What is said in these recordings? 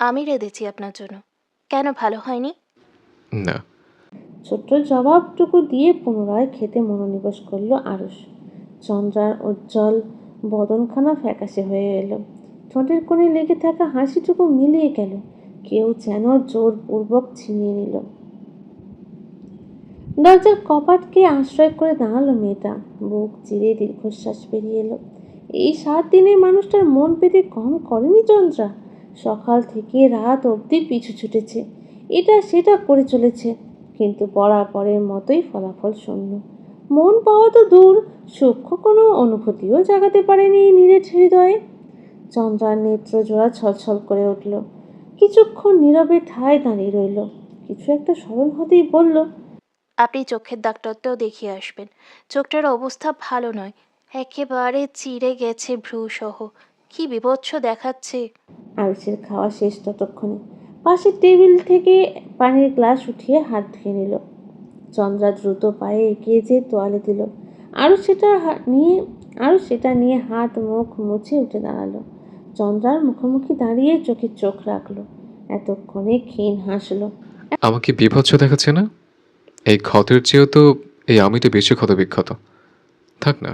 আমি রেঁধেছি আপনার জন্য। কেন ভালো হয়নি? না। ছোট্ট জবাবটুকু দিয়ে পুনরায় খেতে মনোনিবেশ করল আরুষ। চন্দ্রার উজ্জ্বল বদনখানা ফ্যাকাশে হয়ে এলো। ঠোঁটের কোণে লেগে থাকা হাসিটুকু মিলিয়ে গেল। কেউ যেন জোরপূর্বক ছিনিয়ে নিল। দরজার কপাটকে আশ্রয় করে দাঁড়ালো মেয়েটা। বুক চিরে দীর্ঘশ্বাস বেরিয়ে এলো। এই 7 দিনে মানুষটার মন পেতে কম করেনি চন্দ্রা। সকাল থেকে রাত অবধি পিছু ছুটেছে, এটা সেটা করে চলেছে, কিন্তু বরাবরের মতোই ফলাফল শূন্য। মন পাওয়া তো দূর, সূক্ষ্ম কোনো অনুভূতিও জাগাতে পারেনি এই নিরেট হৃদয়ে। চন্দ্রার নেত্র জোড়া ছলছল করে উঠল। কিছুক্ষণ নীরবে ঠায় দাঁড়িয়ে রইল। কিছু একটা স্মরণ হতেই বলল, আপনি চোখের ডাক্তারটাও দেখিয়ে আসবেন। চোখটার অবস্থা ভালো নয়, একেবারে চিড়ে গেছে ভ্রূসহ। কি বীভৎস দেখাচ্ছে। আরুষের খাওয়া শেষ ততক্ষণে। পাশের টেবিল থেকে পানির গ্লাস উঠিয়ে হাত ধুয়ে নিল। চন্দ্রা দ্রুত পায়ে এগিয়ে যেয়ে তোয়ালে দিল। আরও সেটা নিয়ে হাত মুখ মুছে উঠে দাঁড়ালো। চন্দ্রার মুখোমুখি দাঁড়িয়ে চোখে চোখ রাখলো। এতক্ষণে ক্ষীণ হাসলো। আমাকে বিভৎস দেখাচ্ছে না? এই ক্ষতের চেয়েও তো এই আমিটা বেশি ক্ষতবিক্ষত। থাক না,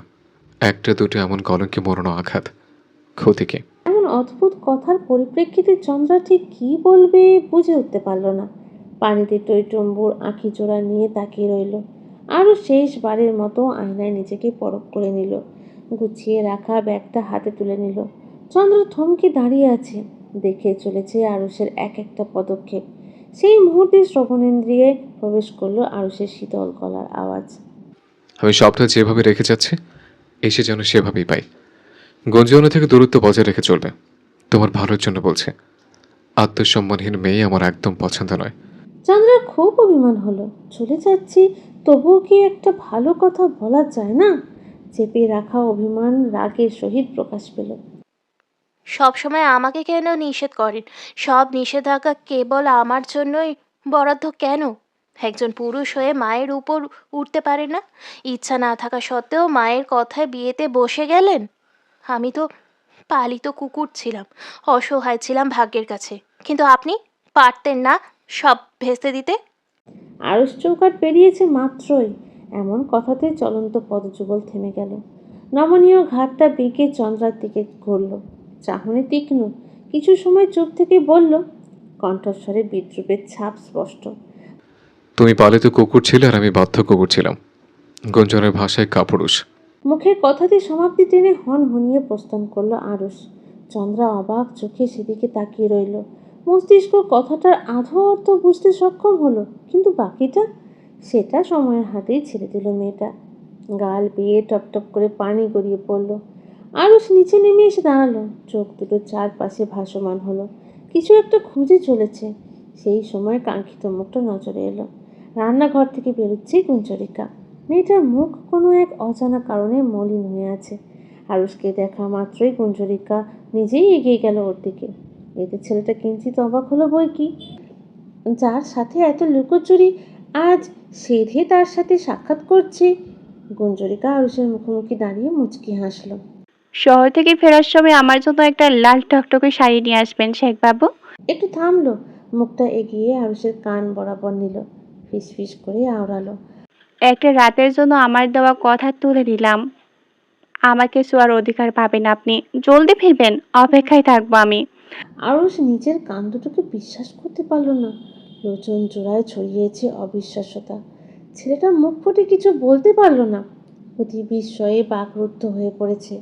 একটা দুটো এমন কলঙ্কে মোড়ানো আঘাত, ক্ষতি কি? এমন অদ্ভুত কথার পরিপ্রেক্ষিতে চন্দ্রা ঠিক কী বলবে বুঝে উঠতে পারল না। পানিতে টইটম্বুর আঁখি জোড়া নিয়ে তাকিয়ে রইল। আরও শেষবারের মতো আয়নায় নিজেকে পরখ করে নিল। গুছিয়ে রাখা ব্যাগটা হাতে তুলে নিল। চন্দ্র থমকে দাঁড়িয়ে আছে, দেখে চলেছে আরুষের এক একটা পদক্ষেপ। সেই মুহূর্তে শ্রবণেন্দ্রিয়ে প্রবেশ করলো আরুষের শীতল গলার আওয়াজ। আমি সবটা যেভাবে রেখে যাচ্ছি, এসে যেন সেভাবেই পাই। গঞ্জনা থেকে দূরত্ব বজায় রেখে চলবে। তোমার ভালোর জন্য বলছে। আত্মসম্মানহীন মেয়ে আমার একদম পছন্দ নয়। চন্দ্রার খুব অভিমান হলো। চলে যাচ্ছি, তবুও কি একটা ভালো কথা বলা যায় না? চেপে রাখা অভিমান রাগের সহিত প্রকাশ পেল। সব সময় আমাকে কেন নিষেধ করেন? সব নিষেধাজ্ঞা কেবল আমার জন্যই বরাদ্দ কেন? একজন পুরুষ হয়ে মায়ের উপর উঠতে পারে না? ইচ্ছা না থাকা সত্ত্বেও মায়ের কথায় বিয়েতে বসে গেলেন। আমি তো পালিত কুকুর ছিলাম, অসহায় ছিলাম ভাগ্যের কাছে। কিন্তু আপনি পারতেন না সব ভেস্তে দিতে? আরস চৌকাট পেরিয়েছে মাত্রই এমন কথাতে চলন্ত পদযুগল থেমে গেল। নমনীয় ঘাটটা বেঁকে চন্দ্রার দিকে ঘুরল। চাহনি তীক্ষ্ণ। কিছু সময় চুপ থেকে বলল, কণ্ঠস্বরে বিদ্রুপের ছাপ স্পষ্ট, তুমি পালিত কুকুর ছিলে আর আমি বাধ্য কুকুর ছিলাম। গঞ্জনের ভাষায় কাপুরুষ। মুখের কথাতে সমাপ্তি টেনে হনহনিয়ে প্রস্থান করলো আরুষ। চন্দ্রা অবাক চোখে সেদিকে তাকিয়ে রইল। মস্তিষ্ক কথাটার আধো অর্থ বুঝতে সক্ষম হলো, কিন্তু বাকিটা সেটা সময়ের হাতেই ছেড়ে দিল মেয়েটা। গাল বেয়ে টপটপ করে পানি গড়িয়ে পড়ল। আরুষ নিচে নেমে এসে দাঁড়ালো। চোখ দুটো চারপাশে ভাসমান হলো। কিছু একটা খুঁজে চলেছে। সেই সময় কাঙ্ক্ষিত মুখটা নজরে এলো। রান্নাঘর থেকে বেরোচ্ছে কুঞ্চরিকা। মেয়েটার মুখ কোনো এক অজানা কারণে মলিন হয়ে আছে। আরুষকে দেখা মাত্রই কুঞ্জরিকা নিজেই এগিয়ে গেল ওর দিকে। এতে ছেলেটা কিঞ্চিত অবাক হলো বই কি, যার সাথে এত লুকোচুরি আজ সেধে তার সাথে সাক্ষাৎ করছে। কুঞ্জরিকা আরুষের মুখোমুখি দাঁড়িয়ে মুচকি হাসলো। শহর থেকে ফেরার সময় আমার জন্য একটা লাল টকটকে শাড়ি নিয়ে আসবেন শেখ বাবু। একটু থামলো, মুখটা এগিয়ে আরুষের কান বরাবর নিল, ফিস ফিস করে আওড়ালো, একটা রাতের জন্য আমার দেওয়া কথা তুলে নিলাম। আমাকে শোয়ার অধিকার পাবেন আপনি। জলদি ফিরবেন, অপেক্ষায় থাকবো আমি। আরুষ নিজের কান দুটোকে বিশ্বাস করতে পারল না। লোচন জোড়ায় ছড়িয়েছে অবিশ্বাস্যতা। ছেলেটা মুখ ফুটে কিছু বলতে পারল না। অতি বিস্ময়ে বাকরুদ্ধ হয়ে পড়েছে।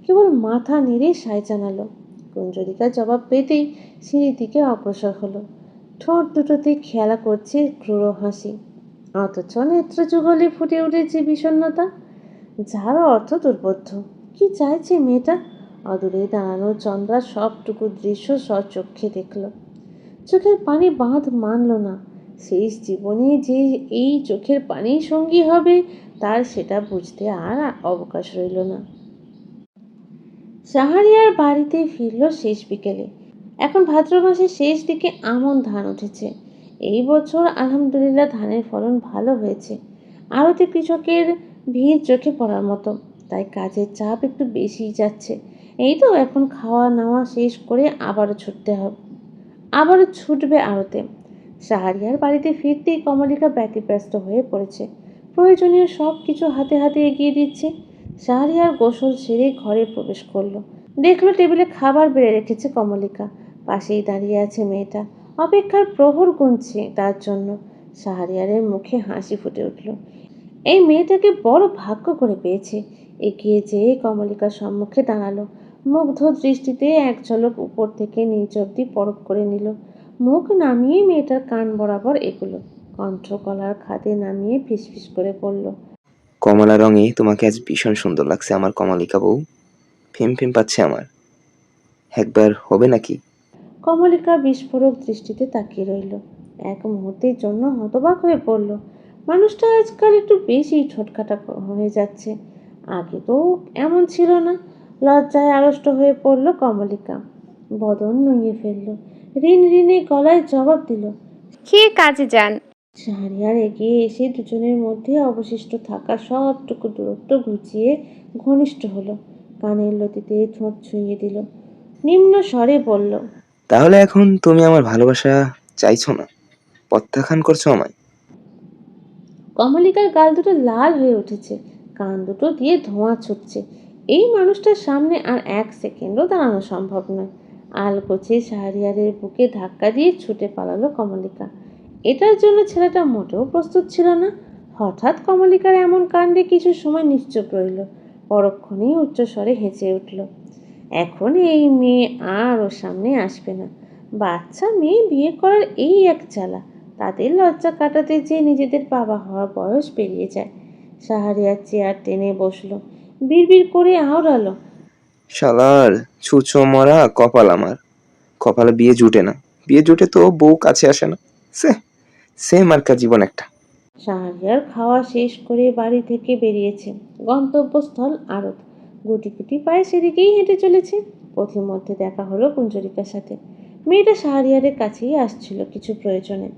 কেবল মাথা নেড়ে সায় জানালো। কুঞ্জরিকা জবাব পেতেই সিঁড়ির দিকে অগ্রসর হলো। ঠোঁট দুটোতে খেলা করছে ক্রূর হাসি, অথচ নেত্র যুগলে ফুটে উঠেছে বিষণ্ণতা, যার অর্থ দুর্বোধ্য। কি চাইছে মেয়েটা? অদূরে দাঁড়ানো চন্দ্রা সবটুকু দৃশ্য স্বচক্ষে দেখল। চোখের পানি বাঁধ মানল না। শেষ জীবনে যে এই চোখের পানি সঙ্গী হবে তার সেটা বুঝতে আর অবকাশ রইল না। শাহরিয়ার বাড়িতে ফিরল শেষ বিকেলে। এখন ভাদ্র মাসের শেষ দিকে আমন ধান উঠেছে। এই বছর আলহামদুলিল্লাহ ধানের ফলন ভালো হয়েছে। আড়তে কৃষকের ভিড় চোখে পড়ার মতো, তাই কাজের চাপ একটু বেশিই যাচ্ছে। এই তো এখন খাওয়া নাওয়া শেষ করে আবারও ছুটতে হবে, আবারও ছুটবে আড়তে। শাহরিয়ার বাড়িতে ফিরতেই কমলিকা ব্যতিব্যস্ত হয়ে পড়েছে, প্রয়োজনীয় সব কিছু হাতে হাতে এগিয়ে দিচ্ছে। শাহরিয়ার গোসল সেরে ঘরে প্রবেশ করলো, দেখলো টেবিলে খাবার বেড়ে রেখেছে কমলিকা, পাশেই দাঁড়িয়ে আছে মেয়েটা, অপেক্ষার প্রহর গুনছে তার জন্য। শাহরিয়ারের মুখে হাসি ফুটে উঠল, এই মেয়েটাকে বড় ভাগ্য করে পেয়েছে। এগিয়ে যেয়ে কমলিকার সম্মুখে দাঁড়ালো, মুগ্ধ দৃষ্টিতে এক ঝলক উপর থেকে নিচ অব্দি পরখ করে নিল। মুখ নামিয়ে মেয়েটার কান বরাবর এগুলো, কণ্ঠ গলার খাদে নামিয়ে ফিসফিস করে বলল, কমলা রঙে তোমাকে আজ ভীষণ সুন্দর লাগছে আমার কমলিকা বউ। ফিম ফিম পাচ্ছে আমার, একবার হবে নাকি? কমলিকা বিস্ফোরক দৃষ্টিতে তাকিয়ে রইল, এক মুহূর্তের জন্য হতবাক হয়ে পড়ল। মানুষটা আজকাল একটু বেশি ঠোঁটকাটা হয়ে যাচ্ছে, আগে তো এমন ছিল না। লজ্জায় আড়ষ্ট হয়ে পড়ল কমলিকা, বদন নুইয়ে ফেলল, ঋণ ঋণে গলায় জবাব দিল। কে কাজে যান? শাহরিয়ার এগিয়ে এসে দুজনের মধ্যে অবশিষ্ট থাকা সবটুকু দূরত্ব ঘুচিয়ে ঘনিষ্ঠ হলো, কানের লতিতে ঠোঁট ছুঁয়ে দিল, নিম্ন স্বরে বলল, তাহলে এখন তুমি আমার ভালোবাসা চাইছো না, প্রত্যাখ্যান করছো আমায়? কমলিকার গাল দুটো লাল হয়ে উঠেছে, কান দুটো দিয়ে ধোঁয়া ছুটছে। এই মানুষটার সামনে আর এক সেকেন্ডও দাঁড়ানো সম্ভব নয়। আলগোছে শাহরিয়ারের বুকে ধাক্কা দিয়ে ছুটে পালালো কমলিকা। এটার জন্য ছেলেটা মোটেও প্রস্তুত ছিল না। হঠাৎ কমলিকার এমন কাণ্ডে কিছু সময় নিশ্চুপ রইল, পরক্ষণেই উচ্চস্বরে হেসে উঠল। এখন এই মেয়ে আর ওর সামনে আসবে না। বাচ্চা মেয়ে বিয়ে করার এই এক জ্বালা, তাদের লজ্জা কাটাতে যে নিজেদের বাবা হওয়ার বয়স পেরিয়ে যায়। শাহরিয়ার চেয়ার টেনে বসলো, বিড়বিড় করে আওড়ালো, শালার ছুঁচো মরা কপাল আমার, কপালে বিয়ে জুটে না, বিয়ে জুটে তো বউ কাছে আসে না। সে সে মার্কা জীবন একটা। শাহরিয়ার খাওয়া শেষ করে বাড়ি থেকে বেরিয়েছে, গন্তব্যস্থল আড়ত। গুটি গুটি পায়ে সেদিকেই হেঁটে চলেছে। পথিমধ্যে দেখা হলো কুঞ্জরিকার সাথে। মেয়েটা শাহরিয়ারের কাছেই আসছিল কিছু প্রয়োজনে।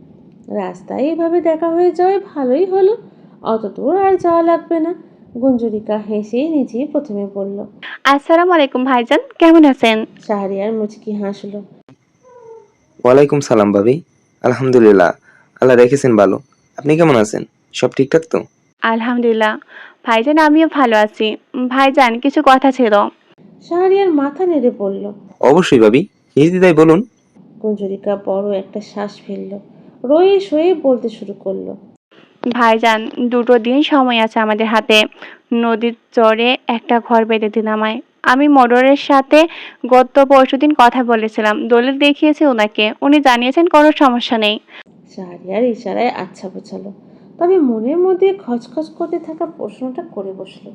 রাস্তায় এভাবে দেখা হয়ে যাওয়ায় ভালোই হলো, অত দূর আর যাওয়া লাগবে না। গুঞ্জরিকা হেসে নিজেই প্রথমে বলল। আসসালামু আলাইকুম ভাইজান, কেমন আছেন? শাহরিয়ার মুচকি হাসলো। ওয়ালাইকুম সালাম ভাবি, আলহামদুলিল্লাহ, আল্লাহ রেখেছেন ভালো। আপনি কেমন আছেন? সব ঠিকঠাক তো? আলহামদুলিল্লাহ ভাইজান, আমিও ভালো আছি। ভাইজান, কিছু কথা ছিল। শাহরিয়ার মাথা নেড়ে বলল। অবশ্যই ভাবি, নির্দ্বিধায় বলুন। কুঞ্জরিকা বড় একটা শ্বাস ফেলল, রয়ে সয়ে বলতে শুরু করলো। ভাইজান, 2 দিন সময় আছে আমাদের হাতে। নদীর চরে একটা ঘর বেঁধে দিন আমায়। আমি মোটরের সাথে গত পরশুদিন কথা বলেছিলাম, দলিল দেখিয়েছি ওনাকে, উনি জানিয়েছেন কোনো সমস্যা নেই। শাহরিয়ার ইশারায় আচ্ছা বোঝালো, তবে মনের মধ্যে খচখচ করতে থাকা প্রশ্নটা করে বসলো।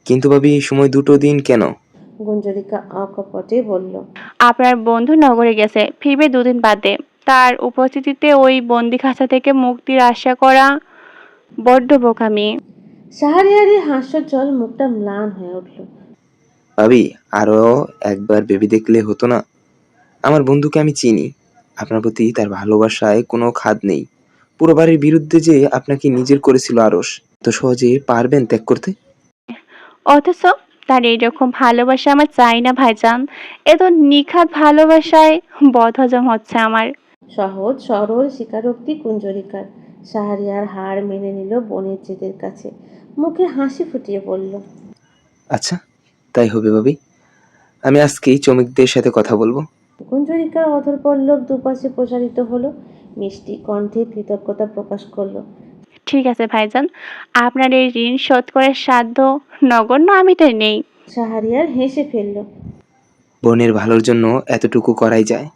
কিন্তু ভাবি, সময় 2 দিন কেন? গুঞ্জরিকা অকপটে বলল। আপনার বন্ধু নগরে গেছে, ফিরবে 2 দিন বাদে। তার উপস্থিতিতে ওই বন্দিখাঁচা থেকে মুক্তির আশা করা বড্ড বোকামি। শাহরিয়ারের হাস্যোজ্জ্বল মুখটা ম্লান হয়ে উঠল। ভাবি, আরো একবার ভেবে দেখলে হতো না? আমার বন্ধুকে আমি চিনি, আপনার প্রতি তার ভালোবাসায় কোনো খাদ নেই। পুরো বাড়ির বিরুদ্ধে যে আপনাকে নিজের করেছিল আরস, তো সহজে পারবেন ত্যাগ করতে? অথচ তার এইরকম ভালোবাসা আমার চাই না ভাইজান। এ তো নিখাত ভালোবাসায় বদহজম হচ্ছে আমার। সহজ সরল স্বীকারোক্তি কুঞ্জরিকার। শাহরিয়ার হার মেনে নিল বোনের জেদের কাছে, মুখে হাসি ফুটিয়ে বলল। আচ্ছা, তাই হবে ভাবি, আমি আজকেই চমিকদের সাথে কথা বলবো। কুঞ্জরিকার অধর পল্লব দুপাশে প্রসারিত হলো, মিষ্টি কণ্ঠে কৃতজ্ঞতা প্রকাশ করলো। ঠিক আছে ভাইজান, আপনার এই ঋণ শোধ করার সাধ্য নগণ্য আমিটার নেই। শাহরিয়ার হেসে ফেলল। বোনের ভালোর জন্য এতটুকু করাই যায়।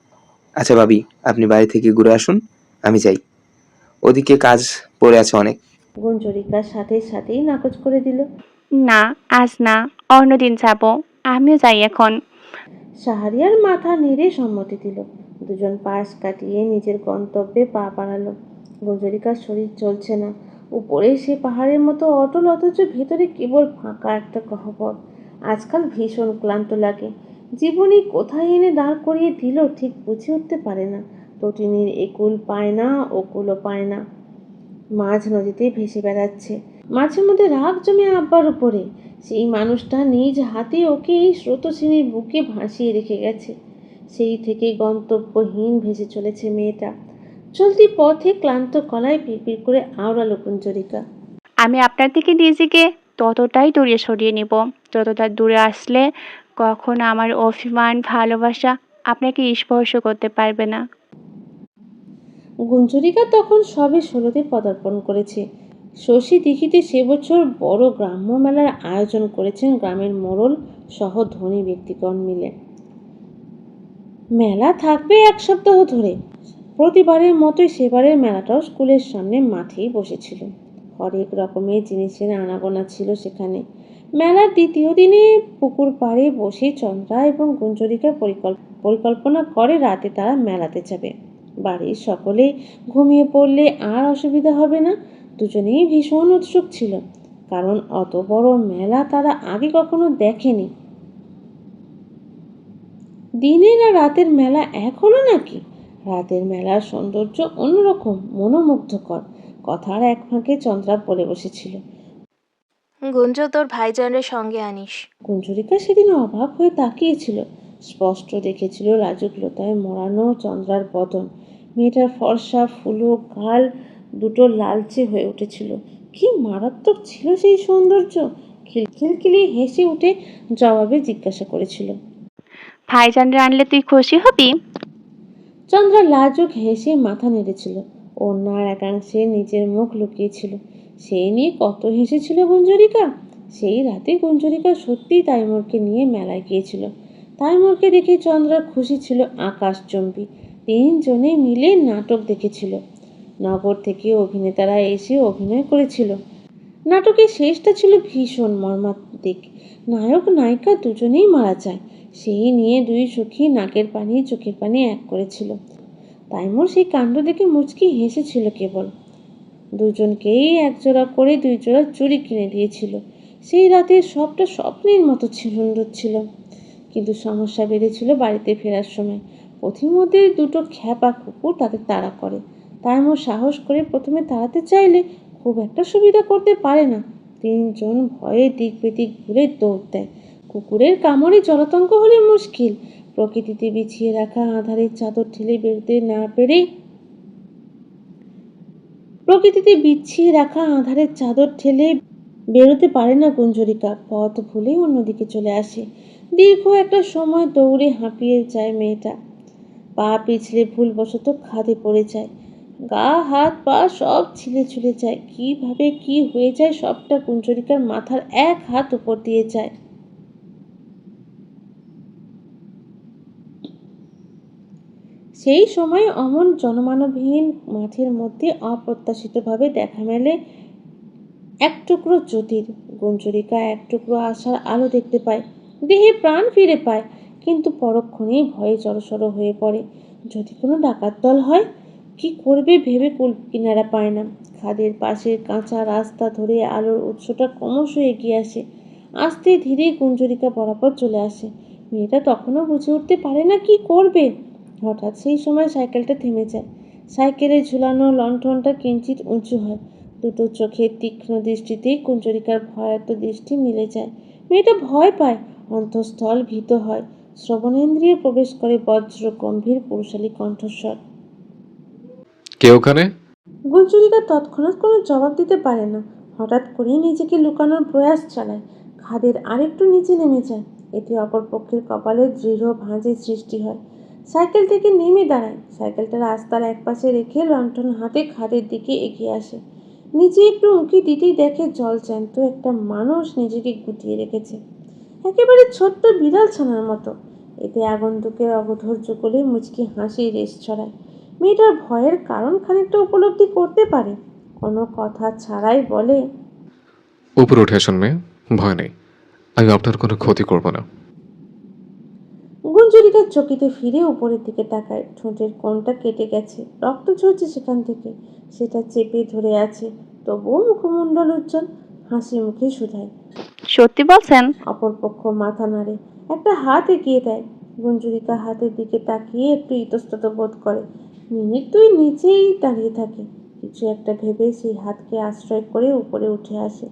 আচ্ছা ভাবি, আপনি বাড়ি থেকে ঘুরে আসুন, আমি যাই, ওদিকে কাজ পড়ে আছে অনেক। গুঞ্জরিকার সাথে সাথেই নাকচ করে দিল। না, আজ না, অন্যদিন যাব। আমিও যাই এখন। শাহরিয়ার মাথা নেড়ে সম্মতি দিল। দুজন পাশ কাটিয়ে নিজের গন্তব্যে পা বাড়ালো। গুঞ্জরিকার শরীর চলছে না, উপরে সে পাহাড়ের মতো অটল, অথচ ভেতরে কেবল ফাঁকা একটা গহ্বর। আজকাল ভীষণ ক্লান্ত লাগে। জীবনই কোথায় এনে দাঁড় করিয়ে দিল ঠিক বুঝে উঠতে পারে না। তটিনীর একুল পায় না, ওকুলও পায় না। মাঝ নদীতে ভেসে বেড়াচ্ছে, মাঝে মধ্যে রাগ জমে আব্বার উপরে। সেই মানুষটা নিজ হাতে ওকে এই স্রোতস্বিনীর বুকে ভাসিয়ে রেখে গেছে। সেই থেকে গন্তব্যহীন ভেসে চলেছে মেয়েটা। চলতি পথে ক্লান্ত গলায় পিড়পিড় করে আওড়ালো কুঞ্জরিকা। আমি আপনার থেকে নিজেকে ততটাই দূরে সরিয়ে নেব, যতটা দূরে আসলে কখনো আমার অভিমান ভালোবাসা আপনাকে স্পর্শ করতে পারবে না। গুঞ্জরিকা তখন সবে 16তে পদার্পণ করেছে। শশী দিঘিতে সে বছর বড় গ্রাম্য মেলার আয়োজন করেছেন গ্রামের মোড়ল সহ ধনী ব্যক্তিগণ মিলে। মেলা থাকবে 1 সপ্তাহ ধরে। প্রতিবারের মতোই সেবারের মেলাটাও স্কুলের সামনে মাঠেই বসেছিল। হরেক রকমের জিনিসের আনাগোনা ছিল সেখানে। মেলার দ্বিতীয় দিনে পুকুর পাড়ে বসে চন্দ্রা এবং গুঞ্জরিকা পরিকল্পনা করে রাতে তারা মেলাতে যাবে। বাড়ির সকলে ঘুমিয়ে পড়লে আর অসুবিধা হবে না। দুজনেই ভীষণ উৎসুক ছিল, কারণ অত বড় মেলা তারা আগে কখনো দেখেনি। দিনের আর রাতের মেলা এক হলো নাকি? রাতের মেলার সৌন্দর্য অন্যরকম, মনোমুগ্ধকর। কথার এক ফাঁকে চন্দ্রা বলে বসেছিল, গুঞ্জু তোর ভাইজানের সঙ্গে আনিস। কুঞ্জরিকা সেদিন অবাক হয়ে তাকিয়েছিল। স্পষ্ট দেখেছিল রাজুকলতায় মোড়ানো চন্দ্রার বদন। মেয়েটার ফর্সা ফুলো গাল দুটো লালচে হয়ে উঠেছিল। কি মারাত্মক ছিল সেই সৌন্দর্য! খিলখিলি হেসে উঠে জবাবে জিজ্ঞাসা করেছিল, ভাইজানরা আনলে তুই খুশি হবি? চন্দ্রা লাজুক হেসে মাথা নেড়েছিল। ওনার একাংশে নিজের মুখ লুকিয়েছিল। সেই নিয়ে কত হেসেছিল গুঞ্জরিকা। সেই রাতে গুঞ্জরিকা সত্যিই তাইমুরকে নিয়ে মেলায় গিয়েছিল। তাইমুরকে দেখে চন্দ্রা খুশি ছিল আকাশচম্বী। 3 জনে মিলে নাটক দেখেছিল। নগর থেকে অভিনেতারা এসে অভিনয় করেছিল। নাটকের শেষটা ছিল ভীষণ মর্মান্তিক। নায়ক নায়িকা দুজনেই মারা যায়। সেই নিয়ে দুই সখী নাকের পানি চোখের পানি এক করেছিল। তাইমুর সেই কাণ্ড দেখে মুচকি হেসেছিল কেবল। দুজনকেই একজোড়া করে 2 জোড়া চুড়ি কিনে দিয়েছিল। সেই রাতে সবটা স্বপ্নের মতো সুন্দর ছিল। কিন্তু সমস্যা বেড়েছিল বাড়িতে ফেরার সময়। পথিমধ্যে 2টো খ্যাপা কুকুর তাদের তাড়া করে। তাইমুর সাহস করে প্রথমে তাড়াতে চাইলে খুব একটা সুবিধা করতে পারে না। 3 জন ভয়ে দিক বেদিক ঘুরে দৌড় দেয়। কুকুরের কামড়ে জলাতঙ্ক হলে মুশকিল। প্রকৃতিতে বিছিয়ে রাখা আঁধারের চাদর ঠেলে বেরোতে না পেরে বেরোতে পারে না গুঞ্জরিকা। পথ ভুলে অন্যদিকে চলে আসে। দীর্ঘ একটা সময় দৌড়ে হাঁপিয়ে যায় মেয়েটা। পা পিছলে ভুলবশত খাদে পড়ে যায়। গা হাত পা সব ছিলে ছুলে যায়। কিভাবে কি হয়ে যায় সবটা গুঞ্জরিকার মাথার 1 হাত উপর দিয়ে যায়। সেই সময় অমন জনমানবহীন মাঠের মধ্যে অপ্রত্যাশিতভাবে দেখা মেলে এক টুকরো জ্যোতির। গুঞ্জরিকা এক টুকরো আশার আলো দেখতে পায়। দেহে প্রাণ ফিরে পায়, কিন্তু পরক্ষণেই ভয়ে জড়সড় হয়ে পড়ে। যদি কোনো ডাকাত দল হয়? কি করবে ভেবে কুল কিনারা পায় না। খাদের পাশের কাঁচা রাস্তা ধরে আলোর উৎসটা ক্রমশ এগিয়ে আসে। আস্তে ধীরে গুঞ্জরিকা বরাবর চলে আসে। মেয়েটা তখনও বুঝে উঠতে পারে না কি করবে। হঠাৎ সেই সময় সাইকেলটা থেমে যায়। সাইকেলে ঝুলানো লণ্ঠনটা কিঞ্চিত উঁচু হয়। 2টো চোখের তীক্ষ্ণ দৃষ্টিতেই কুঞ্জরিকার ভয়ার্ত দৃষ্টি মিলে যায়। মেয়েটা ভয় পায়, অন্তঃস্থল ভীত হয়। শ্রবণেন্দ্রিয়ে প্রবেশ করে বজ্র গম্ভীর পুরুষালী কণ্ঠস্বর। কে ওখানে? গুঞ্জরিকা তৎক্ষণাৎ কোনো জবাব দিতে পারে না। হঠাৎ করেই নিজেকে লুকানোর প্রয়াস চালায়। খাদের আরেকটু নিচে নেমে যায়। এতে অপরপক্ষের কপালে দৃঢ় ভাঁজের সৃষ্টি হয়। সাইকেল থেকে নেমে দাঁড়ায়। সাইকেলটা রাস্তার একপাশে রেখে লণ্ঠন হাতে খাদের দিকে এগিয়ে আসে। নিচে একটু উঁকি দিতেই দেখে জলজ্যান্ত একটা মানুষ নিজেকে গুটিয়ে রেখেছে, একেবারে ছোট্ট বিড়াল ছানার মতো। এতে আগন্তুকের অবধৈর্য করে মুচকি হাসি রেশ ছড়ায়। মেয়েটার ভয়ের কারণ খানিকটা উপলব্ধি করতে পারে। কোনো কথা ছাড়াই বলে, উপরে উঠে আসুন মেয়ে, ভয় নেই। আমি আপনার কোনো ক্ষতি করব না। গুঞ্জরিকার চকিতে ফিরে উপরের দিকে তাকায়। ঠোঁটের কোণটা কেটে গেছে, রক্ত ঝরছে সেখান থেকে। সেটা চেপে ধরে আছে, তবুও মুখমণ্ডল উজ্জ্বল, হাসি মুখে শুধায়। সত্যি বলছেন? অপরপক্ষ মাথা নাড়ে, একটা হাত এগিয়ে দেয়। গুঞ্জরিকা হাতের দিকে তাকিয়ে একটু ইতস্তত বোধ করে। মিনিট 2 নিচেই দাঁড়িয়ে থাকে। কিছু একটা ভেবে সেই হাতকে আশ্রয় করে উপরে উঠে আসে।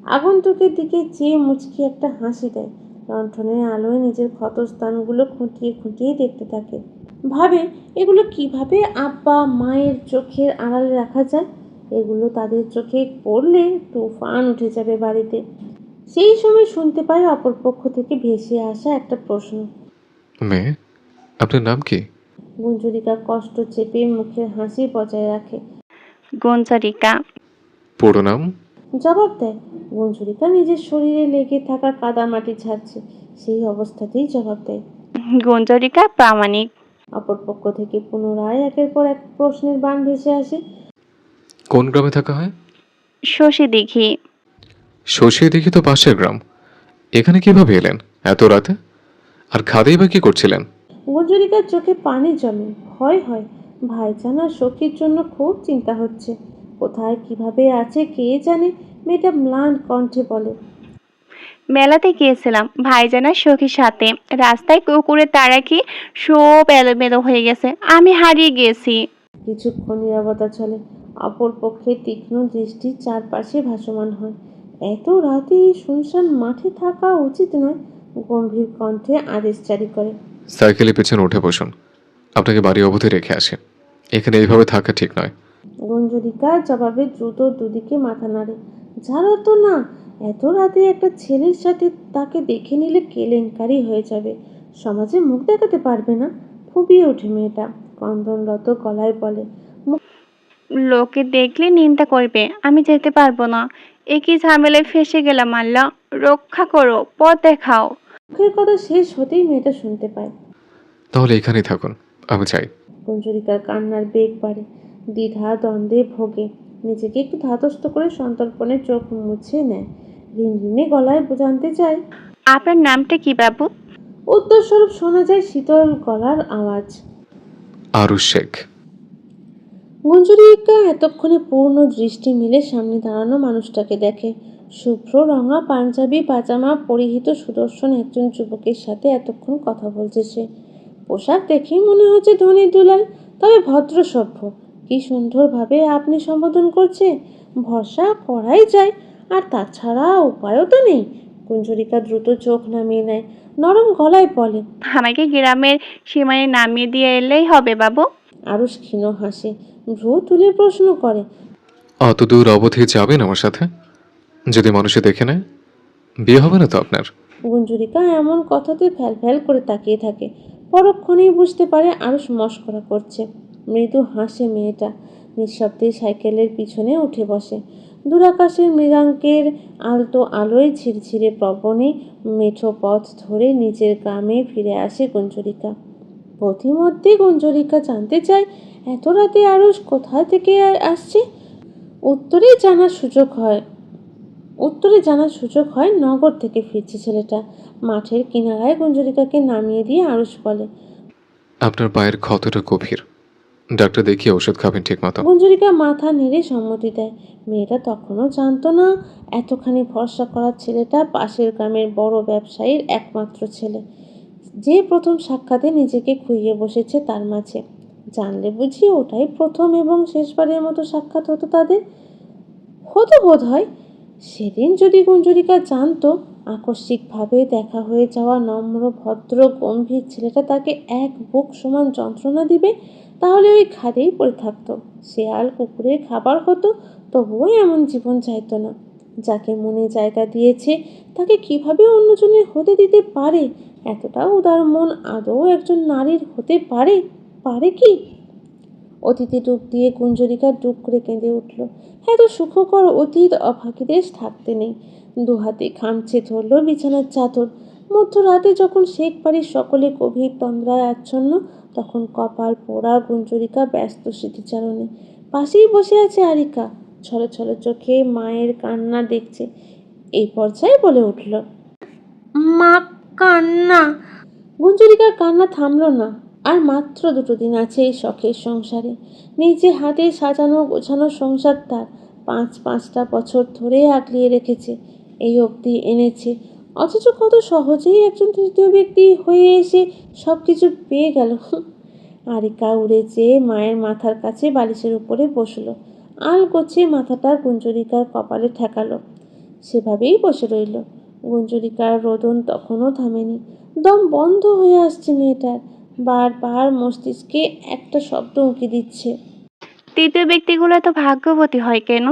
আগন্তুকের দিকে চেয়ে মুচকি একটা হাসি দেয়। লণ্ঠনের আলোয় নিজের ক্ষতস্থানগুলো খুঁটিয়ে খুঁটিয়ে দেখতে থাকে। ভাবে এগুলো কিভাবে আব্বা মায়ের চোখের আড়ালে রাখা যায়। এগুলো তাদের চোখে পড়লে তুফান উঠে যাবে বাড়িতে। সেই সময় শুনতে পায় অপরপক্ষ থেকে ভেসে আসা একটা প্রশ্ন। মেয়ে, আপনার নাম কি? গুঞ্জরিকা কষ্ট চেপে মুখের হাসি বজায় রাখে। গুঞ্জরিকা। পুরো নাম? জবাব দেয়। গুঞ্জরিকা নিজের শরীরে লেগে থাকা কাদামাটি ঝাড়ছে, সেই অবস্থাতেই জবাব দেয়। গুঞ্জরিকা প্রামাণিক। অপরপক্ষ থেকে পুনরায় একের পর এক প্রশ্নের বাণ ভেসে আসে। কোন গ্রামে থাকা হয়? শশী দিঘি। শশী দেখি তো পাশের গ্রাম। এখানে কিভাবে এলেন এত রাতে? আর খাদেই বা কি করছিলেন? গুঞ্জরিকার চোখে পানি জমে, ভয় হয়। ভাইজান আর সখীর জন্য খুব চিন্তা হচ্ছে। কোথায় কিভাবে আছে কে জানে। মেয়েটা ম্লান কণ্ঠে বলে। মেলাতে গিয়েছিলাম ভাইজানার সখীর সাথে। রাস্তায় কুকুরের তাড়া খেয়ে সব এলোমেলো হয়ে গেছে, আমি হারিয়ে গেছি। কিছুক্ষণ নীরবতা চলে। অপর পক্ষে তীক্ষ্ণ দৃষ্টি চারপাশে ভাসমান হয়। এত রাতে এই শুনশান মাঠে থাকা উচিত নয়। গম্ভীর কণ্ঠে আদেশ জারি করে। সাইকেলের পেছনে উঠে বসুন, আপনাকে বাড়ি অবধি রেখে আসি। এখানে এইভাবে থাকা ঠিক নয়। গুঞ্জরিকার জবাবে দ্রুত দুদিকে মাথা নাড়ে। জানো তো না, এত রাতে একটা ছেলের সাথে তাকে দেখে নিলে কেলেঙ্কারি হয়ে যাবে। সমাজে মুখ দেখাতে পারবে না। ফুঁপিয়ে ওঠে মেয়েটা, ক্রন্দনরত গলায় বলে। লোকে দেখলে নিন্দা করবে, আমি যেতে পারবো না। একই ঝামেলায় ফেসে গেলাম আল্লাহ, রক্ষা করো, পথ দেখাও। মুখের কথা শেষ হতেই মেয়েটা শুনতে পায়। তাহলে এখানেই থাকুন, আমি চাই। কুঞ্জরিকার কান্নার বেগ বাড়ে, দ্বিধা দ্বন্দ্বে ভোগে। নিজেকে একটু ধাতস্থ করে সন্তর্পণে চোখ মুছে নেয়। রিনরিনে গলায় জানতে চায়। আপনার নামটা কি বাবু? উত্তরস্বরূপ শোনা যায় শীতল গলার আওয়াজ। আরুশ শেখ। মঞ্জুরিকা এতক্ষণে পূর্ণ দৃষ্টি মিলে সামনে দাঁড়ানো মানুষটাকে দেখে। শুভ্র রঙা পাঞ্জাবি পাজামা পরিহিত সুদর্শন একজন যুবকের সাথে এতক্ষণ কথা বলছে সে। পোশাক দেখেই মনে হচ্ছে ধনী দুলাল, তবে ভদ্র সভ্য। কি সুন্দরভাবে আপনি সম্বোধন করছে, ভরসা করাই যায়। আর তাছাড়া উপায়ও তো নেই। কুঞ্জরিকা দ্রুত চোখ নামিয়ে নেয়, নরম গলায় বলে। আমাকে গ্রামের সীমায় নামিয়ে দিয়ে এলেই হবে বাবু। আরুষ ক্ষীণ হাসে, ভ্রু তুলে প্রশ্ন করে। অত দূর অবধি যাবেন আমার সাথে? যদি মানুষে দেখে নেয়, বিয়ে হবে না তো আপনার? গুঞ্জরিকা এমন কথাতে ফ্যাল ফ্যাল করে তাকিয়ে থাকে। পরক্ষণেই বুঝতে পারে আরুষ মশকরা করছে। মৃদু হাসে মেয়েটা, নিঃশব্দে সাইকেলের পিছনে উঠে বসে। দূরাকাশের মৃগাঙ্কের আলতো আলোয় ঝিরঝিরে প্রবণে মেঠো পথ ধরে নিজের গ্রামে ফিরে আসে গুঞ্জরিকা। পথিমধ্যে গুঞ্জরিকা জানতে চায় এত রাতে আরুষ কোথা থেকে আসছে। উত্তরে জানার সুযোগ হয় নগর থেকে ফিরছে ছেলেটা। মাঠের কিনারায় গুঞ্জরিকাকে নামিয়ে দিয়ে আরুষ বলে। আপনার পায়ের ক্ষতটা গভীর, ডাক্তার দেখিয়ে ওষুধ খাবেন ঠিক মতো। গুঞ্জরিকা মাথা নেড়ে সম্মতি দেয়। মেয়েটা তখনও জানতো না এতখানি ভরসা করার ছেলেটা পাশের গ্রামের বড় ব্যবসায়ীর একমাত্র ছেলে, যে প্রথম সাক্ষাতে নিজেকে খুইয়ে বসেছে তার মাঝে। জানলে বুঝি ওটাই প্রথম এবং শেষবারের মতো সাক্ষাৎ হতো তাদের। হতো বোধ হয়। সেদিন যদি গুঞ্জরিকা জানতো আকস্মিকভাবে দেখা হয়ে যাওয়া নম্র ভদ্র গম্ভীর ছেলেটা তাকে এক বুক সমান যন্ত্রণা দিবে, তাহলে ওই খাদেই পড়ে থাকতো। শেয়াল কুকুরের খাবার হতো, তবুও এমন জীবন চাইতো না। যাকে মনে জায়গা দিয়েছে তাকে কিভাবে অন্যজনের হতে দিতে পারে? এতটা উদার মন আদৌ একজন নারীর হতে পারে? পারে কি? অতীতে ডুব দিয়ে কুঞ্জরিকা ডুব করে কেঁদে উঠল। এত সুখকর অতীত অভাগীদের থাকতে নেই। দুহাতে খামচে ধরল বিছানার চাদর। মধ্যরাতে যখন শেখ বাড়ির সকলে গভীর তন্দ্রায় আচ্ছন্ন, তখন কপাল পোড়া গুঞ্জরিকা ব্যস্ত স্মৃতিচারণে। পাশেই বসে আছে আরিকা, ছলো ছলো চোখে মায়ের কান্না দেখছে। এই পর্যায়ে বলে উঠল, মা, কান্না। গুঞ্জরিকার কান্না থামল না। আর মাত্র 2 দিন আছে এই শখের সংসারে। নিজে হাতে সাজানো গোছানো সংসার তার 5-5টা বছর ধরে আগলিয়ে রেখেছে, এই অবধি এনেছে। অথচ কত সহজেই একজন তৃতীয় ব্যক্তি হয়ে এসে সব কিছু পেয়ে গেল। আরিকা উড়ে যেয়ে মায়ের মাথার কাছে বালিশের উপরে বসলো, আলগোছে মাথাটা গুঞ্জরিকার কপালে ঠেকালো। সেভাবেই বসে রইল। গুঞ্জরিকার রোদন তখনও থামেনি। দম বন্ধ হয়ে আসছে মেয়েটার। বারবার মস্তিষ্কে একটা শব্দ উঁকি দিচ্ছে। তৃতীয় ব্যক্তিগুলো এত ভাগ্যবতী হয় কেন?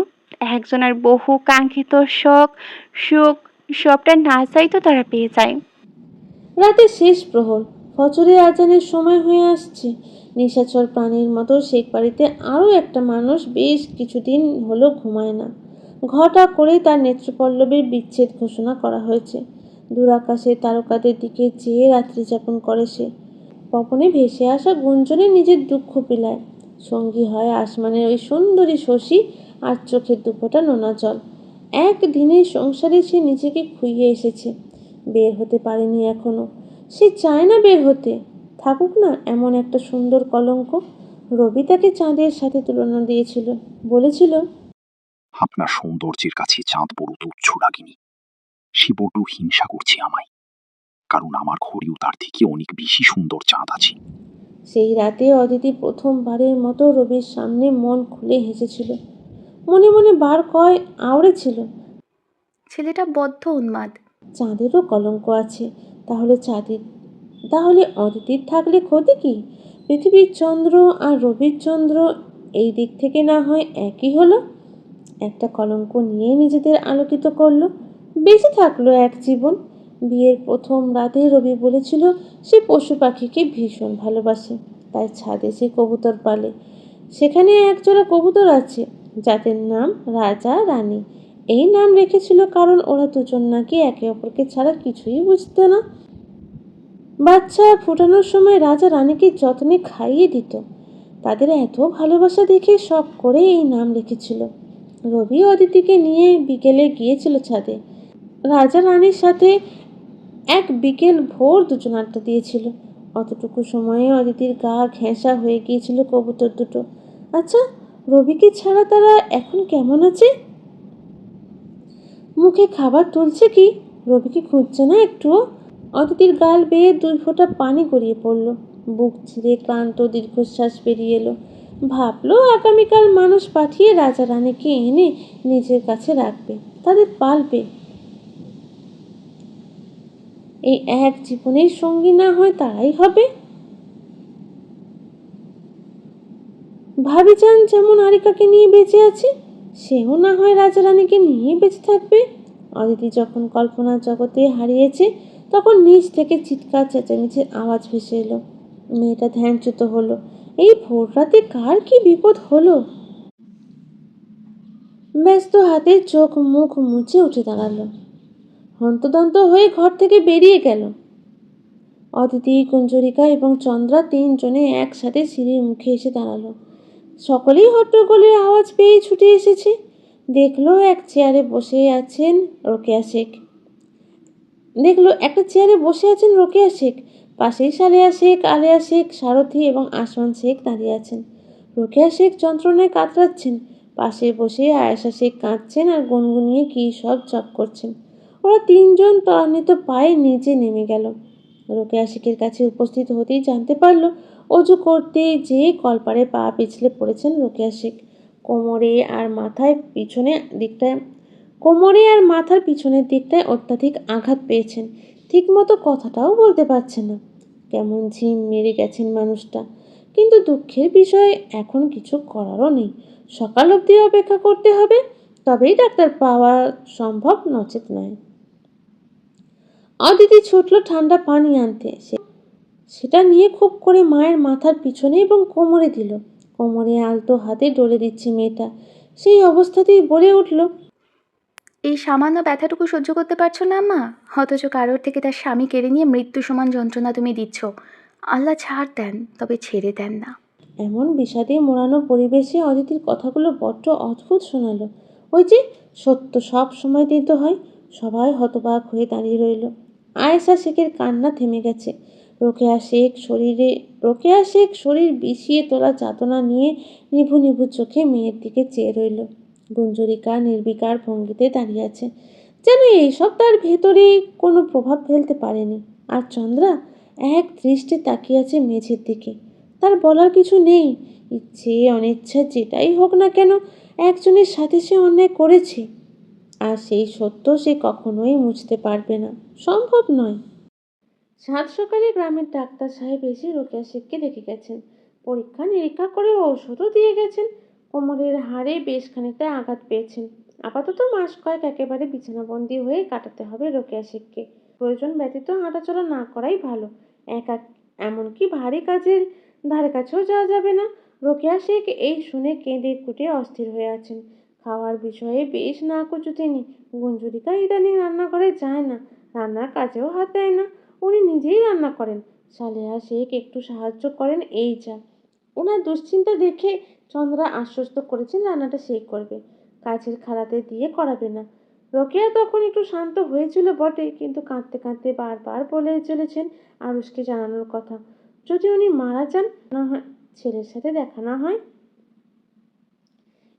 একজনের বহু কাঙ্ক্ষিত সুখ সবটা না চাইতো তারা পেয়ে যায়। রাতের শেষ প্রহর, ফজরের আজানের সময় হয়ে আসছে। নিশাচর প্রাণীর মতো শেখ বাড়িতে আরও একটা মানুষ বেশ কিছুদিন হলো ঘুমায় না। ঘটা করেই তার নেত্রপল্লবের বিচ্ছেদ ঘোষণা করা হয়েছে। দূর আকাশের তারকাদের দিকে চেয়ে রাত্রি যাপন করে সে। পবনে ভেসে আসা গুঞ্জনে নিজের দুঃখ বিলায়। সঙ্গী হয় আসমানের ওই সুন্দরী শশী আর চোখের দুপোটা নোনা জল। একদিনের সংসারে সে নিজেকে খুইয়ে এসেছে, বের হতে পারেনি এখনো। সে চায় না বের হতে। থাকুক না এমন একটা সুন্দর কলঙ্ক। রবি তাকে চাঁদের সাথে তুলনা দিয়েছিল, বলেছিল, আপনার সৌন্দর্যের কাছে চাঁদ বড় তুচ্ছ লাগেনি। সে বড্ড হিংসা করছে আমায়, কারণ আমার ঘরেও তার থেকে অনেক বেশি সুন্দর চাঁদ আছে। সেই রাতে অদিতি প্রথমবারের মতো রবির সামনে মন খুলে হেসেছিল। মনে মনে বার কয় আওড়েছিল, ছেলেটা বদ্ধ উন্মাদ। চাঁদেরও কলঙ্ক আছে। তাহলে অদিতির থাকলে ক্ষতি কি? পৃথিবীর চন্দ্র আর রবির চন্দ্র এই দিক থেকে না হয় একই হলো। একটা কলঙ্ক নিয়ে নিজেদের আলোকিত করলো। বেঁচে থাকলো এক জীবন। বিয়ের প্রথম রাতে রবি বলেছিল সে পশু পাখিকে ভীষণ ভালোবাসে, তাই ছাদে সে কবুতর পালে। সেখানে একজোড়া কবুতর আছে যাদের নাম রাজা রানী। এই নাম রেখেছিল কারণ ওরা দুজন নাকি একে অপরকে ছাড়া কিছুই বুঝতো না। বাচ্চা ফোটানোর সময় রাজা রানীকে যত্নে খাইয়ে দিত। তাদের এত ভালোবাসা দেখে শখ করে এই নাম রেখেছিল। রবি অদিতিকে নিয়ে বিকেলে গিয়েছিল ছাদে। রাজা রানীর সাথে এক বিকেল ভোর দুজন আড্ডা দিয়েছিল। অতটুকু সময়ে অদিতির গা ঘেঁষা হয়ে গিয়েছিল কবুতর দুটো। আচ্ছা, রবিকে ছাড়া তারা এখন কেমন আছে? মুখে খাবার তুলছে কি? রবিকে খুঁজছে না একটুও? অদিতির গাল বেয়ে 2 ফোঁটা পানি গড়িয়ে পড়ল। বুক চিরে ক্লান্ত দীর্ঘশ্বাস বেরিয়ে এলো। ভাবলো আগামীকাল মানুষ পাঠিয়ে রাজা রানীকে এনে নিজের কাছে রাখবে, তাদের পালবে। এই এক জীবনের সঙ্গী না হয় তারাই হবে। ভাবিজান যেমন আরিকাকে নিয়ে বেঁচে আছে, সেও না হয় রাজা রানীকে নিয়ে বেঁচে থাকবে। অদিতি যখন কল্পনার জগতে হারিয়েছে তখন নিচ থেকে চিৎকার চেঁচামেচির আওয়াজ ভেসে এলো। মেয়েটা ধ্যানচ্যুত হলো। এই ভোর রাতে কার কি বিপদ হলো? ব্যস্ত হাতে চোখ মুখ মুছে উঠে দাঁড়ালো। হন্তদন্ত হয়ে ঘর থেকে বেরিয়ে গেল। অদিতি, কুঞ্জরিকা এবং চন্দ্রা 3 জনে একসাথে সিঁড়ির মুখে এসে দাঁড়ালো। সকলেই হট্টগোলের আওয়াজ পেয়ে ছুটে এসেছে। দেখলো একটা চেয়ারে বসে আছেন রোকেয়া শেখ। পাশেই সালেহা শেখ, আলেয়া শেখ, সারথী এবং আসমান শেখ দাঁড়িয়ে আছেন। রোকেয়া শেখ যন্ত্রণায় কাতরাচ্ছেন। পাশে বসে আয়েশা শেখ কাঁদছেন আর গুনগুনিয়ে কী সব জপ করছেন। ওরা 3 জন ত্বরান্বিত পায়ে নিচে নেমে গেল। রোকেয়া শেখের কাছে উপস্থিত হতেই জানতে পারল অজু করতে যেয়ে কলপারে পা পিছলে পড়েছেন রোকেয়া শেখ। কোমরে আর মাথার পিছনের দিকটায় অত্যাধিক আঘাত পেয়েছেন। ঠিকমতো কথাটাও বলতে পারছেন না। কেমন ঝিম মেরে গেছেন মানুষটা। কিন্তু দুঃখের বিষয় এখন কিছু করারও নেই। সকাল অবধি অপেক্ষা করতে হবে, তবেই ডাক্তার পাওয়া সম্ভব, নচেত নয়। অদিতি ছুটল ঠান্ডা পানি আনতে। সেটা নিয়ে খুব করে মায়ের মাথার পিছনে এবং কোমরে দিল। কোমরে আলতো হাতে ডলে দিচ্ছে মেয়েটা। সেই অবস্থাতেই বলে উঠল, এই সামান্য ব্যথাটুকু সহ্য করতে পারছো না মা? অথচ কারোর থেকে তার স্বামী কেড়ে নিয়ে মৃত্যু সমান যন্ত্রণা তুমি দিচ্ছ। আল্লাহ ছাড় দেন, তবে ছেড়ে দেন না। এমন বিষাদে মোড়ানো পরিবেশে অদিতির কথাগুলো বড্ড অদ্ভুত শোনালো। ওই যে সত্য সব সময় দিতে হয়। সবাই হতবাক হয়ে দাঁড়িয়ে রইল। আয়েশা শেখের কান্না থেমে গেছে। রোকেয়া শেখ শরীর বিষিয়ে তোলা যাতনা নিয়ে নিভু নিভু চোখে মেয়ের দিকে চেয়ে রইল। গুঞ্জরিকা নির্বিকার ভঙ্গিতে দাঁড়িয়ে আছে, যেন এইসব তার ভেতরে কোনো প্রভাব ফেলতে পারেনি। আর চন্দ্রা এক দৃষ্টে তাকিয়ে আছে মেঝের দিকে। তার বলার কিছু নেই। ইচ্ছে অনিচ্ছা যেটাই হোক না কেন, একজনের সাথে সে অন্যায় করেছে। আর সেই সত্য সে কখনোই মুছতে পারবে না, সম্ভব নয়। সাত সকালে গ্রামের ডাক্তার সাহেব এসে রোকেয়া শেখকে দেখে গেছেন। পরীক্ষা নিরীক্ষা করে ঔষধও দিয়ে গেছেন। কোমরের হাড়ে বেশ খানিকটা আঘাত পেয়েছেন। আপাতত মাস কয়েক একেবারে বিছানাবন্দি হয়ে কাটাতে হবে রোকেয়া শেখকে। প্রয়োজন ব্যতীত হাঁটাচলা না করাই ভালো। একা এমনকি ভারী কাজের ধারে কাছেও যাওয়া যাবে না। রোকেয়া শেখ এই শুনে কেঁদে কুটে অস্থির হয়ে আছেন। খাওয়ার বিষয়ে বেশ নাকচু তিনি। গুঞ্জরিকা ইদানিং রান্নাঘরে যায় না, রান্নার কাজেও হাত দেয় না। উনি নিজেই রান্না করেন। সালেহা শেখ একটু সাহায্য করেন, এই যা। ওনার দুশ্চিন্তা দেখে চন্দ্রা আশ্বস্ত করেছেন রান্নাটা সেই করবে, কাজের খালাতে দিয়ে করাবে না। রোকেয়া তখন একটু শান্ত হয়েছিল বটে, কিন্তু কাঁদতে কাঁদতে বারবার বলে চলেছেন আরুষকে জানানোর কথা। যদি উনি মারা যান, না হয় ছেলের সাথে দেখা না হয়।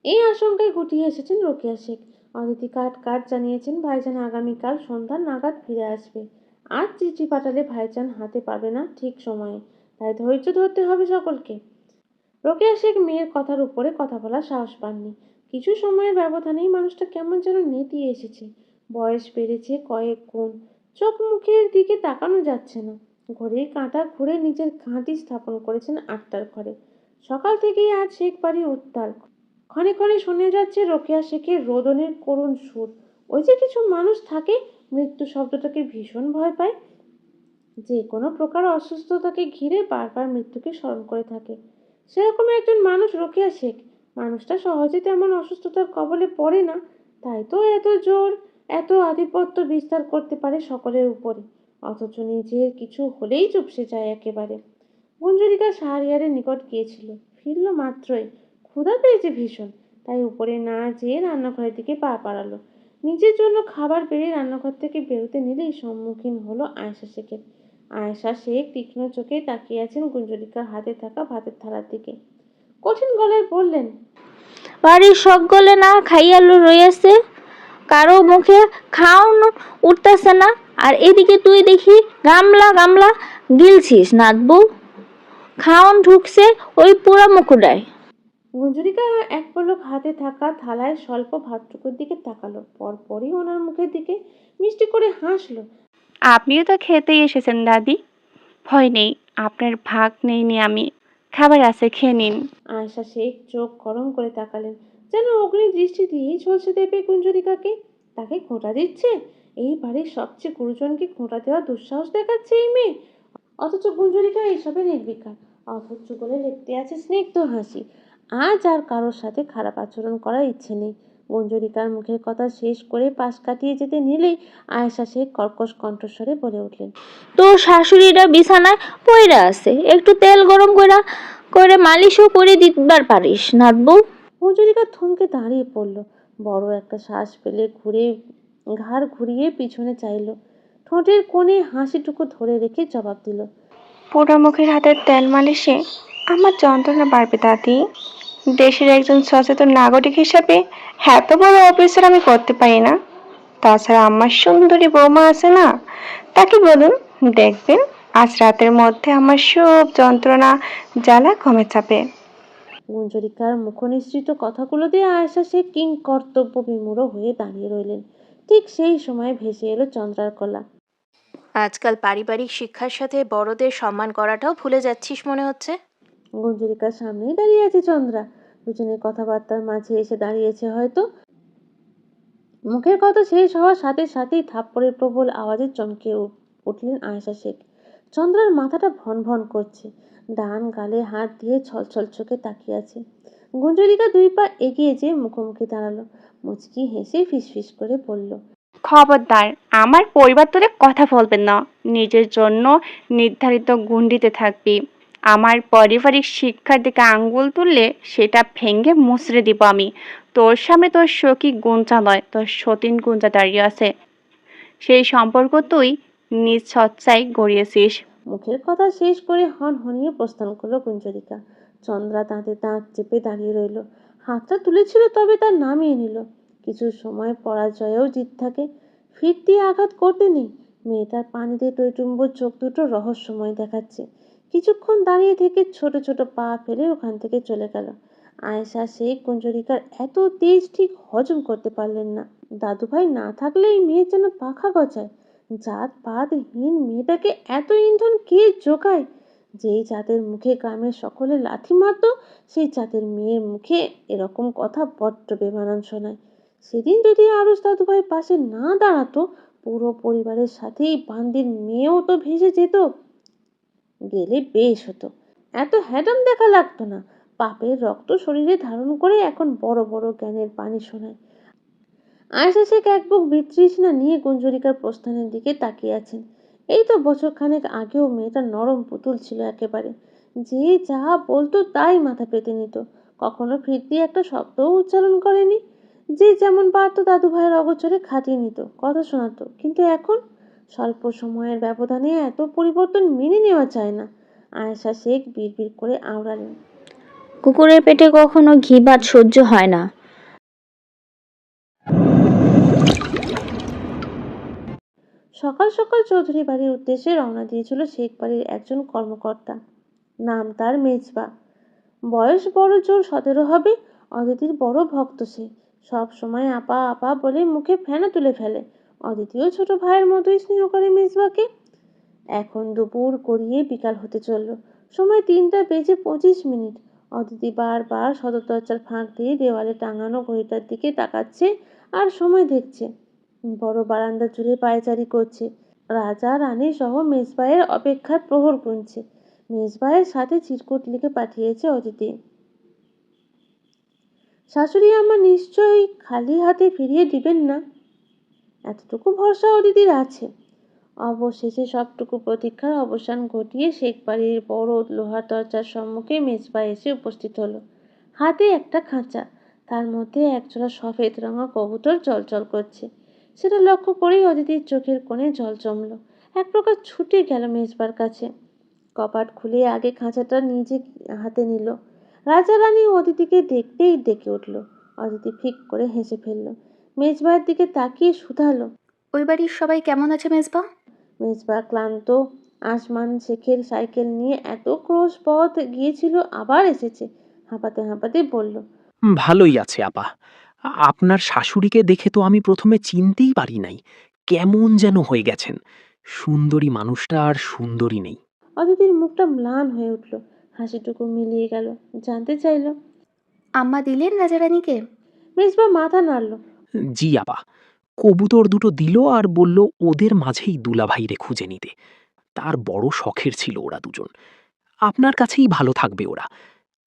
এই আশঙ্কায় গুটিয়ে এসেছেন রোকেয়া শেখ। অদিতি কাট জানিয়েছেন ভাইজান আগামীকাল সন্ধ্যা নাগাদ ফিরে আসবে। আজ চিঠি পাঠালে ভাইজান হাতে পাবে না ঠিক সময়ে, তাই ধৈর্য ধরতে হবে সকলকে। রোকেয়া শেখ মেয়ের কথার উপরে কথা বলার সাহস পাননি। কিছু সময়ের ব্যবধানেই মানুষটা কেমন যেন নেতিয়ে এসেছে। বয়স বেড়েছে কয়েক গুণ। চোখ মুখের দিকে তাকানো যাচ্ছে না। ঘড়ির কাঁটা ঘুরে নিজের ঘাঁটি স্থাপন করেছেন 8টার ঘরে। সকাল থেকেই আজ শেখ বাড়ি উত্তাল। ক্ষণে ক্ষণে শোনা যাচ্ছে রোকেয়া শেখের রোদনের করুণ সুর। ওই যে কিছু মানুষ থাকে মৃত্যু শব্দটাকে ভীষণ ভয় পায়, যে কোনো প্রকার অসুস্থতাকে ঘিরে বারবার মৃত্যুকে স্মরণ করে থাকে। সেরকম একজন মানুষ রোকেয়া শেখ। মানুষটা সহজে তেমন অসুস্থতার কবলে পড়ে না, তাই তো এত জোর, এত আধিপত্য বিস্তার করতে পারে সকলের উপরে। অথচ নিজের কিছু হলেই চুপসে যায় একেবারে। মঞ্জুরিকা শাহরিয়ারের নিকট গিয়েছিল, ফিরল মাত্রই। ক্ষুধা পেয়েছে ভীষণ, তাই উপরে না যেয়ে রান্নাঘরের দিকে পা বাড়ালো। নিজের জন্য খাবার বেড়ে রান্নাঘর থেকে বেরোতে নিলেই সম্মুখীন হলো আয়েশা শেখের। আয়েশা শেখ তীক্ষ্ণ চোখে তাকিয়ে আছেন গুঞ্জরিকার হাতে থাকা ভাতের থালার দিকে। কঠিন গলায় বললেন, বাড়ির সকলে না খাইয়া রইয়াছে, কারো মুখে খাওন উঠতেছে না, আর এদিকে তুই দেখি গামলা গামলা গিলছিস নাতবু। খাওন ঢুকছে ওই পুরা মুকুডায়। গুঞ্জরিকা এক পলক হাতে থাকা থালায় স্বল্প ভাতটুকুর দিকে তাকালো, পরপরই ওনার মুখের দিকে মিষ্টি করে হাসলো। আপনিও তো খেতেই এসেছেন দাদি, ভয় নেই, আপনার ভাগ নেইনি আমি, খাবার আছে, খেয়ে নিন। আয়েশা শেখ চোখ গরম করে তাকালেন, যেন অগ্নি দৃষ্টি দিয়েই ঝলসে দেবে গুঞ্জরিকাকে। তাকে খোঁটা দিচ্ছে। এই বাড়ির সবচেয়ে গুরুজনকে খোঁটা দেওয়া দুঃসাহস দেখাচ্ছে এই মেয়ে। অথচ গুঞ্জরিকা এইসবে নির্বিকার। অথচ বলে লেপটে আছে স্নিগ্ধ হাসি। আজ আর কারোর সাথে খারাপ আচরণ করার ইচ্ছে নেই। গুঞ্জরিকার মুখের কথা শেষ করে পাশ কাটিয়ে যেতে নিলেই আয়েশা শেখ কর্কশ কণ্ঠস্বরে বলে উঠলেন, তোর শাশুড়িটা বিছানায় পইরা আছে, একটু তেল গরম কইরা করে মালিশও করে দিবার পারিস নাতবু। মঞ্জুরিকা থমকে দাঁড়িয়ে পড়ল। বড় একটা শ্বাস ফেলে ঘাড় ঘুরিয়ে পিছনে চাইল। ঠোঁটের কোণে হাসিটুকু ধরে রেখে জবাব দিল, পোড়া মুখের হাতের তেল মালিশে আমার যন্ত্রণা বাড়বে দাদি। দেশের একজন সচেতন নাগরিক হিসাবে এত বড় অফিসার আমি করতে পারি না। তাছাড়া আমার সুন্দরী বৌমা আছে না, তাকে বলুন, দেখবেন আজ রাতের মধ্যে আমার সব যন্ত্রণা জ্বালা কমে যাবে। মঞ্জুরিকার মুখনিসৃত কথাগুলো দিয়ে আয়েশা শেখ কিং কর্তব্য বিমূঢ় হয়ে দাঁড়িয়ে রইলেন। ঠিক সেই সময় ভেসে এলো চন্দ্রার কলা। আজকাল পারিবারিক শিক্ষার সাথে বড়দের সম্মান করাটাও ভুলে যাচ্ছিস মনে হচ্ছে। মঞ্জুরিকার সামনেই দাঁড়িয়ে আছে চন্দ্রা। দুজনের কথাবার্তার মাঝে এসে দাঁড়িয়েছে হয়তো। মুখের কথা শেষ হওয়ার সাথে সাথেই থাপ্পড়ের প্রবল আওয়াজে চমকে উঠলেন আয়েশা শেখ। চন্দ্রার মাথাটা ভন ভন করছে, ডান গালে হাত দিয়ে ছলছল চোখে তাকিয়ে আছে। গুঞ্জরিকা 2 পা এগিয়ে যেয়ে মুখোমুখি দাঁড়ালো। মুচকি হেসে ফিসফিস করে বলল, খবরদার আমার পরিবার তোরে কথা বলবেন না, নিজের জন্য নির্ধারিত গণ্ডিতে থাকবি। আমার পারিবারিক শিক্ষার দিকে আঙ্গুল তুললে সেটা ভেঙে মুচড়ে দিব আমি। তোর সামনে তোর সখী গুঞ্জা নয়, তোর সতীন গুঞ্জা দাঁড়িয়ে আছে। সেই সম্পর্ক তুই নিজ সচ্চাই গড়িয়েছিস। মুখের কথা শেষ করে হন হনিয়ে প্রস্থান করলো গুঞ্জরিকা। চন্দ্রা দাঁতে দাঁত চেপে দাঁড়িয়ে রইল। হাতটা তুলেছিল, তবে তার নামিয়ে নিল। কিছু সময় পরাজয়েও জিত থাকে, ফির দিয়ে আঘাত করতে নেই। মেয়েটার পানিতে টইটুম্বুর চোখ দুটো রহস্যময় দেখাচ্ছে। কিছুক্ষণ দাঁড়িয়ে থেকে ছোট ছোট পা ফেলে ওখান থেকে চলে গেল। আয়েশা শেখ গুঞ্জরিকার এত তেজ ঠিক হজম করতে পারলেন না। দাদুভাই না থাকলে এই মেয়ের যেন পাখা গজায়। জাত পাতহীন মেয়েটাকে এত ইন্ধন কে জোগায়? যেই জাতের মুখে গ্রামের সকলে লাথি মারতো, সেই জাতের মেয়ের মুখে এরকম কথা বড্ড বেমানান শোনায়। সেদিন যদি আরুষ দাদুভাই পাশে না দাঁড়াতো, পুরো পরিবারের সাথেই বান্দির মেয়েও তো ভেসে যেত। গেলে বেশ হতো, এত হ্যাডাম দেখা লাগতো না। পাপের রক্ত শরীরে ধারণ করে এখন বড় বড় জ্ঞানের পানি শোনায়। আয়েশা শেখ এক বুক বিতৃষ্ণা নিয়ে গুঞ্জরিকার প্রস্থানের দিকে তাকিয়ে আছেন। এই তো বছরখানেক আগেও মেয়েটা নরম পুতুল ছিল একেবারে। যে যা বলতো তাই মাথা পেতে নিত, কখনো ফিরতি একটা শব্দও উচ্চারণ করেনি। যে যেমন পারতো দাদু ভাইয়ের অগোচরে খাটিয়ে নিত, কথা শোনাতো। কিন্তু এখন স্বল্প সময়ের ব্যবধানে এত পরিবর্তন মেনে নেওয়া যায় না। আয়েশা শেখ বিড়বিড় করে আওড়ালেন, কুকুরের পেটে কখনো ঘি ভাত সহ্য হয় না। সকাল সকাল চৌধুরী বাড়ির উদ্দেশ্যে রওনা দিয়েছিল শেখ বাড়ির একজন কর্মকর্তা। নাম তার মেজবা। বয়স বড় জোর 17 হবে। অদিতির বড় ভক্ত সে। সব সময় আপা আপা বলে মুখে ফেনা তুলে ফেলে। অদিতিও ছোট ভাইয়ের মতোই স্নেহ করে মেজবাকে। এখন দুপুর গড়িয়ে বিকাল হতে চলল। সময় 3:25। অদিতি বারবার সদর দরজার ফাঁক দিয়ে দেওয়ালে টাঙানো ঘড়িটার দিকে তাকাচ্ছে আর সময় দেখছে। বড় বারান্দা জুড়ে পায়চারি করছে। রাজা রানী সহ মেজবাইয়ের অপেক্ষার প্রহর গুনছে। মেজবাইয়ের সাথে চিরকুট লিখে পাঠিয়েছে অদিতি। শাশুড়ি আমার নিশ্চয়ই খালি হাতে ফিরিয়ে দিবেন না, এতটুকু ভরসা অদিতির আছে। অবশেষে সবটুকু প্রতীক্ষার অবসান ঘটিয়ে শেখ বাড়ির বড় লোহার দরজার সম্মুখে মেজবা এসে উপস্থিত হলো। হাতে একটা খাঁচা, তার মধ্যে একজোড়া সফেদ রঙা কবুতর জলজল করছে। সেটা লক্ষ্য করেই অদিতির চোখের কোণে জল জমলো। এক প্রকার ছুটে গেল মেজবার কাছে। কপাট খুলে আগে খাঁচাটা নিজে হাতে নিল। রাজা রানী অদিতিকে দেখতেই ডেকে উঠল। অদিতি ফিক করে হেসে ফেলল। মেজবার দিকে তাকিয়ে শুধালো, ওই বাড়ির সবাই কেমন আছে মেজবা? মেজবা ক্লান্ত। আসমান শেখের সাইকেল নিয়ে এত ক্রোশ পথ গিয়েছিল, আবার এসেছে। হাঁপাতে হাঁপাতে বলল, ভালোই আছে আপা। আপনার শাশুড়িকে দেখে তো আমি প্রথমে চিনতেই পারি নাই। কেমন যেন হয়ে গেছেন। সুন্দরী মানুষটা আর সুন্দরী নেই। অদিতির মুখটা ম্লান হয়ে উঠল। হাসিটুকু মিলিয়ে গেল। জানতে চাইল, আম্মা দিলেন রাজারানীকে? মেজবা মাথা নাড়ল। জি আপা। কবুতর দুটো দিল আর বলল ওদের মাঝেই দুলাভাইরে খুঁজে নিতে। তার বড় শখের ছিল ওরা দুজন। আপনার কাছেই ভালো থাকবে ওরা।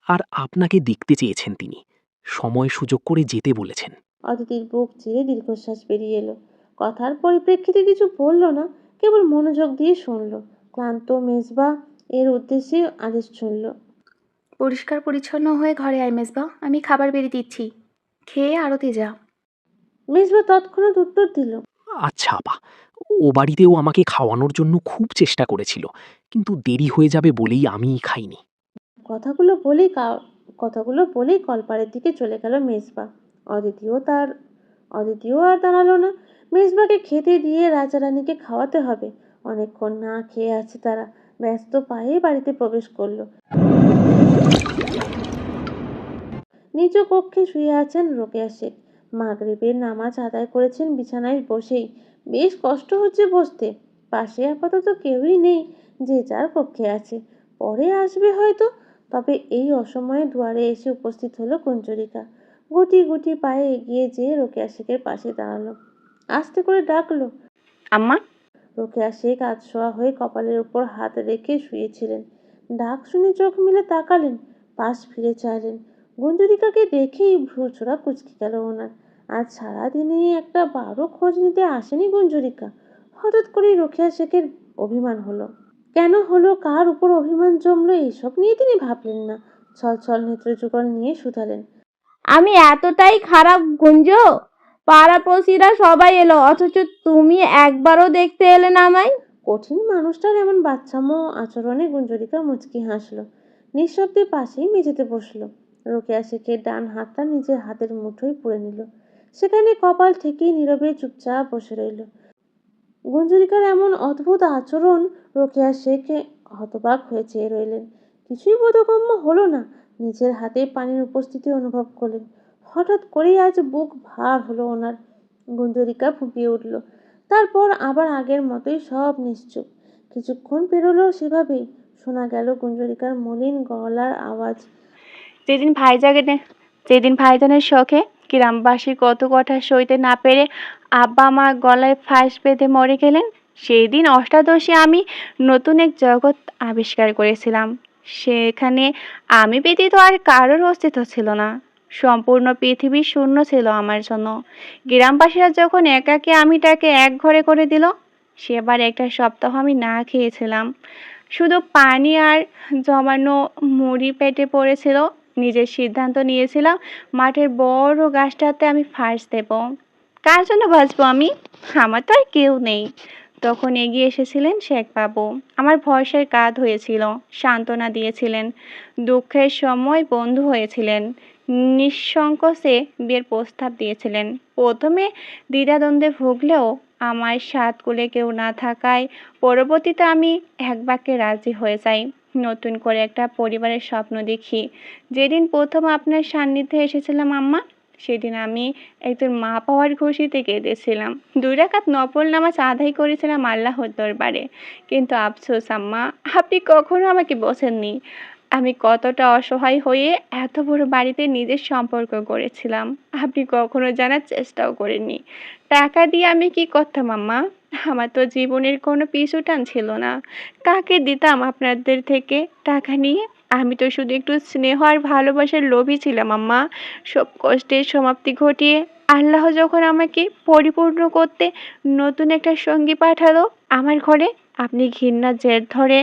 আর আপনাকে দেখতে চেয়েছেন তিনি। সময় সুযোগ করে যেতে বলেছেন। অদিতির বুক চিরে দীর্ঘশ্বাস বেরিয়ে এলো। কথার পরিপ্রেক্ষিতে কিছু বলল না, কেবল মনোযোগ দিয়ে শুনল। ক্লান্ত মেজবা এর উদ্দেশ্যে আদেশ শুনল, পরিষ্কার পরিচ্ছন্ন হয়ে ঘরে আয় মেজবা, আমি খাবার বেড়ে দিচ্ছি, খেয়ে আরতে যা। মেজবা তৎক্ষণাৎ উত্তর দিল, আচ্ছা আপা। ও বাড়িতেও আমাকে খাওয়ানোর জন্য খুব চেষ্টা করেছিল, কিন্তু দেরি হয়ে যাবে বলেই আমিই খাইনি। কথাগুলো বলেই কলপাড়ের দিকে চলে গেল মেজবা। অদিতিও আর দাঁড়ালো না। মেজবাকে খেতে দিয়ে রাজারানীকে খাওয়াতে হবে। অনেকক্ষণ না খেয়ে আছে তারা। ব্যস্ত পায়ে বাড়িতে প্রবেশ করলো। নিজ কক্ষে শুয়ে আছেন রোকেয়া শেখ। মাগরিবের নামাজ আদায় করেছেন বিছানায় বসেই। বেশ কষ্ট হচ্ছে বসতে। পাশে আপাতত কেউই নেই, যে যার কক্ষে আছে। পরে আসবে হয়তো। তবে এই অসময়ে দুয়ারে এসে উপস্থিত হলো কুঞ্জরিকা। গুটি গুটি পায়ে এগিয়ে যেয়ে রোকেয়া শেখের পাশে দাঁড়ালো। আস্তে করে ডাকলো, আম্মা। রোকেয়া শেখ আধশোয়া হয়ে কপালের উপর হাত রেখে শুয়েছিলেন। ডাক শুনে চোখ মেলে তাকালেন, পাশ ফিরে চাইলেন। গুঞ্জরিকাকে দেখেই ভ্রুচোরা কুচকে গেল ওনার। আজ সারাদিনে একটা বারও খোঁজ নিতে আসেনি গুঞ্জরিকা। হঠাৎ করেই রোকেয়া শেখের অভিমান হলো। কেন হলো, কার উপর অভিমান জমলো, এসব নিয়ে তিনি ভাবলেন না। ছলছল নেত্রযুগল নিয়ে শুধালেন, আমি এতটাই খারাপ গুঞ্জ? পাড়াপড়শিরা সবাই এলো, অথচ তুমি একবারও দেখতে এলে না আমায়। কঠিন মানুষটার এমন বাচ্চামো আচরণে গুঞ্জরিকা মুচকি হাসল। নিঃশব্দে পাশেই মেঝেতে বসলো। রোকেয়া শেখের ডান হাতটা নিজের হাতের মুঠোয় পুরে নিল। সেখানে কপাল ঠেকিয়ে নীরবে চুপচাপ বসে রইল। গুঞ্জরিকার এমন অদ্ভুত আচরণ রোকেয়া শেখ হতবাক হয়ে চেয়ে রইলেন। কিছুই বোধগম্য হলো না। নিজের হাতে পানির উপস্থিতি অনুভব করলেন। হঠাৎ করেই আজ বুক ভার হলো ওনার। গুঞ্জরিকা ফুঁপিয়ে উঠল। তারপর আবার আগের মতোই সব নিশ্চুপ। কিছুক্ষণ পেরোলো সেভাবেই। শোনা গেল গুঞ্জরিকার মলিন গলার আওয়াজ। যেদিন যেদিন ভাইজানের শখে গ্রামবাসীর কত কথা সইতে না পেরে আব্বা মা গলায় ফাঁস বেঁধে মরে গেলেন, সেই দিন অষ্টাদশী আমি নতুন এক জগৎ আবিষ্কার করেছিলাম। সেখানে আমি ব্যতীত আর কারোর অস্তিত্ব ছিল না। সম্পূর্ণ পৃথিবী শূন্য ছিল আমার জন্য। গ্রামবাসীরা যখন একাকে আমিটাকে এক ঘরে করে দিল, সেবার একটা সপ্তাহ আমি না খেয়েছিলাম। শুধু পানি আর জমানো মুড়ি পেটে পড়েছিল। নিজের সিদ্ধান্ত নিয়েছিলাম মাঠের বড় গাছটাতে আমি ফাঁস দেব। কার জন্য বাঁচবো আমি? আমার তো আর কেউ নেই। তখন এগিয়ে এসেছিলেন শেখবাবু। আমার ভরসার কাঁধ হয়েছিল, সান্ত্বনা দিয়েছিলেন, দুঃখের সময় বন্ধু হয়েছিলেন, নিঃসংকোচে বিয়ের প্রস্তাব দিয়েছিলেন। প্রথমে দ্বিধাদ্বন্দ্বে ভুগলেও আমার সাত কুলে কেউ না থাকায় পরবর্তীতে আমি এক বাক্যে রাজি হয়ে যাই। নতুন করে একটা পরিবারের স্বপ্ন দেখি। যেদিন প্রথম আপনার সান্নিধ্যে এসেছিলাম আম্মা, সেদিন আমি একজন মা পাওয়ার খুশিতে কেঁদেছিলাম। 2 রাকাত নফল নামাজ আদায় করেছিলাম আল্লাহর দরবারে। কিন্তু আফসোস আম্মা, আপনি কখনো আমাকে বোঝেননি। আমি কতটা অসহায় হয়ে এত বড় বাড়িতে নিজের সম্পর্ক গড়েছিলাম, আপনি কখনো জানার চেষ্টাও করেননি। টাকা দিয়ে আমি কি করতাম আম্মা? আমার তো জীবনের কোনো পিছুটান ছিল না। কাকে দিতাম আপনাদের থেকে টাকা নিয়ে? আমি তো শুধু একটু স্নেহ আর ভালোবাসার লোভী ছিলাম আম্মা। সব কষ্টের সমাপ্তি ঘটিয়ে আল্লাহ যখন আমাকে পরিপূর্ণ করতে নতুন একটা সঙ্গী পাঠালো আমার ঘরে, আপনি ঘৃণার জের ধরে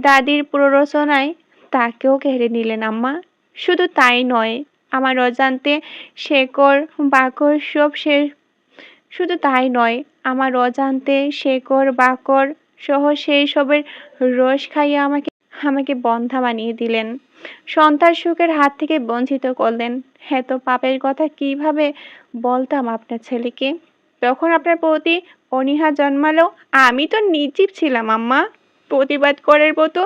দাদির প্ররোচনায় তাকেও কেড়ে নিলেন আম্মা। শুধু তাই নয়, আমার অজান্তে শেকড় বাকড় সব শেষ শুধু তাই নয়, আমার অজান্তে শেকড় বাকড় সহ সেই সবের রস খাইয়ে আমাকে বন্ধ্যা বানিয়ে দিলেন। সন্তান সুখের হাত থেকে বঞ্চিত করলেন। এত পাপের কথা কিভাবে বলতাম আপনার ছেলেকে? তখন আপনার প্রতি অনীহা জন্মালো। আমি তো নির্জীব ছিলাম আম্মা। প্রতিবাদ করার মতো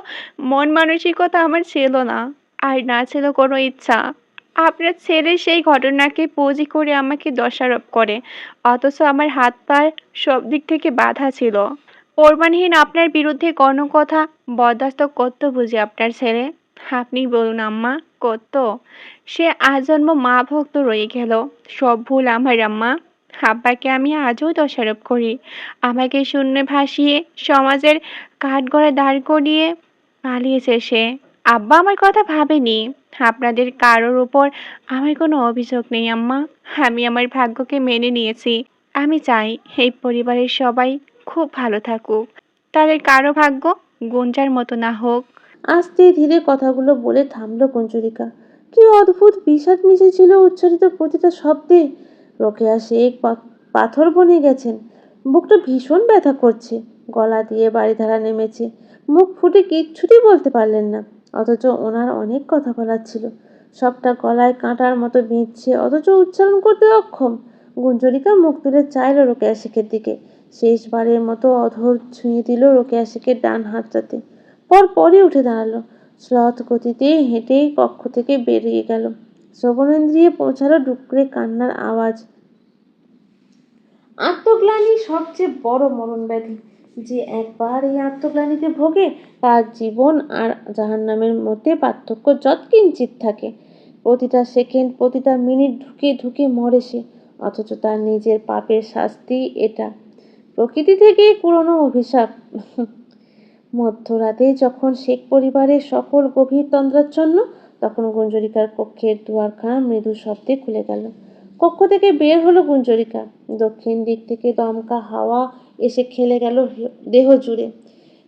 মন মানসিকতা আমার ছিল না, আর না ছিল কোনো ইচ্ছা। আপনার ছেলে সেই ঘটনাকে পুঁজি করে আমাকে দোষারোপ করে, অথচ আমার হাত পার সব দিক থেকে বাধা ছিল। প্রমাণহীন আপনার বিরুদ্ধে কোনো কথা বরদাস্ত করতো বুঝি আপনার ছেলে? আপনি বলুন আম্মা, করতো? সে আজন্ম মা ভক্ত রয়ে গেল। সব ভুল আমার আম্মা। আব্বাকে আমি আজও দোষারোপ করি। আমাকে শূন্যে ভাসিয়ে সমাজের কাঠগড়ায় দাঁড় করিয়ে পালিয়েছে সে। আব্বা আমার কথা ভাবেনি। আপনাদের কারোর উপর আমার কোনো অভিযোগ নেই আম্মা। আমি আমার ভাগ্যকে মেনে নিয়েছি। আমি চাই এই পরিবারের সবাই খুব ভালো থাকুক। তাদের কারো ভাগ্য গুঞ্জার মতো না হোক। আস্তে ধীরে কথাগুলো বলে থামলো কুঞ্জরিকা। কি অদ্ভুত বিষাদ মিশেছিল উচ্চারিত প্রতিটা শব্দে। রোকেয়া শেখ পাথর বনে গেছেন। বুকটা ভীষণ ব্যথা করছে। গলা দিয়ে বাড়িধারা নেমেছে। মুখ ফুটে কিচ্ছুটি বলতে পারলেন না, অথচ ওনার অনেক কথা বলার ছিল। সবটা গলায় কাঁটার মতো বিঁধছে, অথচ উচ্চারণ করতে অক্ষম। গুঞ্জরিকা মুখ তুলে চাইল রোকেয়া শেখের দিকে। শেষবারের মতো অধর ছুঁয়ে দিল রোকেয়া শেখের ডান হাতটাতে। পরপরই উঠে দাঁড়ালো। শ্লথ গতিতে হেঁটে কক্ষ থেকে বেরিয়ে গেল। শ্রবণেন্দ্রিয়ে পৌঁছালো ডুকরে কান্নার আওয়াজ। আত্মগ্লানি সবচেয়ে বড় মরণ ব্যাধি। যে একবার এই আত্মগ্লানিতে ভোগে, তার জীবন আর জাহান্নামের মধ্যে পার্থক্য যৎকিঞ্চিৎ থাকে। প্রতিটা সেকেন্ড, প্রতিটা মিনিট ঢুকে ঢুকে মরে সে, অথচ তার নিজের পাপের শাস্তি এটা। প্রকৃতি থেকে পুরনো অভিশাপ। মধ্যরাতে যখন শেখ পরিবারের সকল গভীর তন্দ্রাচ্ছন্ন, তখন গুঞ্জরিকার কক্ষের দুয়ারখানা মৃদু শব্দে খুলে গেল। কক্ষ থেকে বের হলো গুঞ্জরিকা। দক্ষিণ দিক থেকে দমকা হাওয়া এসে খেলে গেল দেহ জুড়ে।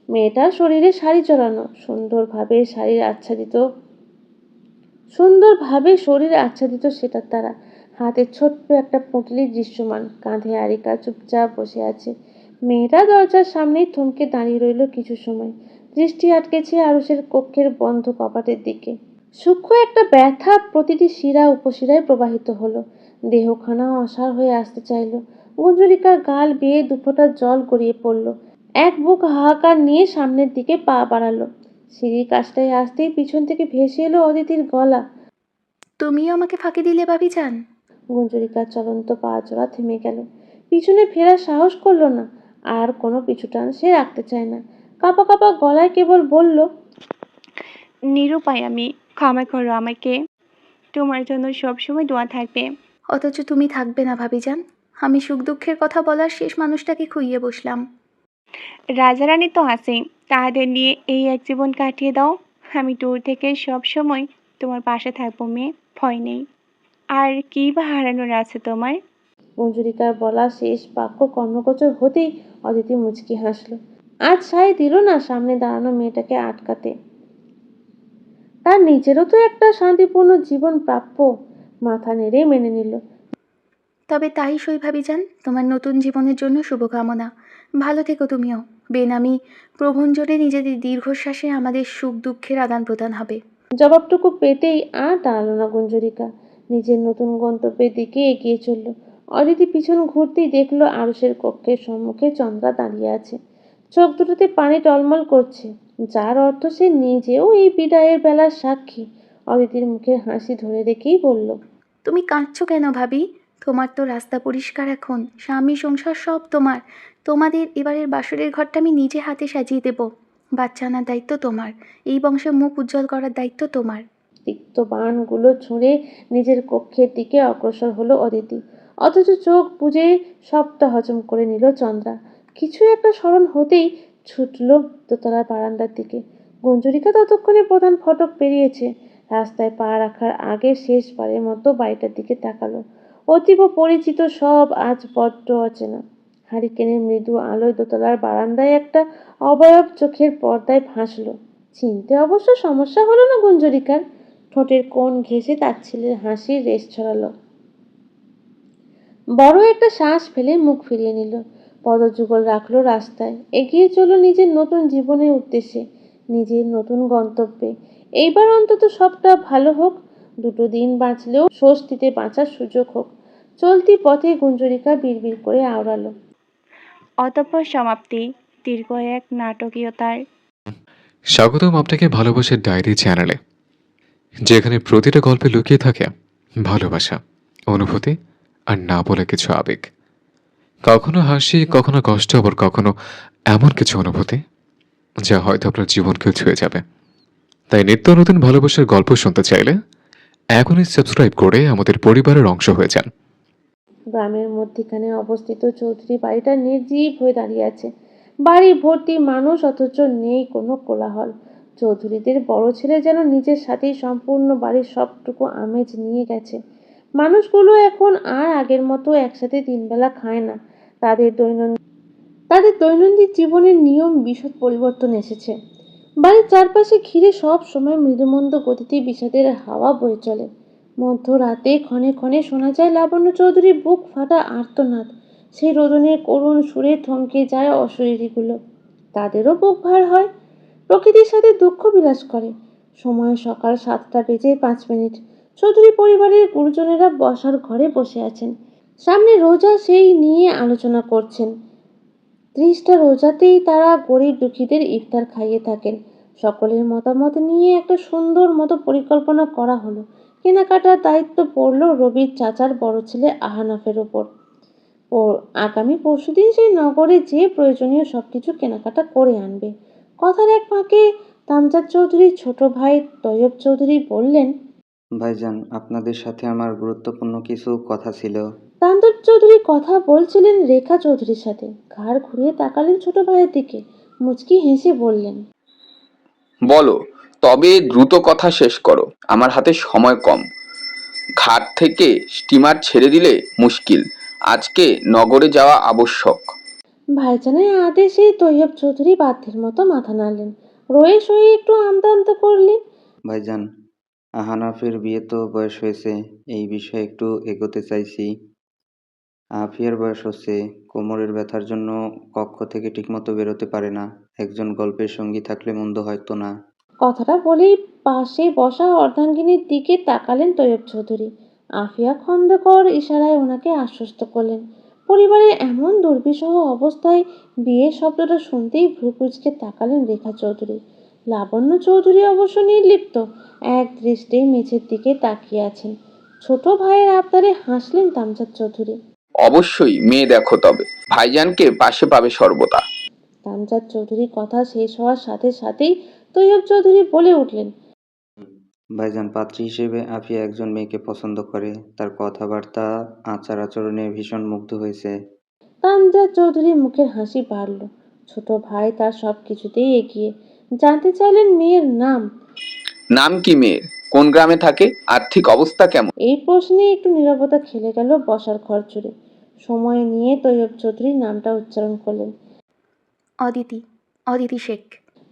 মেয়েটার শরীরে শাড়ি চড়ানো, সুন্দরভাবে শরীর আচ্ছাদিত সেটার দ্বারা। হাতে ছোট্ট একটা পুঁটলি দৃশ্যমান, কাঁধে আরিকা চুপচাপ বসে আছে। মেয়েটা দরজার সামনেই থমকে দাঁড়িয়ে রইল কিছু সময়। দৃষ্টি আটকেছে আরুষের কক্ষের বন্ধ কপাটের দিকে। সূক্ষ্ম একটা ব্যথা প্রতিটি শিরা উপশিরায় প্রবাহিত হলো। দেহখানা অসাড় হয়ে আসতে চাইল। গুঞ্জরিকার গাল বেয়ে দুফোঁটা জল গড়িয়ে পড়ল। এক বুক হাহাকার নিয়ে সামনের দিকে পা বাড়ালো। সিঁড়ির কাছটায় আসতেই পিছন থেকে ভেসে এলো অদিতির গলা। তুমিও আমাকে ফাঁকি দিলে ভাবিজান। গুঞ্জরিকার চলন্ত পা জোড়া থেমে গেল। পিছনে ফেরার সাহস করলো না। আর কোনো পিছুটান সে রাখতে চায় না। কাঁপা কাঁপা গলায় কেবল বলল, নিরুপায় আমি, ক্ষমা করো আমাকে। তোমার জন্য সবসময় দোয়া থাকবে। অথচ তুমি থাকবে না ভাবিজান। আমি সুখ দুঃখের কথা বলার শেষ মানুষটাকে খুইয়ে বসলাম। রাজারানী তো আছেই, তাহাদের নিয়ে এই এক জীবন কাটিয়ে দাও। আমি দূর থেকে সব সময় তোমার পাশে থাকবো মেয়ে, ভয় নেই। আর কি বা হারানোর আছে তোমার? মঞ্জুরিকার বলা শেষ বাক্য কর্ণগোচর হতেই অদিতি মুচকি হাসলো। আজ সায় দিল না সামনে দাঁড়ানো মেয়েটাকে আটকাতে। তার নিজেরও তো একটা শান্তিপূর্ণ জীবন প্রাপ্য। মাথা নেড়ে মেনে নিল। তবে তাই সই ভাবিজান, তোমার নতুন জীবনের জন্য শুভকামনা। ভালো থেকো তুমিও। বেনামি প্রভঞ্জনে নিজেদের দীর্ঘশ্বাসে আমাদের সুখ দুঃখের আদান প্রদান হবে। জবাবটুকু পেতেই আর দাঁড়ালো না গুঞ্জরিকা। নিজের নতুন গন্তব্যের দিকে এগিয়ে চলল। অদিতি পিছন ঘুরতেই দেখলো আরুষের কক্ষের সম্মুখে চন্দ্রা দাঁড়িয়ে আছে। চোখ দুটোতে পানি টলমল করছে, যার অর্থ সে নিজেও এই বিদায়ের বেলার সাক্ষী। অদিতির মুখের হাসি ধরে রেখেই বলল, তুমি কাঁদছো কেন ভাবি? তোমার তো রাস্তা পরিষ্কার এখন। স্বামী সংসার সব তোমার। তোমাদের এবারের বাসরের ঘরটা আমি নিজে হাতে সাজিয়ে দেব। বাচ্চা আনার দায়িত্ব তোমার। এই বংশের মুখ উজ্জ্বল করার দায়িত্ব তোমার। তিক্ত বাণগুলো ছুঁড়ে নিজের কক্ষের দিকে অগ্রসর হলো অদিতি। অথচ চোখ বুজে সবটা হজম করে নিল চন্দ্রা। কিছু একটা স্মরণ হতেই ছুটল দোতলার বারান্দার দিকে। গুঞ্জরিকা ততক্ষণে প্রধান ফটক পেরিয়েছে। রাস্তায় পা রাখার আগে শেষবারের মতো বাড়িটার দিকে তাকালো। অতীব পরিচিত সব আজ বড্ড অচেনা। হারিকেনের মৃদু আলোয় দোতলার বারান্দায় একটা অবয়ব চোখের পর্দায় ভাসলো। চিনতে অবশ্য সমস্যা হলো না গুঞ্জরিকার। ঠোঁটের কোণ ঘেঁষে তার ছেলের হাসির রেশ ছড়ালো। বড় একটা শ্বাস ফেলে মুখ ফিরিয়ে নিল। পদযুগল রাখলো রাস্তায়। এগিয়ে চলল নিজের নতুন জীবনের উদ্দেশ্যে, নিজের নতুন গন্তব্যে। এইবার অন্তত সবটা ভালো হোক। দুটো দিন বাঁচলেও স্বস্তিতে বাঁচার সুযোগ হোক। চলতি পথে গুঞ্জরিকা বিড়বিড় করে আওড়ালো, অতঃপর সমাপ্তি দীর্ঘ এক নাটকীয়তার। স্বাগতম আপনাকে ভালোবাসার ডায়েরি চ্যানেলে, যেখানে প্রতিটা গল্পে লুকিয়ে থাকে ভালোবাসা, অনুভূতি আর না বলে কিছু আবেগ। কখনো হাসি, কখনো কষ্ট, আবার কখনো এমন কিছু অনুভূতি যা হয়তো আপনার জীবনকেও ছুঁয়ে যাবে। তাই নিত্য নতুন ভালোবাসার গল্প শুনতে চাইলে এখনই সাবস্ক্রাইব করে আমাদের পরিবারের অংশ হয়ে যান। গ্রামের মধ্যিখানে অবস্থিত চৌধুরী বাড়িটা নির্জীব হয়ে দাঁড়িয়ে আছে। বাড়ি ভর্তি মানুষ, অথচ নেই কোনো কোলাহল। চৌধুরীদের বড় ছেলে যেন নিজের সাথেই সম্পূর্ণ বাড়ির সবটুকু আমেজ নিয়ে গেছে। মানুষগুলো এখন আর আগের মতো একসাথে তিনবেলা খায় না। তাদের দৈনন্দিন জীবনের নিয়ম বিশদ পরিবর্তন এসেছে। বাড়ির চারপাশে ঘিরে সব সময় মৃদুমন্দ গতিতে বিষাদের হাওয়া বয়ে চলে। মধ্যরাতে ক্ষণে ক্ষণে শোনা যায় লাবণ্য চৌধুরীর বুক ফাটা আর্তনাদ। সেই রোদনের করুণ সুরে থমকে যায় অশরীরীগুলো। তাদেরও বুক ভার হয়। প্রকৃতির সাথে দুঃখ বিলাস করে। সময় সকাল 7টা বেজে 5 মিনিট। চৌধুরী পরিবারের গুরুজনেরা বসার ঘরে বসে আছেন। সামনে রোজা, সেই নিয়ে আলোচনা করছেন। 30টা রোজাতেই তারা গরিব দুঃখীদের ইফতার খাইয়ে থাকেন। সকলের মতামত নিয়ে একটা সুন্দর মতো পরিকল্পনা করা হলো। কেনাকাটার দায়িত্ব পড়ল রবির চাচার বড় ছেলে আহানাফের ওপর। ও আগামী পরশুদিন সেই নগরে যে প্রয়োজনীয় সবকিছু কেনাকাটা করে আনবে। কথার এক ফাঁকে তামজাদ চৌধুরীর ছোট ভাই তৈয়ব চৌধুরী বললেন, ভাইজান, আপনাদের সাথে আমার গুরুত্বপূর্ণ কিছু কথা ছিল। তামজাদ চৌধুরী কথা বলছিলেন রেখা চৌধুরীর সাথে। ঘাড় ঘুরিয়ে তাকালেন ছোট ভাইয়ের দিকে। মুচকি হেসে বললেন, বলো, তবে দ্রুত কথা শেষ করো, আমার হাতে সময় কম। ঘাট থেকে স্টিমার ছেড়ে দিলে মুশকিল, আজকে নগরে যাওয়া আবশ্যক। ভাইজানের আদেশে তৈয়ব চৌধুরী বাধ্যের মতো মাথা নাড়লেন। রয়ে সয়ে একটু আমতা আমতা করলেন। ভাইজান, আহানাফের বিয়ে তো বয়স হয়েছে, এই বিষয়ে একটু এগোতে চাইছি। আফিয়ার বয়স হচ্ছে, কোমরের ব্যথার জন্য কক্ষ থেকে ঠিকমতো বেরোতে পারে না। একজন গল্পের সঙ্গী থাকলে মন্দ হয়তো না। কথাটা বলেই পাশে বসা অর্ধাঙ্গিনীর দিকে তাকালেন তৈয়ব চৌধুরী। আফিয়া খন্দকার ইশারায় ওনাকে আশ্বস্ত করলেন। পরিবারের এমন দুর্বিষহ অবস্থায় বিয়ের শব্দটা শুনতেই ভ্রু কুঁচকে তাকালেন রেখা চৌধুরী। লাবণ্য চৌধুরী অবশ্য নির্লিপ্ত, এক দৃষ্টে মেঝের দিকে তাকিয়ে আছেন। ছোট ভাইয়ের আবদারে হাসলেন তামজাদ চৌধুরী। অবশ্যই মেয়ে দেখো, তবে ভাইজানকে পাশে পাবে সর্বদা। তামজাদ চৌধুরীর কথা শেষ হওয়ার সাথে সাথেই তৈয়ব চৌধুরী বলে উঠলেন, ভাইজান, পাত্রী হিসেবে আফিয়া একজন মেয়েকে পছন্দ করে। তার কথাবার্তা, আচার আচরণে ভীষণ মুগ্ধ হয়েছে। তামজাদ চৌধুরীর মুখের হাসি বাড়ল। ছোট ভাই তার সব কিছুতেই এগিয়ে। জানতে চাইলেন মেয়ের নাম। নাম কি মেয়ের? কোন গ্রামে থাকে? আর্থিক অবস্থা কেমন? এই প্রশ্নে একটু নীরবতা খেলে গেল বসার ঘর জুড়ে। সময় নিয়ে তৈয়ব চৌধুরী নামটা উচ্চারণ করলেন। অদিতি, অদিতি শেখ।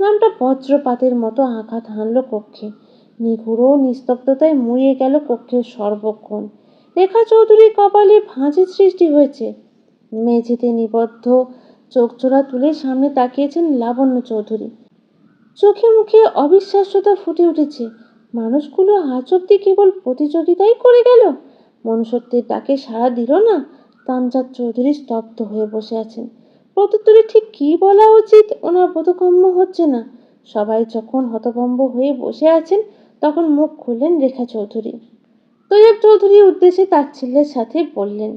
নামটা বজ্রপাতের মতো আঘাত হানল কক্ষে। নিঘুড়ো নিস্তব্ধতায় মুড়িয়ে গেল কক্ষের সর্বক্ষণ। রেখা চৌধুরীর কপালে ভাঁজের সৃষ্টি হয়েছে। মেঝেতে নিবদ্ধ চোখজোড়া তুলে সামনে তাকিয়েছেন লাবণ্য চৌধুরী। চোখে মুখে অবিশ্বাস্যতা ফুটে উঠেছে। মানুষগুলো আজ অব্দি কেবল প্রতিযোগিতাই করে গেল, মনুষ্যত্বের ডাকে সাড়া দিল না। তামজাদ চৌধুরী স্তব্ধ হয়ে বসে আছেন। প্রত্যুত্তরে ঠিক কী বলা উচিত ওনার বোধগম্য হচ্ছে না। সবাই যখন হতভম্ব হয়ে বসে আছেন, তখন মুখ খুললেন রেখা চৌধুরী। তৈয়ব চৌধুরীর উদ্দেশ্যে তাচ্ছিল্যের সাথে বললেন,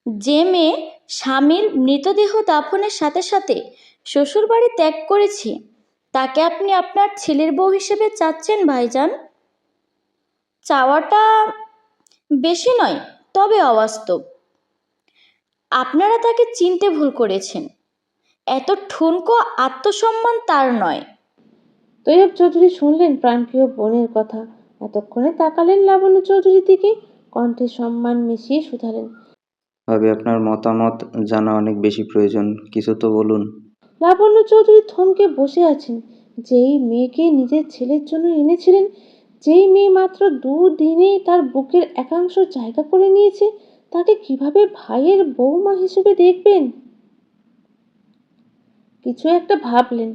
যে মেয়ে স্বামীর মৃতদেহ দাফনের সাথে সাথে শ্বশুরবাড়ি ত্যাগ করেছে, তাকে আপনি আপনার ছেলের বউ হিসেবে চাচ্ছেন ভাইজান? চাওয়াটা বেশি নয়, তবে অবাস্তব। আপনারা তাকে চিনতে ভুল করেছেন। এত ঠুনকো আত্মসম্মান তার নয়। তৈয়ব চৌধুরী শুনলেন প্রাণপ্রিয় বোনের কথা। এতক্ষণে তাকালেন লাবণ্য চৌধুরীর দিকে। কণ্ঠে সম্মান মিশিয়ে শুধালেন, ভাবি, আপনার মতামত জানা অনেক বেশি প্রয়োজন। কিছু তো বলুন। লাবণ্য চৌধুরী থমকে বসে আছেন। যেই মেয়েকে নিজের ছেলের জন্য এনেছিলেন, যেই মেয়ে মাত্র দুদিনে তার বুকের একাংশ জায়গা করে নিয়েছে, তাকে কিভাবে ভাইয়ের বৌমা হিসেবে দেখবেন? কিছু একটা ভাবলেন।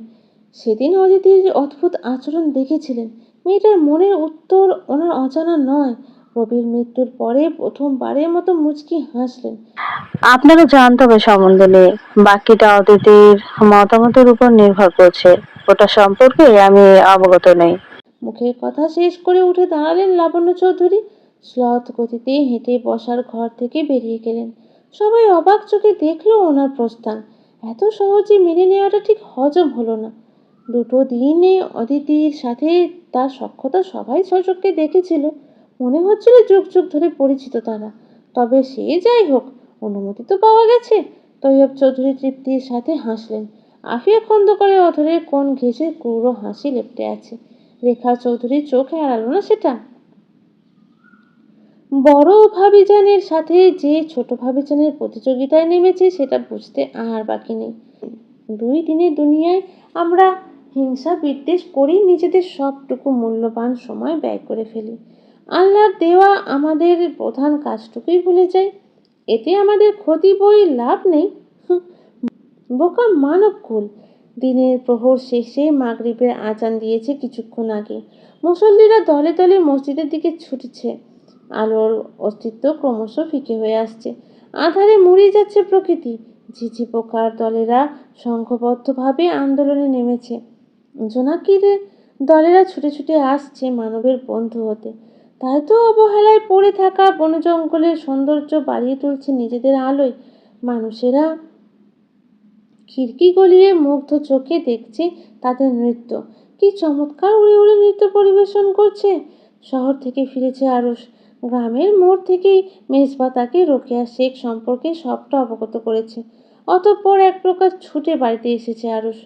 সেদিন অদিতির অদ্ভুত আচরণ দেখেছিলেন। মেয়েটার মনের উত্তর ওনার অজানা নয়। রবির মৃত্যুর পরে প্রথমবারের মতো মুচকি হাসলেন। আপনাকে জানতে হবে সম্বন্ধে নিয়ে, বাকিটা অতিথির মতামতের উপর নির্ভর করছে। ওটা সম্পর্কে আমি অবগত নই। মুখের কথা শেষ করে উঠে দাঁড়ালেন লাবণ্য চৌধুরী। শ্লথ গতিতে হেঁটে বসার ঘর থেকে বেরিয়ে গেলেন। সবাই অবাক চোখে দেখলো ওনার প্রস্থান। এত সহজে মেনে নেওয়াটা ঠিক হজম হলো না। দুটো দিনে অদিতির সাথে তার সখ্যতা সবাই সচক্ষে দেখেছিল। মনে হচ্ছিল যুগ যুগ ধরে পরিচিত তারা। তবে সে যাই হোক, অনুমতি তো পাওয়া গেছে। তৈয়ব চৌধুরী তৃপ্তির সাথে হাসলেন। আফিয়া খন্দকারের অধরের কোণ ঘেঁষে ক্রূর হাসি লেপ্টে আছে। রেখা চৌধুরীর চোখে এড়ালো না সেটা। বড় ভাবিজানের সাথে যে ছোট ভাবিজানের প্রতিযোগিতায় নেমেছে, সেটা বুঝতে আর বাকি নেই। 2 দিনের দুনিয়ায় আমরা হিংসা বিদ্বেষ করেই নিজেদের সবটুকু মূল্যবান সময় ব্যয় করে ফেলি। আল্লাহর দেওয়া আমাদের প্রধান কাজটুকুই ভুলে যাই। এতে আমাদের ক্ষতি বই, লাভ নেই। বোকা মানবকুল। দিনের প্রহর শেষে মাগরিবের আজান দিয়েছে কিছুক্ষণ আগে। মুসল্লিরা দলে দলে মসজিদের দিকে ছুটছে। আলোর অস্তিত্ব ক্রমশ ফিকে হয়ে আসছে। আঁধারে মুড়িয়ে যাচ্ছে প্রকৃতি। ঝিঝি পোকার দলেরা সংঘবদ্ধভাবে আন্দোলনে নেমেছে। জোনাকির দলেরা ছুটে ছুটে আসছে মানবের বন্ধু হতে। তাই তো অবহেলায় পড়ে থাকা বনজঙ্গলের সৌন্দর্য বাড়িয়ে তুলছে নিজেদের আলোয়। মানুষেরা খিড়কি গলিয়ে মুগ্ধ চোখে দেখছে তাদের নৃত্য। কি চমৎকার উড়ে উড়ে নৃত্য পরিবেশন করছে। শহর থেকে ফিরেছে আরুষ। গ্রামের মোড় থেকেই মেজবা তাকে রোকেয়া শেখ সম্পর্কে সবটা অবগত করেছে। অতঃপর এক প্রকার ছুটে বাড়িতে এসেছে আরুষ।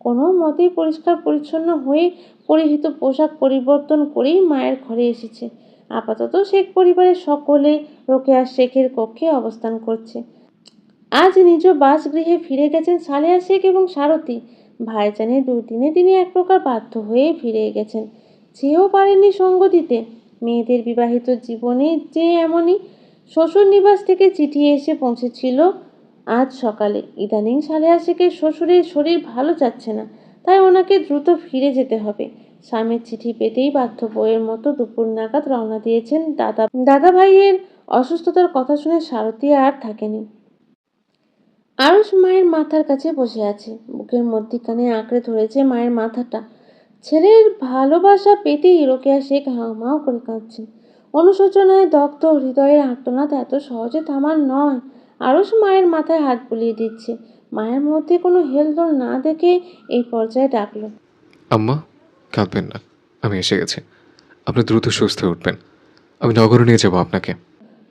কোনো মতেই পরিষ্কার পরিচ্ছন্ন হয়ে পরিহিত পোশাক পরিবর্তন করেই মায়ের ঘরে এসেছে। আপাতত শেখ পরিবারের সকলে রোকেয়া শেখের কক্ষে অবস্থান করছে। আজ নিজ বাসগৃহে ফিরে গেছেন সালেহা শেখ এবং সারথী। ভাইজানের দুদিনে তিনি এক প্রকার বাধ্য হয়ে ফিরে গেছেন। চেয়েও পারেননি সঙ্গ দিতে। মেয়েদের বিবাহিত জীবনে যে এমনই। শ্বশুর নিবাস থেকে চিঠি এসে পৌঁছেছিল আজ সকালে। ইদানিং সালেহা শেখের শ্বশুরের শরীর ভালো যাচ্ছে না, তাই ওনাকে দ্রুত ফিরে যেতে হবে। স্বামীর চিঠি পেতেই বাধ্য বইয়ের মতো দুপুর নাগাদ রওনা দিয়েছেন দাদা ভাইয়ের অসুস্থতার কথা শুনে সারথী আর থাকেনি। আরুষ মায়ের মাথার কাছে বসে আছে। বুকের মধ্যিখানে আঁকড়ে ধরেছে মায়ের মাথাটা। ছেলের ভালোবাসা পেতেই রোকেয়া শেখ হাউমাউ করে কাঁদছেন। অনুশোচনায় দগ্ধ হৃদয়ের আর্তনাদ এত সহজে থামার নয়। আরস মায়ের মাথায় হাত বুলিয়ে দিচ্ছে। মায়ের মধ্যে কোনো হেলদোল না দেখে এই পর্যায়ে ডাকলো। আম্মা, কাঁদবেন না, আমি এসে গেছি। আপনি দ্রুত সুস্থ হয়ে উঠবেন। আমি নগরে নিয়ে যাবো আপনাকে।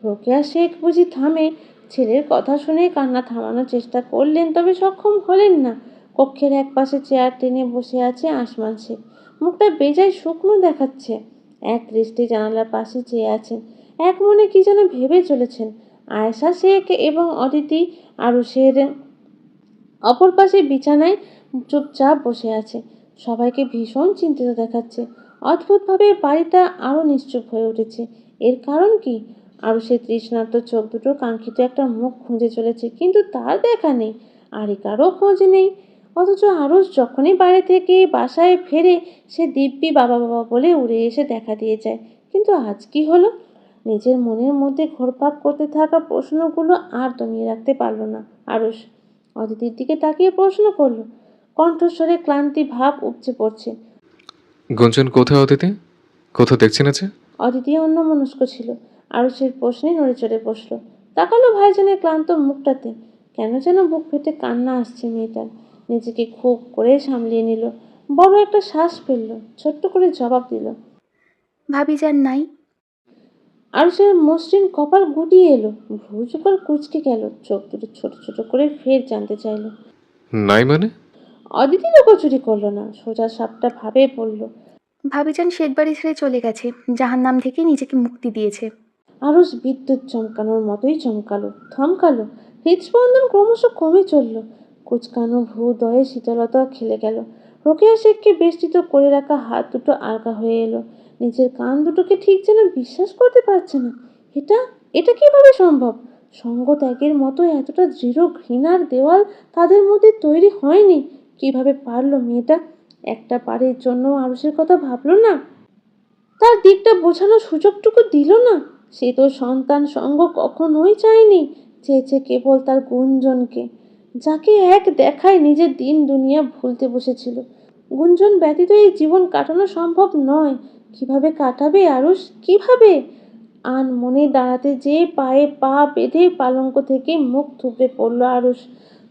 রোকেয়া শেখ বুঝি থামে। ছেলের কথা শুনে কান্না থামানোর চেষ্টা করলেন, তবে সক্ষম হলেন না। কক্ষের এক পাশে চেয়ার টেনে বসে আছে আসমান শেখ। মুখটা বেজায় শুকনো দেখাচ্ছে। এক দৃষ্টি জানালার পাশে চেয়ে আছেন, এক মনে কি যেন ভেবে চলেছেন। আয়েশা শেখ এবং অদিতি আরুষের অপর পাশে বিছানায় চুপচাপ বসে আছে। সবাইকে ভীষণ চিন্তিত দেখাচ্ছে। অদ্ভুতভাবে বাড়িটা আরও নিশ্চুপ হয়ে উঠেছে। এর কারণ কি? আরও সে তৃষ্ণার্ত চোখ দুটো কাঙ্ক্ষিত একটা মুখ খুঁজে চলেছে, কিন্তু তার দেখা নেই। আরিকারও খোঁজ নেই। অথচ আরুষ যখনই বাইরে থেকে বাসায় ফেরে, সে দিব্যি বাবা বাবা বলে উড়ে এসে দেখা দিয়ে যায়। কিন্তু আজ কি হলো? নিজের মনের মধ্যে ঘোরপাক করতে থাকা প্রশ্নগুলো আর দমিয়ে রাখতে পারল না আরুষ। অদিতির দিকে তাকিয়ে প্রশ্ন করলো। কণ্ঠস্বরে ক্লান্তি ভাব উপচে পড়ছে। গুঞ্জন কোথায় অদিতি? কোথাও দেখছি না যে। অদিতি অন্যমনস্ক ছিল। আরুষের প্রশ্নে নড়ে চড়ে বসলো। তাকালো ভাইজানের ক্লান্ত মুখটাতে। কেন যেন বুক ফেটে কান্না আসছে মেয়েটার। নিজেকে খুব করে সামলিয়ে নিল। বড় একটা শ্বাস ফেললো। ছোট্ট করে জবাব দিল। ভাবিজান নাই? আরুষের মসৃণ কপাল গুটিয়ে এলো। ভ্রু চোপাল কুঁচকে গেল। চোখ দুটো ছোট ছোট করে ফের জানতে চাইলো। নাই মানে? অদিতি লুকোচুরি করলো না, সোজা সাপটা ভাবে বলল। ভাবিজান শেখ বাড়ি ছেড়ে চলে গেছে, জাহান্নাম থেকে নিজেকে মুক্তি দিয়েছে। আরুষ বিদ্যুৎ চমকানোর মতোই চমকালো, থমকালো। হৃদস্পন্দন ক্রমশ কমে চলল। কুচকানো ভ্রুদয়ে শীতলতা খেলে গেল। রোকেয়া শেখকে বেষ্টিত করে রাখা হাত দুটো আলগা হয়ে এলো। নিজের কান দুটোকে ঠিক যেন বিশ্বাস করতে পারছে না। এটা এটা কিভাবে সম্ভব? সঙ্গ ত্যাগের মতো এতটা দৃঢ় ঘৃণার দেওয়াল তাদের মধ্যে তৈরি হয়নি। কিভাবে পারলো মেয়েটা? একটা বারের জন্য আরুষের কথা ভাবলো না? তার দিকটা বোঝানোর সুযোগটুকু দিল না? সে তো সন্তান সঙ্গ কখনোই চায়নি। চেয়েছে কেবল তার গুঞ্জনকে, যাকে এক দেখায় নিজের দিন দুনিয়া ভুলতে বসেছিল। গুঞ্জন ব্যতীত এই জীবন কাটানো সম্ভব নয়। কিভাবে কাটাবে আরুষ? কিভাবে? আন মনে দাঁড়াতে যেয়ে পায়ে পা বেঁধে পালঙ্ক থেকে মুখ থুবড়ে পড়ল আরুষ।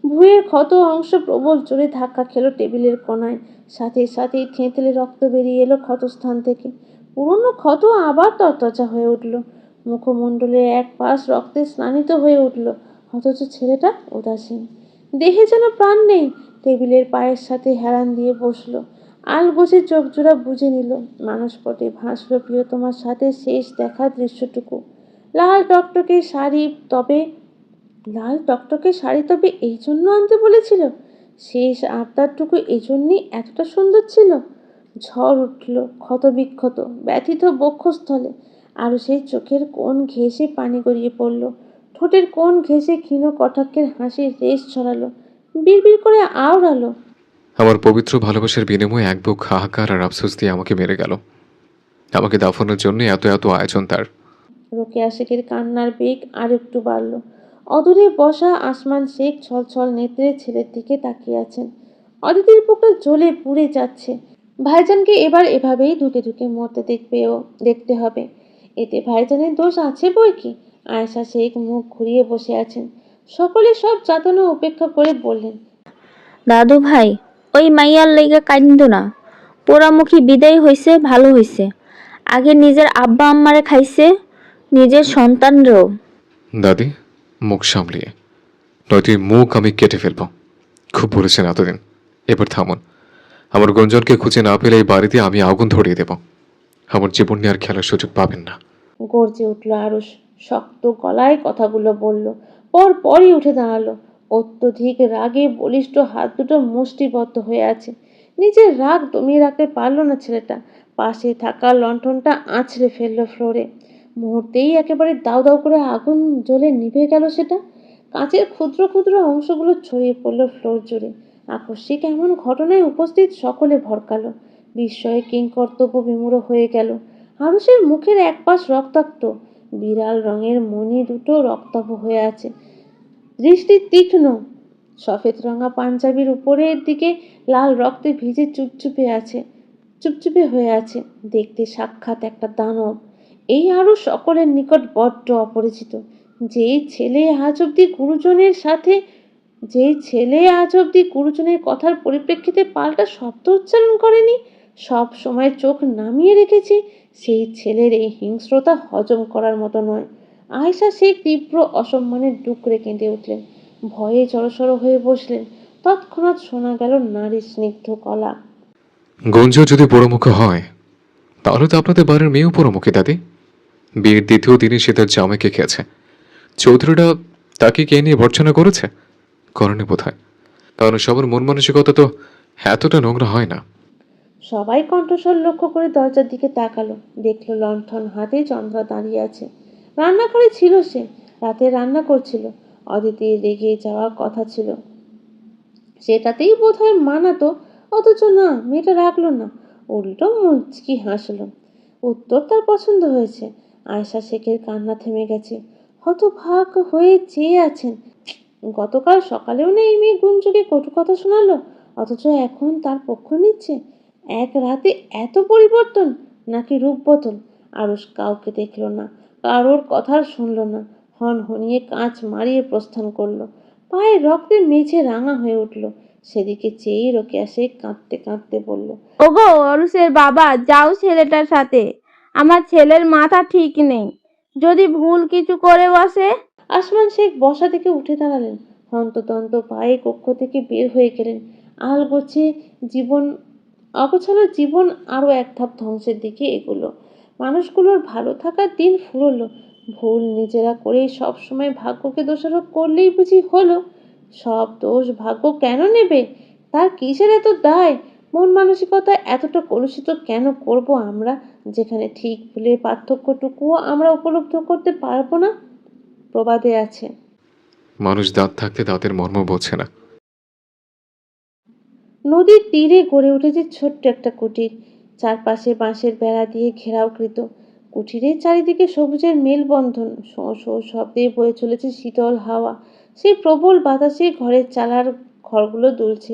ভুঁয়ের ক্ষত অংশ প্রবল জোরে ধাক্কা খেলো টেবিলের কোণায়। সাথে সাথেই থেঁতলে রক্ত বেরিয়ে এলো ক্ষতস্থান থেকে। পুরনো ক্ষত আবার তরতাজা হয়ে উঠল। মুখমণ্ডলের এক পাশ রক্তে স্নানিত হয়ে উঠল। অথচ ছেলেটা উদাসীন। দেহে যেন প্রাণ নেই। টেবিলের পায়ের সাথে হেলান দিয়ে বসলো। আলগোছে চোখ জোড়া বুঝে নিল। মানসপটে ভাসল প্রিয়তমার সাথে শেষ দেখা দৃশ্যটুকু। লাল টকটকে শাড়ি তবে লাল টকটকে শাড়ি তবে এই জন্য আনতে বলেছিল? শেষ আবদারটুকু এই জন্যই এতটা সুন্দর ছিল? ঝড় উঠল ক্ষতবিক্ষত ব্যথিত বক্ষস্থলে। আরও সেই চোখের কোণ ঘেঁষে পানি গড়িয়ে পড়ল। ঠোঁটের কোণ ঘেঁষে ক্ষীণ কটাক্ষের হাসির রেশ ছড়ালো। বিড়বিড় করে আওড়ালো। আমার পবিত্র ভালোবাসার বিনিময়ে এক বুক হাহাকার আর আফসোস দিয়ে আমাকে মেরে গেল। আমাকে দাফনের জন্য এত এত আয়োজন তার। রোকেয়া শেখের কান্নার বেগ আর একটু বাড়ল। অদূরে বসা আসমান শেখ ছলছল নেত্রে ছেলের দিকে তাকিয়ে আছেন। অদিতির বুকটা জ্বলে পুড়ে যাচ্ছে। ভাইজানকে এবার এভাবেই ধুকে ধুকে মরতে দেখতে হবে। এতে ভাইজানের দোষ আছে বই কি। আয়েশা শেখ মুখ ঘুরিয়ে বসে আছেন। সকলে সব যাতনা উপেক্ষা করে বললেন। দাদু ভাই, ওই মাইয়ার লেগে কাইন্দো না। পোড়ামুখী বিদায় হইছে, ভালো হইছে। আগে নিজের আব্বা আম্মারে খাইছে, নিজের সন্তানরেও। দাদি, মুখ সামলিয়ে, নয়তো এই মুখ আমি কেটে ফেলবো। খুব বলেছেন এতদিন, এবার থামুন। আমার গুঞ্জনকে খুঁজে না পেলে এই বাড়িতে আমি আগুন ধরিয়ে দেব। আমার জীবন নিয়ে আর খেলার সুযোগ পাবেন না। গর্জে উঠল আরুষ। শক্ত গলায় কথাগুলো বলল। পরই উঠে দাঁড়ালো। অত্যধিক রাগে বলিষ্ঠ হাত দুটো মুষ্টিবদ্ধ হয়ে আছে। নিজের রাগ দমিয়ে রাখতে পারল না ছেলেটা। পাশে থাকা লণ্ঠনটা আছড়ে ফেললো ফ্লোরে। মুহূর্তেই একেবারে দাউ দাউ করে আগুন জ্বলে নিভে গেল সেটা। কাঁচের ক্ষুদ্র ক্ষুদ্র অংশগুলো ছড়িয়ে পড়ল ফ্লোর জুড়ে। আকস্মিক এমন ঘটনায় উপস্থিত সকলে ভরকালো। বিস্ময়ে কিংকর্তব্য বিমূঢ় হয়ে গেল। আরুষের মুখের এক পাশ রক্তাক্ত। বিড়াল রঙের মণি দুটো রক্তাভ হয়ে আছে। দৃষ্টি তীক্ষ্ণ। সফেদ রঙা পাঞ্জাবির উপরের দিকে লাল রক্তে ভিজে চুপচুপে হয়ে আছে। দেখতে সাক্ষাৎ একটা দানব। এই আরও সকলের নিকট বড্ড অপরিচিত। যেই ছেলে আজ অব্দি গুরুজনের কথার পরিপ্রেক্ষিতে পাল্টা শব্দ উচ্চারণ করেনি, সব সময় চোখ নামিয়ে রেখেছে, সেই ছেলের এই হিংস্রতা হজম করার মতো নয়। আয়েশা সেই তীব্র অসম্মানের ডুকরে কেঁদে উঠলেন, ভয়ে জড়সড় হয়ে বসলেন। তৎক্ষণাৎ শোনা গেল নারীর স্নিগ্ধ গলা। গুঞ্জু যদি পোড়ামুখো হয় তাহলে তো আপনাদের বাড়ির মেয়েও পোড়ামুখী দাদি। বিয়ের দ্বিতীয় দিনই সে তার জামাইকে খেয়েছে। চৌধুরীরা তাকে কে নিয়ে ভর্ৎসনা করেছে? করেনি বোধহয়, কারণ সবার মন মানসিকতা তো এতটা নোংরা হয় না। সবাই কণ্ঠস্বর লক্ষ্য করে দরজার দিকে তাকালো, দেখলো লণ্ঠন হাতে চন্দ্রা দাঁড়িয়ে আছে। রান্নাঘরে ছিল সে, রাতে রান্না করছিল। অদিতির রেগে যাওয়ার কথা ছিল, সেটাতেই বোধহয় মানাতো, অথচ না, মেয়েটা রাখলো না, উল্টো মুচকি হাসলো। উত্তর তার পছন্দ হয়েছে। আয়েশা শেখের কান্না থেমে গেছে, হতভাগ হয়ে চেয়ে আছেন। গতকাল সকালেও না এই মেয়ে গুঞ্জুকে কটু কথা শোনালো, অথচ এখন তার পক্ষ নিচ্ছে। এক রাতে এত পরিবর্তন, নাকি রূপ বদল? আরুষ কাউকে দেখলো না, কারোর কথা শুনলো না, হনহনিয়ে কাঁচ মারিয়ে প্রস্থান করলো। পায়ের রক্তে মেঝে রাঙা হয়ে উঠল। সেদিকে চেয়েই রোকেয়া শেখ কাঁদতে কাঁদতে বলল, ওগো অরুষের বাবা, যাও ছেলেটার সাথে, আমার ছেলের মাথা ঠিক নেই, যদি ভুল কিছু করে বসে। আসমান শেখ বসা থেকে উঠে দাঁড়ালেন, হন্তদন্ত পায়ে কক্ষ থেকে বের হয়ে গেলেন। অগোছালো জীবন আরো এক ধাপ ধ্বংসের দিকে এগোলো। মানুষগুলোর ভালো থাকার দিন ফুরলো। ভুল নিজেরা করেই সবসময় ভাগ্যকে দোষারোপ করলেই বুঝি হলো? সব দোষ ভাগ্য কেন নেবে? তার কিসের এত দায়? মন মানসিকতা এতটা কলুষিত কেন করব আমরা, যেখানে ঠিক ভুলের পার্থক্যটুকুও আমরা উপলব্ধ করতে পারবো না? প্রবাদে আছে, মানুষ দাঁত থাকতে দাঁতের মর্ম বোঝে না। নদীর তীরে গড়ে উঠেছে ছোট্ট একটা কুটির, চারপাশে বাঁশের বেড়া দিয়ে ঘেরাওকৃত। কুটিরের চারিদিকে সবুজের মেলবন্ধন, শোঁ শোঁ শব্দে বয়ে চলেছে শীতল হাওয়া। সেই প্রবল বাতাসে ঘরের চালার ঘরগুলো দুলছে।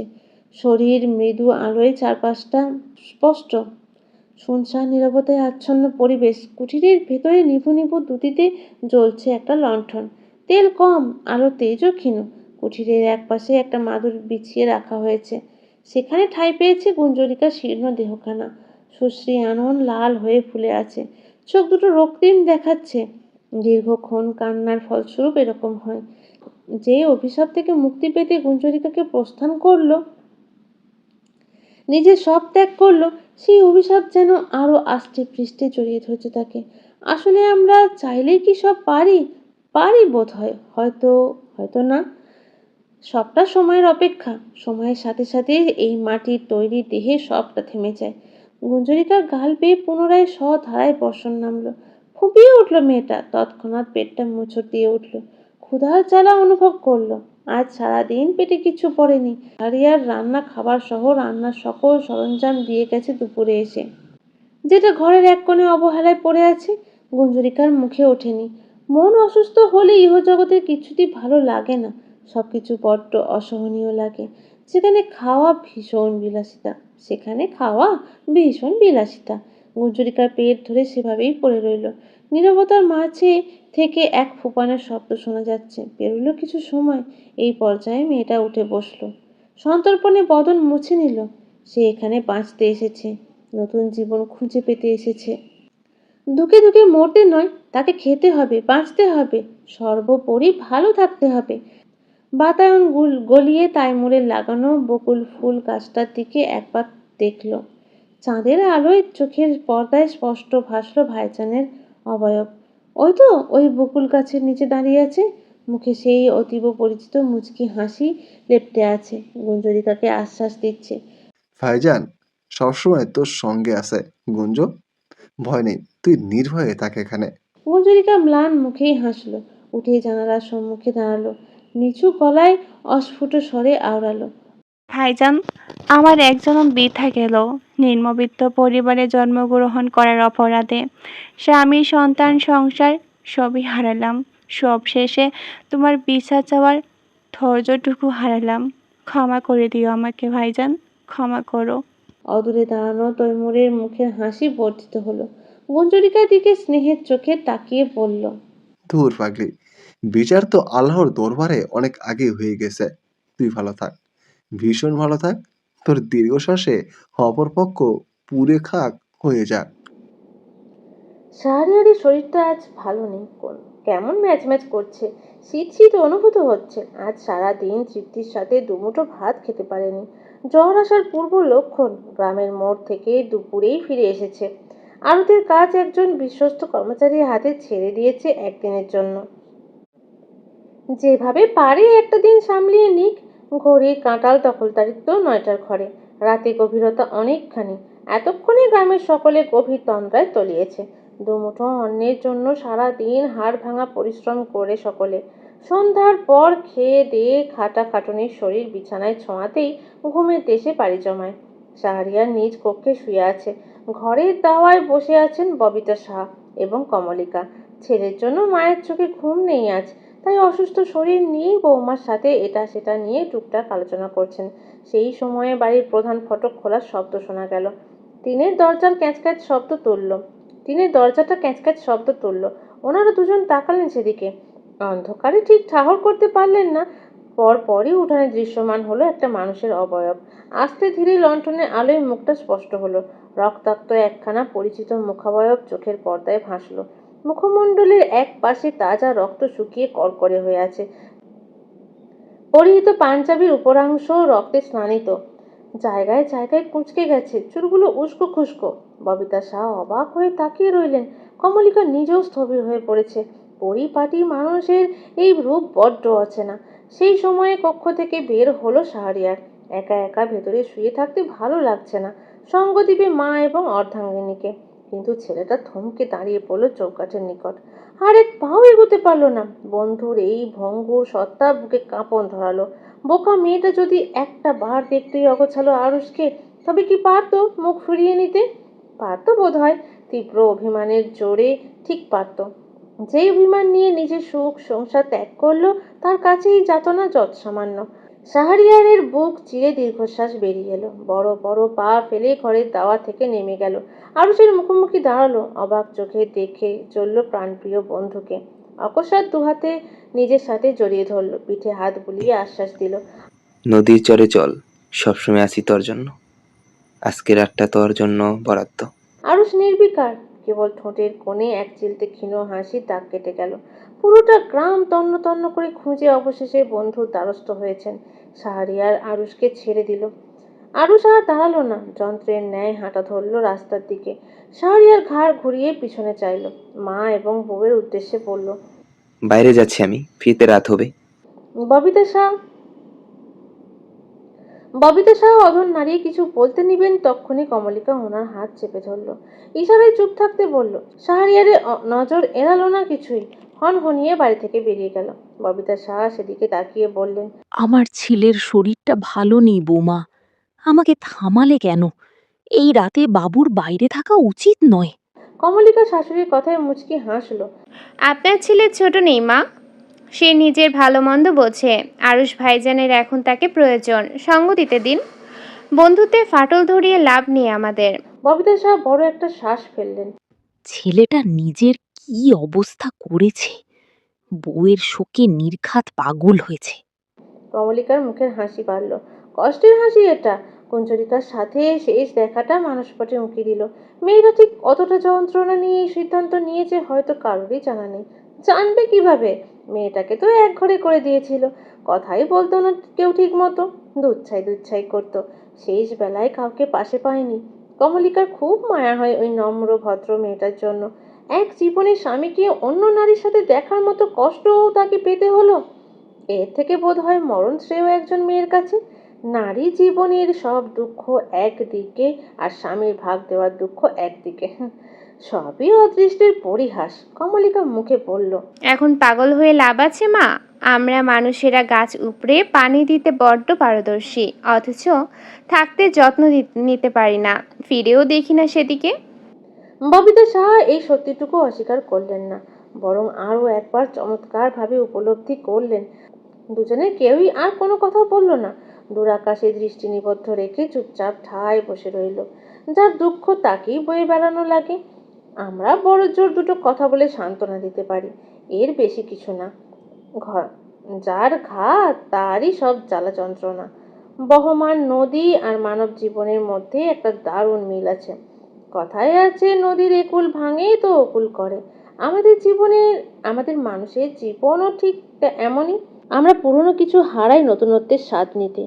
শরীর মৃদু আলোয় চারপাশটা স্পষ্ট। শুনশান নীরবতায় আচ্ছন্ন পরিবেশ। কুটিরের ভেতরে নিভু নিভু দুটিতে জ্বলছে একটা লণ্ঠন, তেল কম, আলো তেজও ক্ষীণ। কুটিরের একপাশে একটা মাদুর বিছিয়ে রাখা হয়েছে, সেখানে ঠাঁই পেয়েছে গুঞ্জরিকার শীর্ণ দেহখানা। সুশ্রী আনন লাল হয়ে ফুলে আছে, চোখ দুটো রক্তিম দেখাচ্ছে। দীর্ঘক্ষণ কান্নার ফলস্বরূপ এরকম হয়। যে অভিশাপ থেকে মুক্তি পেতে গুঞ্জরিকাকে প্রস্থান করলো, নিজের সব ত্যাগ করলো, সেই অভিশাপ যেন আরো আষ্টে পৃষ্ঠে জড়িয়ে ধরছে তাকে। আসলে আমরা চাইলেই কি সব পারি? পারি বোধ হয়, হয়তো হয়তো না। সবটা সময়ের অপেক্ষা। সময়ের সাথে সাথে এই মাটির তৈরি দেহে সবটা থেমে যায়। গুঞ্জরিকার গাল বেয়ে পুনরায় স্বধারায় বর্ষণ নামলো। ফুঁপিয়ে উঠল মেয়েটা, তৎক্ষণাৎ পেটটা মোচড় দিয়ে উঠল। ক্ষুধার জ্বালা অনুভব করলো। আজ সারাদিন পেটে কিছু পড়েনি। হারিয়ার রান্না খাবার সহ রান্নার সকল সরঞ্জাম দিয়ে গেছে দুপুরে এসে, যেটা ঘরের এক কোণে অবহেলায় পড়ে আছে। গুঞ্জরিকার মুখে ওঠেনি। মন অসুস্থ হলে ইহজগতের কিছুটি ভালো লাগে না, সবকিছু বড্ড অসহনীয় লাগে। সেখানে খাওয়া ভীষণ বিলাসিতা। গুঞ্জরিকার পেট ধরে সেভাবেই পড়ে রইল। নীরবতার মাঝে থেকে এক ফুপানের শব্দ শোনা যাচ্ছে। পেরোলো কিছু সময়, এই পর্যায়ে মেয়েটা উঠে বসলো, সন্তর্পণে বদন মুছে নিল। সে এখানে বাঁচতে এসেছে, নতুন জীবন খুঁজে পেতে এসেছে। দুঃখে দুঃখে মরতে নয়, তাকে খেতে হবে, বাঁচতে হবে, সর্বোপরি ভালো থাকতে হবে। বাতায়ন গলিয়ে তাইমুরের লাগানো বকুল ফুল গাছটার দিকে একবার দেখল। চাঁদের আলোয় চোখের পর্দায় স্পষ্ট ভাসল ভাইজানের অবয়ব। ওই বকুল গাছের নিচে দাঁড়িয়ে আছে, মুখে সেই অতীব পরিচিত মুচকি হাসি লেপ্টে আছে। গুঞ্জরিকাকে আশ্বাস দিচ্ছে, ভাইজান সবসময় তোর সঙ্গে আছে গুঞ্জ, ভয় নেই, তুই নির্ভয়ে থাক এখানে। গুঞ্জরিকা ম্লান মুখেই হাসলো, উঠে জানালার সম্মুখে দাঁড়ালো, নিচু গলায় অস্ফুট স্বরে আওড়ালো, ভাইজান, আমার এক জনম বৃথা গেল নিম্নবিত্ত পরিবারে জন্মগ্রহণ করার অপরাধে। স্বামী, সন্তান, সংসার সবই হারালাম। সব শেষে তোমার বিচার চাওয়ার ধৈর্যটুকু হারালাম। ক্ষমা করে দিও আমাকে ভাইজান, ক্ষমা করো। অদূরে দাঁড়ানো তৈমুরের মুখের হাসি বর্ধিত হলো। গুঞ্জরিকার দিকে স্নেহের চোখে তাকিয়ে বলল, ধুর পাগলি, বিচার তো আল্লাহর দরবারে অনেক আগে হয়ে গেছে। তুই ভালো থাক, ভীষণ ভালো থাক। তোর দীর্ঘশ্বাসে অপরপক্ষ পুড়ে খাক হয়ে যাক। শাহরিয়ারের শরীরটা আজ ভালো নেই, কেমন ম্যাচ ম্যাচ করছে, শীত শীত অনুভূত হচ্ছে। আজ সারা দিন তৃপ্তির সাথে দুমুঠো ভাত খেতে পারেনি। জ্বর আসার পূর্ব লক্ষণ। গ্রামের মোড় থেকে দুপুরেই ফিরে এসেছে। আড়তের কাজ একজন বিশ্বস্ত কর্মচারীর হাতে ছেড়ে দিয়েছে একদিনের জন্য। যেভাবে পারে একটা দিন সামলিয়ে নিক। ঘড়ির কাঁটাল দখলদারিত্ব 9টার ঘরে। রাতে গভীরতা অনেকখানি। এতক্ষণে গ্রামের সকলে গভীর তন্দ্রায় তলিয়েছে। দুমুঠো অন্নের জন্য সারা দিন হাড় ভাঙা পরিশ্রম করে সকলে। সন্ধ্যার পর খেয়ে দিয়ে খাটাখাটুনির শরীর বিছানায় ছোঁয়াতেই ঘুমের দেশে পাড়ি জমায়। শাহরিয়ার নিজ কক্ষে শুয়ে আছে। ঘরের দাওয়ায় বসে আছেন ববিতা সাহা এবং কমলিকা। ছেলের জন্য মায়ের চোখে ঘুম নেই আজ, তাই অসুস্থ শরীর নিয়েই বৌমার সাথে এটা সেটা নিয়ে টুকটাক আলোচনা করছেন। সেই সময়ে বাড়ির প্রধান ফটক খোলার শব্দ শোনা গেল। টিনের দরজাটা ক্যাঁচক্যাঁচ শব্দ তুলল। ওনারা দুজন তাকালেন সেদিকে। অন্ধকারে ঠিক ঠাহর করতে পারলেন না। পরপরই উঠানে দৃশ্যমান হলো একটা মানুষের অবয়ব। আস্তে ধীরে লণ্ঠনের আলোয় মুখটা স্পষ্ট হলো। রক্তাক্ত একখানা পরিচিত মুখাবয়ব চোখের পর্দায় ভাসলো। মুখমণ্ডলের এক পাশে তাজা রক্ত শুকিয়ে কড়কড়ে হয়ে আছে। পরিহিত পাঞ্জাবির উপরাংশ রক্তে স্নানিত। জায়গায় জায়গায় কুঁচকে গেছে, চুলগুলো উস্কো খুস্কো। ববিতা শাহ অবাক হয়ে তাকিয়ে রইলেন। কমলিকা নিজেও স্থবির হয়ে পড়েছে। পরিপাটি মানুষের এই রূপ বড্ড অচেনা। সেই সময়ে কক্ষ থেকে বের হলো শাহরিয়ার। একা একা ভেতরে শুয়ে থাকতে ভালো লাগছে না। সঙ্গ দিবে মা এবং অর্ধাঙ্গিনীকে। কিন্তু ছেলেটা থমকে দাঁড়িয়ে পড়লো চৌকাঠের নিকট। আর এক পাও এগোতে পারলো না। বন্ধুর এই ভঙ্গুর সত্তা বুকে কাঁপন ধরালো। বোকা মেয়েটা যদি একটা বার দেখতেই অগোছালো আরুষকে, তবে কি পারতো মুখ ফিরিয়ে নিতে? পারতো বোধ হয়। তীব্র অভিমানের জোরে ঠিক পারতো। যেই অভিমান নিয়ে নিজের সুখ সংসার ত্যাগ করলো, তার কাছেই যাতনা যৎ সামান্য। শাহরিয়ারের বুক চিরে দীর্ঘশ্বাস বেরিয়ে এলো। বড় বড় পা ফেলে ঘরের দাওয়া থেকে নেমে গেল। আরুষের মুখোমুখি দাঁড়ালো। অবাক চোখে দেখে চলল প্রাণপ্রিয় বন্ধুকে। অকস্মাৎ দুহাতে নিজের সাথে জড়িয়ে ধরল, পিঠে হাত বুলিয়ে আশ্বাস দিল, নদীর চরে চল, সবসময় আছি তোর জন্য। আজকে রাতটা তোর জন্য বরাদ্দ। আরুষ নির্বিকার। কেবল ঠোঁটের কোণে এক চিলতে ক্ষীণ হাসির দাগ কেটে গেল। পুরোটা গ্রাম তন্ন তন্ন করে খুঁজে অবশেষে বন্ধুর দ্বারস্থ হয়েছেন। শাহরিয়ার আরুষকে ছেড়ে দিল। আরুষ আর দাঁড়ালো না, যন্ত্রের ন্যায় হাঁটা ধরল রাস্তার দিকে। শাহরিয়ার ঘাড় ঘুরিয়ে পিছনে চাইল। মা এবং বউয়ের উদ্দেশ্যে বলল, বাইরে যাচ্ছি আমি, ফিরতে রাত হবে। ববিতা শাহ অধর নাড়িয়ে কিছু বলতে নিবেন, তক্ষুনি কমলিকা ওনার হাত চেপে ধরল। ইশারায় চুপ থাকতে বলল। শাহরিয়ারের নজর এড়ালো না কিছুই। হনহনিয়ে বাড়ি থেকে বেরিয়ে গেল। ববিতা শাহ সেদিকে তাকিয়ে বললেন, আমার ছেলের শরীরটা ভালো নেই বৌমা, আমাকে থামালে কেন? এই রাতে বাবুর বাইরে থাকা উচিত নয়। কমলিকা শাশুড়ির কথায় মুচকি হাসলো। আপনার ছেলে ছোট নেই মা, সে নিজের ভালো মন্দ বোঝে। আরুষ ভাইজানের এখন তাকে প্রয়োজন, সঙ্গ দিতে দিন। বন্ধুত্বে ফাটল ধরিয়ে লাভ নেই আমাদের। ববিতা শাহ বড় একটা শ্বাস ফেললেন। ছেলেটা নিজের কি অবস্থা করেছে, বউয়ের শোকে নির্ঘাত পাগল হয়েছে। কমলিকার মুখের হাসি বাড়ল। কষ্টের হাসি এটা। কুঞ্জরিকার সাথে শেষ দেখাটা মানসপটে উঁকি দিল। মেয়েটা ঠিক কতটা যন্ত্রণা নিয়ে এই সিদ্ধান্ত নিয়েছে হয়তো কারোরই জানা নেই। জানবে কিভাবে? মেয়েটাকে তো এক ঘরে করে দিয়েছিল। কথাই বলতো না কেউ ঠিক মতো। দুচ্ছাই করতো। শেষ বেলায় কাউকে পাশে পায়নি। কমলিকার খুব মায়া হয় ওই নম্র ভদ্র মেয়েটার জন্য। এক জীবনে স্বামীকে অন্য নারীর সাথে দেখার মতো কষ্টও তাকে পেতে হলো। এর থেকে বোধ হয় মরণ শ্রেয় একজন মেয়ের কাছে। নারী জীবনের সব দুঃখ একদিকে, আর স্বামীর ভাগ দেওয়ার দুঃখ একদিকে। সবই অদৃষ্টের পরিহাস। কমলিকা মুখে বলল, এখন পাগল হয়ে লাভ আছে মা? আমরা মানুষেরা গাছ উপড়ে পানি দিতে বড্ড পারদর্শী, অথচ থাকতে যত্ন নিতে পারি না, ফিরেও দেখি না সেদিকে। ববিতা সাহা এই সত্যিটুকু অস্বীকার করলেন না, বরং আরও একবার চমৎকারভাবে উপলব্ধি করলেন। দুজনে কেউই আর কোনো কথা বলল না। দূর আকাশে দৃষ্টি নিবদ্ধ রেখে চুপচাপ ঠায় বসে রইল। যার দুঃখ তাকেই বয়ে বেড়ানো লাগে। আমরা বড় জোর দুটো কথা বলে সান্ত্বনা দিতে পারি, এর বেশি কিছু না। ঘর যার ঘাত তারই সব জ্বালা যন্ত্রণা। বহমান নদী আর মানব জীবনের মধ্যে একটা দারুণ মিল আছে। কথায় আছে, নদীর একুল ভাঙেই তো অকুল করে। আমাদের জীবনের, আমাদের মানুষের জীবনও ঠিক এমনই। আমরা পুরনো কিছু হারাই নতুনত্বের স্বাদ নিতে।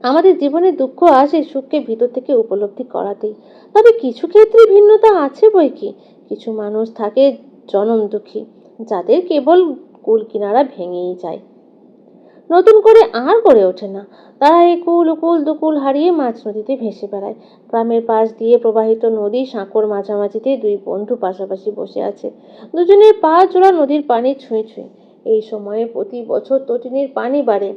আমাদের জীবনে দুঃখ আসে সুখকে ভিতর থেকে উপলব্ধি করাতেই। তবে কিছু ক্ষেত্রে ভিন্নতা আছে বই কি। কিছু মানুষ থাকে জনম দুঃখী, যাদের কেবল কুল কিনারা ভেঙেই যায়, নতুন করে আর গড়ে ওঠে না। তারা একুল উকুল দুকুল হারিয়ে মাঝ নদীতে ভেসে বেড়ায়। গ্রামের পাশ দিয়ে প্রবাহিত নদী সাঁকোর মাঝামাঝিতে দুই বন্ধু পাশাপাশি বসে আছে, দুজনের পা জোড়া নদীর পানি ছুঁয়ে ছুঁয়ে। এই সময়ে প্রতি বছর তটিনীর পানি বাড়ে,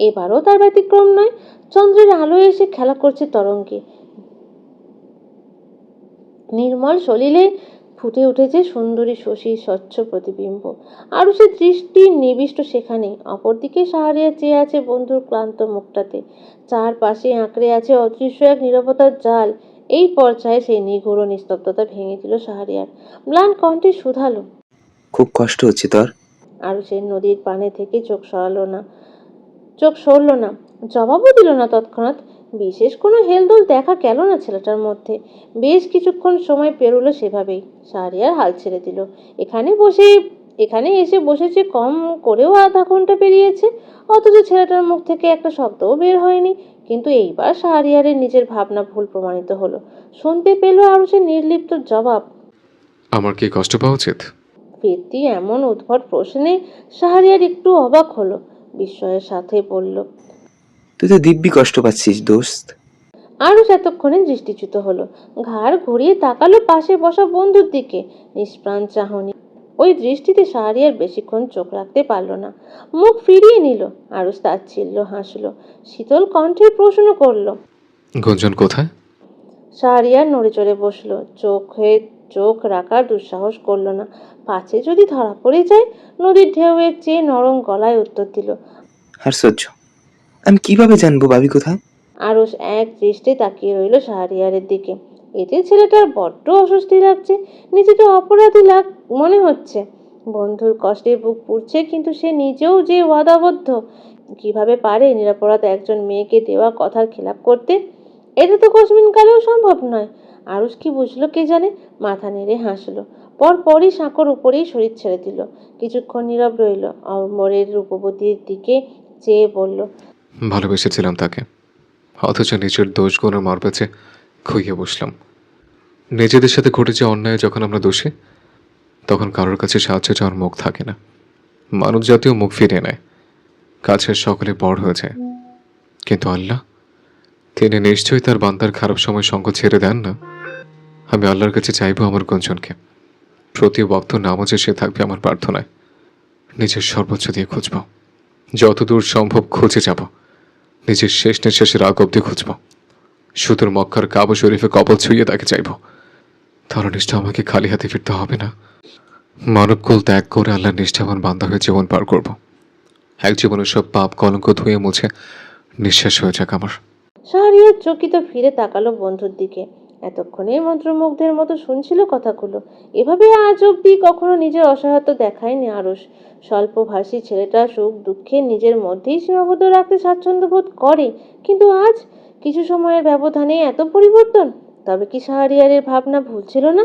এবারও তার ব্যতিক্রম নয়। চন্দ্রের আলোয় এসে খেলা করছে তরঙ্গে, নির্মল সলিলে ফুটে উঠেছে সুন্দরী শশীর স্বচ্ছ প্রতিবিম্ব। আরুষের দৃষ্টি নিবিষ্ট সেখানে। অপরদিকে শাহরিয়ার চেয়ে আছে বন্ধুর ক্লান্ত মুখটাতে। চারপাশে আঁকড়ে আছে অদৃশ্য এক নীরবতার জাল। এই পর্যায়ে সেই নিঘোর নিস্তব্ধতা ভেঙে দিল শাহরিয়ার। ম্লান কণ্ঠে শুধালো, খুব কষ্ট হচ্ছে তোর? আরুষের নদীর পানে থেকে চোখ সরল না, জবাবও দিল না তৎক্ষণাৎ। বিশেষ কোনো হেলদোল দেখা গেল না ছেলেটার মধ্যে। বেশ কিছুক্ষণ সময় পেরোলো সেভাবেই। শাহরিয়ার হাল ছেড়ে দিল। এখানে এসে বসেছে কম করেও আধা ঘন্টা পেরিয়েছে, অথচ ছেলেটার মুখ থেকে একটা শব্দও বের হয়নি। কিন্তু এইবার শাহরিয়ারের নিজের ভাবনা ভুল প্রমাণিত হলো। শুনতে পেল আরুষের নির্লিপ্ত জবাব। আমার কি কষ্ট পাওয়া উচিত? ফিরতি এমন উদ্ভট প্রশ্নে শাহরিয়ার একটু অবাক হলো, বিস্ময়ের সাথে বলল, তুই তো দিব্যি কষ্ট পাচ্ছিস দোস্ত। আরুষ এতক্ষণে দৃষ্টিচ্যুত হলো। ঘাড় ঘুরিয়ে তাকালো পাশে বসা বন্ধুর দিকে, নিষ্প্রাণ চাহনি। ওই দৃষ্টিতে শাহরিয়ার বেশিক্ষণ চোখ রাখতে পারল না, মুখ ফিরিয়ে নিল। আরুষ তাচ্ছিল্য হাসলো, শীতল কণ্ঠে প্রশ্ন করলো, গুঞ্জন কোথায়? শাহরিয়ার নড়ে চড়ে বসলো, চোখ রাখার দুঃসাহস করলো না। পাছে যদি ধরা পড়ে যায়। নদীর ঢেউয়ের চেয়ে নরম গলায় উত্তর দিল, আশ্চর্য, আমি কিভাবে জানবো ভাবি কোথায়? আরুষ এক দৃষ্টে তাকিয়ে রইল শাহরিয়ারের দিকে। এতে ছেলেটার বড্ড অস্বস্তি লাগছে, নিজেকে অপরাধী মনে হচ্ছে। বন্ধুর কষ্টে বুক পুড়ছে, কিন্তু সে নিজেও যে ওয়াদাবদ্ধ। কিভাবে পারে নিরপরাধ একজন মেয়েকে দেওয়া কথার খেলাপ করতে? এটা তো কসমিন কালেও সম্ভব নয়। আরুষ কি বুঝলো কে জানে, মাথা নেড়ে হাসলো। পরপরই সাঁকোর উপরেই শরীর ছেড়ে দিল। কিছুক্ষণ নীরব রইল, অমরের রূপবতীর দিকে চেয়ে বলল, ভালোবেসেছিলাম তাকে, অথচ নিজের দোষগুণের মার পেছে খুইয়ে বসলাম। নিজেদের সাথে ঘটেছে অন্যায় যখন আমরা দোষী, তখন কারোর কাছে সাহায্য চাওয়ার মুখ থাকে না। মানব জাতীয় মুখ ফিরিয়ে নেয়, কাছের সকলে বড় হয়ে যায়। কিন্তু আল্লাহ, তিনি নিশ্চয়ই তার বান্দার খারাপ সময় সঙ্গ ছেড়ে দেন না। আমি আল্লাহর কাছে চাইবো আমার গুঞ্জনকে। প্রতি ওয়াক্ত নামাজে সে থাকবে আমার প্রার্থনায়। নিজের সর্বোচ্চ দিয়ে খুঁজব, যতদূর সম্ভব খুঁজে যাব। নিজের শেষ নিঃশ্বাসের আগ অব্দি খুঁজব। সুদূর মক্কার কাবা শরীফে কবল ছুঁয়ে তাকে চাইব। তার নিষ্ঠা আমাকে খালি হাতে ফিরতে হবে না। মানবকুল ত্যাগ করে আল্লাহর নিষ্ঠাবান বান্দা হয়ে জীবন পার করব। এক জীবনের সব পাপ কলঙ্ক ধুয়ে মুছে নিঃশ্বাস হয়ে যাক আমার। শাহরিয়ার চকিত ফিরে তাকালো বন্ধুর দিকে। এতক্ষণে মন্ত্রমুগ্ধের মতো শুনছিল কথাগুলো। এভাবে আজ অব্দি কখনো নিজের অসহায়ত্ব দেখায়নি আরুষ। স্বল্পভাষী ছেলেটা সুখ দুঃখে নিজের মধ্যেই সীমাবদ্ধ রাখতে স্বাচ্ছন্দ্য বোধ করে, কিন্তু আজ কিছু সময়ের ব্যবধানে এত পরিবর্তন। তবে কি শাহরিয়ারের ভাবনা ভুল ছিল না?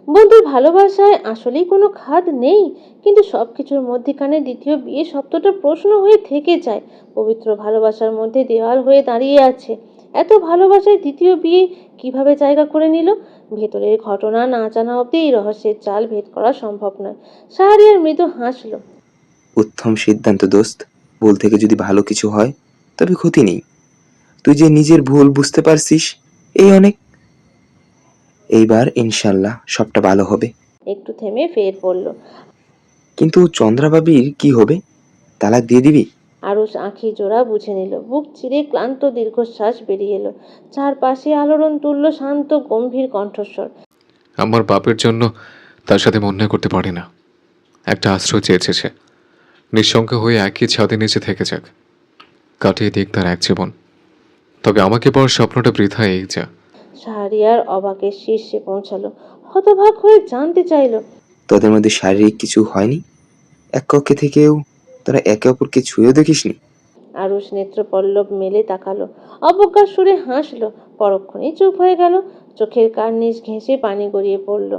বন্ধুর ভালোবাসায় আসলেই কোনো খাদ নেই, কিন্তু সবকিছুর মধ্যিখানে দ্বিতীয় বিয়ে শব্দটা প্রশ্ন হয়ে থেকে যায়। পবিত্র ভালোবাসার মধ্যে দেওয়াল হয়ে দাঁড়িয়ে আছে। এত ভালোবাসায় দ্বিতীয় বিয়ে কিভাবে জায়গা করে নিল? ভেতরের ঘটনা না জানা অব্দি এই রহস্যের চাল ভেদ করা সম্ভব নয়। শাহরিয়ার মৃদু হাসলো, উত্তম সিদ্ধান্ত দোস্ত। ভুল থেকে যদি ভালো কিছু হয় তবে ক্ষতি নেই। তুই যে নিজের ভুল বুঝতে পারছিস, এই অনেক। এইবার ইনশাল্লাহ সবটা ভালো হবে। একটু থেমে ফের বলল, কিন্তু চন্দ্রাবাবির কি হবে? তালাক দিয়ে দিবি? আরুষ আঁখি জোড়া বুঝে নিল। বুক চিরে ক্লান্ত দীর্ঘশ্বাস বেরিয়ে এলো। চারপাশে আলোড়ন তুলল শান্ত গম্ভীর কণ্ঠস্বর। আমার বাপের জন্য তার সাথে অন্যায় করতে পারি না। একটা আশ্রয় চেয়েছে সে, নিঃসঙ্গ হয়ে একই ছাদের নিচে থেকে যাক, কাটিয়ে দিক তার এক জীবন। তবে আমাকে পাওয়ার স্বপ্নটা বৃথা এই যা। শাহরিয়ার অবাকের শীর্ষে পৌঁছালো, হতবাক হয়ে জানতে চাইল, তোদের মধ্যে শারীরিক কিছু হয়নি? এক কক্ষে থেকেও তোরা একে অপরকে ছুঁয়েও দেখিসনি? আরুষ নেত্রপল্লব মেলে তাকালো, অবজ্ঞার সুরে হাসলো, পরক্ষণেই চুপ হয়ে গেল। চোখের কার্নিশ ঘেঁষে পানি গড়িয়ে পড়ল,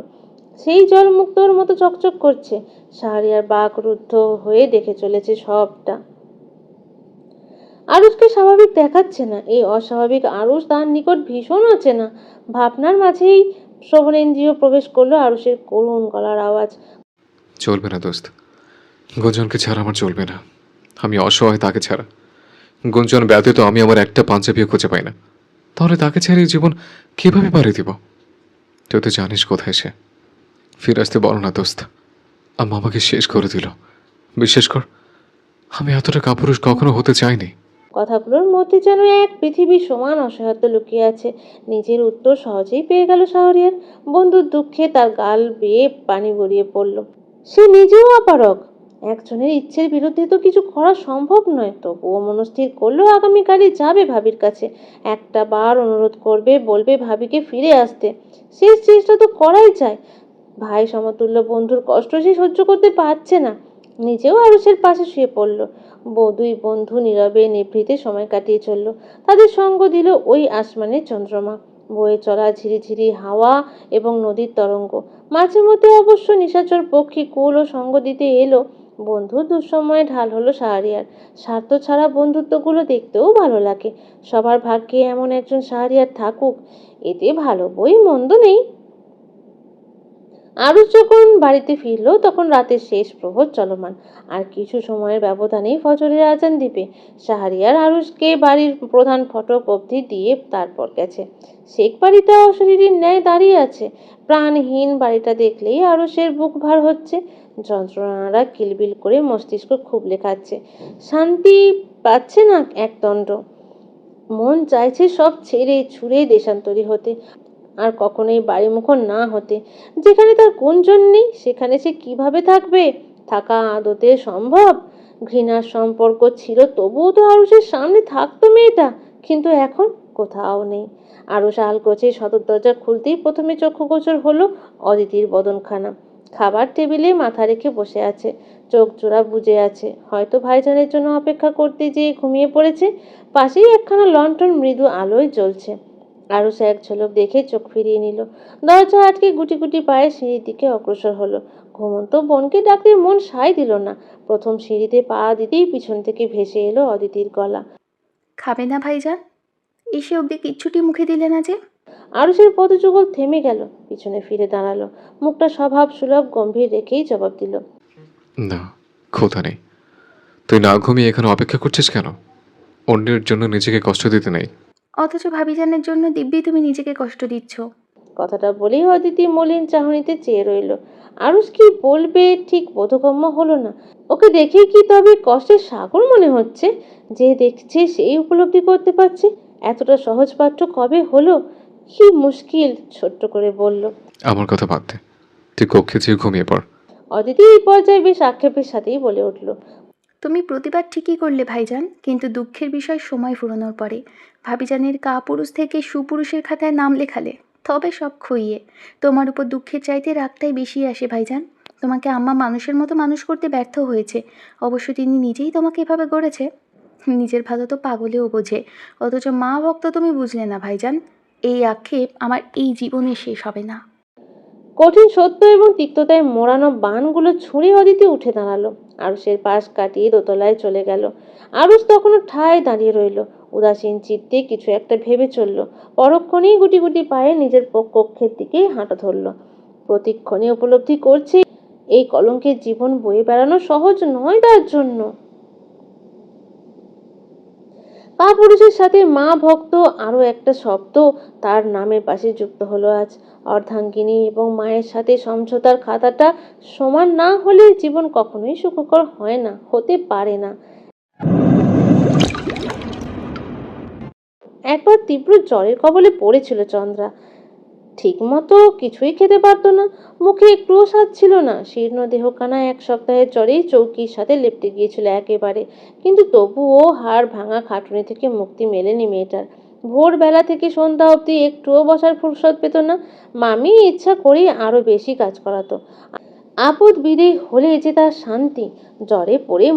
সেই জল মুক্তোর মতো চকচক করছে। শাহরিয়ার বাক রুদ্ধ হয়ে দেখে চলেছে সবটা। আরুষকে স্বাভাবিক দেখাচ্ছে না, এই অস্বাভাবিক আরুষ তার নিকট ভীষণ অচেনা। ভাবনার মাঝেই শ্রবণেন্দ্রিয় প্রবেশ করলো আরুষের করুণ গলার আওয়াজ, চলবে না দোস্ত, গুঞ্জনকে ছাড়া আমার চলবে না। আমি অসহায় তাকে ছাড়া। গুঞ্জন ব্যতীত আমি আমার একটা পাঞ্জাবিও খুঁজে পাই না। তাহলে তাকে ছেড়ে এই জীবন কিভাবে পাড়ি দিব? তুই তো জানিস কোথায় সে। ফিরে আসতে বলো না দোস্ত। আম্মা আমাকে শেষ করে দিল। বিশ্বাস কর, আমি এতটা কাপুরুষ কখনো হতে চাইনি। কথাগুলোর মধ্যে যেন এক পৃথিবীর সমান অসহায়ত্ব লুকিয়ে আছে। নিজের উত্তর সহজেই পেয়ে গেল শাহরিয়ার। বন্ধুর দুঃখে তার গাল বেয়ে পানি গড়িয়ে পড়ল। সে নিজেও অপারগ, একজনের ইচ্ছের বিরুদ্ধে তো কিছু করা সম্ভব নয়। তবুও মনস্থির করলো আগামীকালই যাবে ভাবির কাছে, একটা বার অনুরোধ করবে, বলবে ভাবিকে ফিরে আসতে। শেষ চেষ্টা তো করাই যায়। ভাই সমতুল্য বন্ধুর কষ্ট সে সহ্য করতে পারছে না। নিজেও আরুষের পাশে শুয়ে পড়ল। দুই বন্ধু নীরবে নিভৃতে সময় কাটিয়ে চলল। তাদের সঙ্গ দিল ওই আসমানের চন্দ্রমা, বয়ে চলা ঝিরিঝিরি হাওয়া এবং নদীর তরঙ্গ। মাঝে মধ্যে অবশ্য নিশাচর পক্ষী কুলও সঙ্গ দিতে এলো। বন্ধুর দুঃসময়ে ঢাল হলো শাহরিয়ার। স্বার্থ ছাড়া বন্ধুত্বগুলো দেখতেও ভালো লাগে। সবার ভাগ্যে এমন একজন শাহরিয়ার থাকুক, এতে ভালো বই মন্দ নেই। আরুষ যখন বাড়িতে ফিরল তখন রাতের শেষ প্রহর চলমান, আর কিছু সময়ের ব্যবধানেই ফজরের আজান দিবে। শাহরিয়ার আরুষকে বাড়ির প্রধান ফটক অবধি দিয়ে তারপর গেছে। শেখ বাড়িটা অশরীরীর ন্যায় দাঁড়িয়ে আছে। প্রাণহীন বাড়িটা দেখলেই আরুষের বুক ভার হচ্ছে। যন্ত্রণারা কিলবিল করে মস্তিষ্ক খুবলে খাচ্ছে। শান্তি পাচ্ছে না একদণ্ড। মন চাইছে সব ছেড়ে ছুঁড়ে দেশান্তরী হতে, আর কখনোই বাড়িমুখর না হতে। যেখানে তার গুঞ্জন নেই সেখানে সে কিভাবে থাকবে? থাকা আদতে সম্ভব? ঘৃণার সম্পর্ক ছিল তবুও তো আরুষের সামনে থাকতো মেয়েটা, কিন্তু এখন কোথাও নেই। আরুষ আলগোছে সদর দরজা খুলতেই প্রথমে চক্ষুগোচর হলো অদিতির বদনখানা। খাবার টেবিলে মাথা রেখে বসে আছে, চোখ জোড়া বুজে আছে, হয়তো ভাইজানের জন্য অপেক্ষা করতে যেয়ে ঘুমিয়ে পড়েছে। পাশেই একখানা লণ্ঠন মৃদু আলোয় জ্বলছে। আরুষ এক ঝলক দেখে চোখ ফিরিয়ে নিল। দরজা আটকে গুটি গুটি পায়ে সিঁড়ির দিকে অগ্রসর হলো। ঘুমন্ত বোনকে ডাকতে মন সায় দিল না। প্রথম সিঁড়িতে পা দিতেই পিছন থেকে ভেসে এলো অদিতির গলা, খাবে না ভাইজান? এসে অবধি কিচ্ছুটি মুখে দিলে না যে? আরুষের পদযুগল থেমে গেল, পিছনে ফিরে দাঁড়ালো, মুখটা স্বভাব সুলভ গম্ভীর রেখেই জবাব দিল, না, ক্ষুধা নেই। তুই না ঘুমিয়ে এখানে অপেক্ষা করছিস কেন? অন্যের জন্য নিজেকে কষ্ট দিতে নেই। অথচ ভাবিজানের জন্য দিব্যি তুমি নিজেকে কষ্ট দিচ্ছ। কথাটা বলেই অদিতি মলিন চাহনিতে চেয়ে রইল। আরুষ কি বলবে ঠিক বোধগম্য হলো না। ওকে দেখে কি তবে কষ্টের সাগর মনে হচ্ছে? যে দেখছে সেই উপলব্ধি করতে পারছে। এতটা সহজপাঠ্য কবে হলো? কি মুশকিল। ছোট্ট করে বলল, আমার কথা বাদ দে, তুই কক্ষে যেয়ে ঘুমিয়ে পড়। অদিতি এই পর্যায়ে বেশ আক্ষেপের সাথেই বলে উঠল, তুমি প্রতিবাদ ঠিকই করলে ভাইজান, কিন্তু দুঃখের বিষয় সময় ফুরোনোর পরে ভাবিজানের কাপুরুষ থেকে সুপুরুষের খাতায় নাম লেখালে, তবে সব খুইয়ে তোমার উপর দুঃখের চাইতে রাগটাই বেশি আসে ভাইজান। তোমাকে আম্মা মানুষের মতো মানুষ করতে ব্যর্থ হয়েছে। অবশ্য তিনি নিজেই তোমাকে এভাবে গড়েছে। নিজের ভালো তো পাগলেও বোঝে, অথচ মা ভক্ত তুমি বুঝলে না ভাইজান। এই আক্ষেপ আমার এই জীবনে শেষ হবে না। কঠিন সত্য এবং তিক্ততায় মোড়ানো বানগুলো ছুঁড়ে অদিতি উঠে দাঁড়ালো, আরুষের পাশ কাটিয়ে দোতলায় চলে গেল। আরুষ তখনও ঠায় দাঁড়িয়ে রইল, উদাসীন চিত্তে কিছু একটা ভেবে চলল। পরক্ষণেই গুটি গুটি পায়ে নিজের কক্ষের দিকে হাঁটা ধরল। প্রতিক্ষণে উপলব্ধি করছে এই কলঙ্কের জীবন বয়ে বেড়ানো সহজ নয় তার জন্য। কাপুরুষের সাথে মা ভক্ত আরও একটা শব্দ তার নামের পাশে যুক্ত হলো আজ। অর্ধাঙ্গিনী এবং মায়ের সাথে সমঝোতার খাতাটা সমান না হলে জীবন কখনোই সুখকর হয় না, হতে পারে না। একবার তীব্র জ্বরের কবলে পড়েছিল চন্দ্রা। ঠিক মতো কিছুই খেতে পারতো না, মুখে একটুও স্বাদ ছিল না। শীর্ণ দেহখানা এক সপ্তাহের জ্বরেই চৌকির সাথে লেপ্টে গিয়েছিল একেবারে, কিন্তু তবুও হাড় ভাঙা খাটুনি থেকে মুক্তি মেলেনি মেয়েটার। ভোরবেলা থেকে সন্ধ্যা অবধি একটুও বসার ফুরসত পেত না। মামি ইচ্ছা করেই আরো বেশি কাজ করাতো। আপদ বিদেয় হলে যে তার শান্তি। জ্বরে পড়ে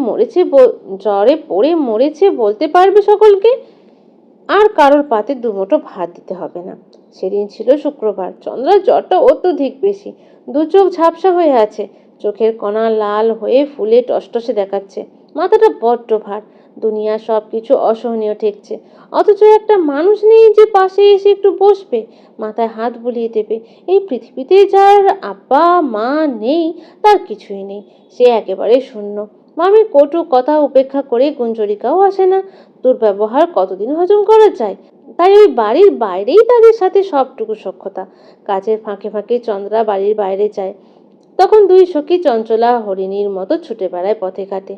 মরেছে বলতে পারবে সকলকে, আর কারোর পাতে দুমুঠো ভাত দিতে হবে না। সেদিন ছিল শুক্রবার। চন্দ্রার জ্বরটা অত্যধিক বেশি। দু চোখ ঝাপসা হয়ে আছে, চোখের কণা লাল হয়ে ফুলে টসটসে দেখাচ্ছে। মাথাটা বড্ড ভার, দুনিয়ার সবকিছু অসহনীয় ঠেকছে। অথচ একটা মানুষ নেই যে পাশে এসে একটু বসবে, মাথায় হাত বুলিয়ে দেবে। এই পৃথিবীতে যার আব্বা মা নেই, তার কিছুই নেই, সে একেবারে শূন্য। মামির কটু কথা উপেক্ষা করে গুঞ্জরিকাও আসে না। দুর্ব্যবহার কতদিন হজম করা যায়? তাই ওই বাড়ির বাইরেই তাদের সাথে সবটুকু সখ্যতা। কাজের ফাঁকে ফাঁকে চন্দ্রা বাড়ির বাইরে যায়। তখন দুই সখী চঞ্চলা হরিণীর মতো ছুটে বেড়ায় পথে ঘাটে।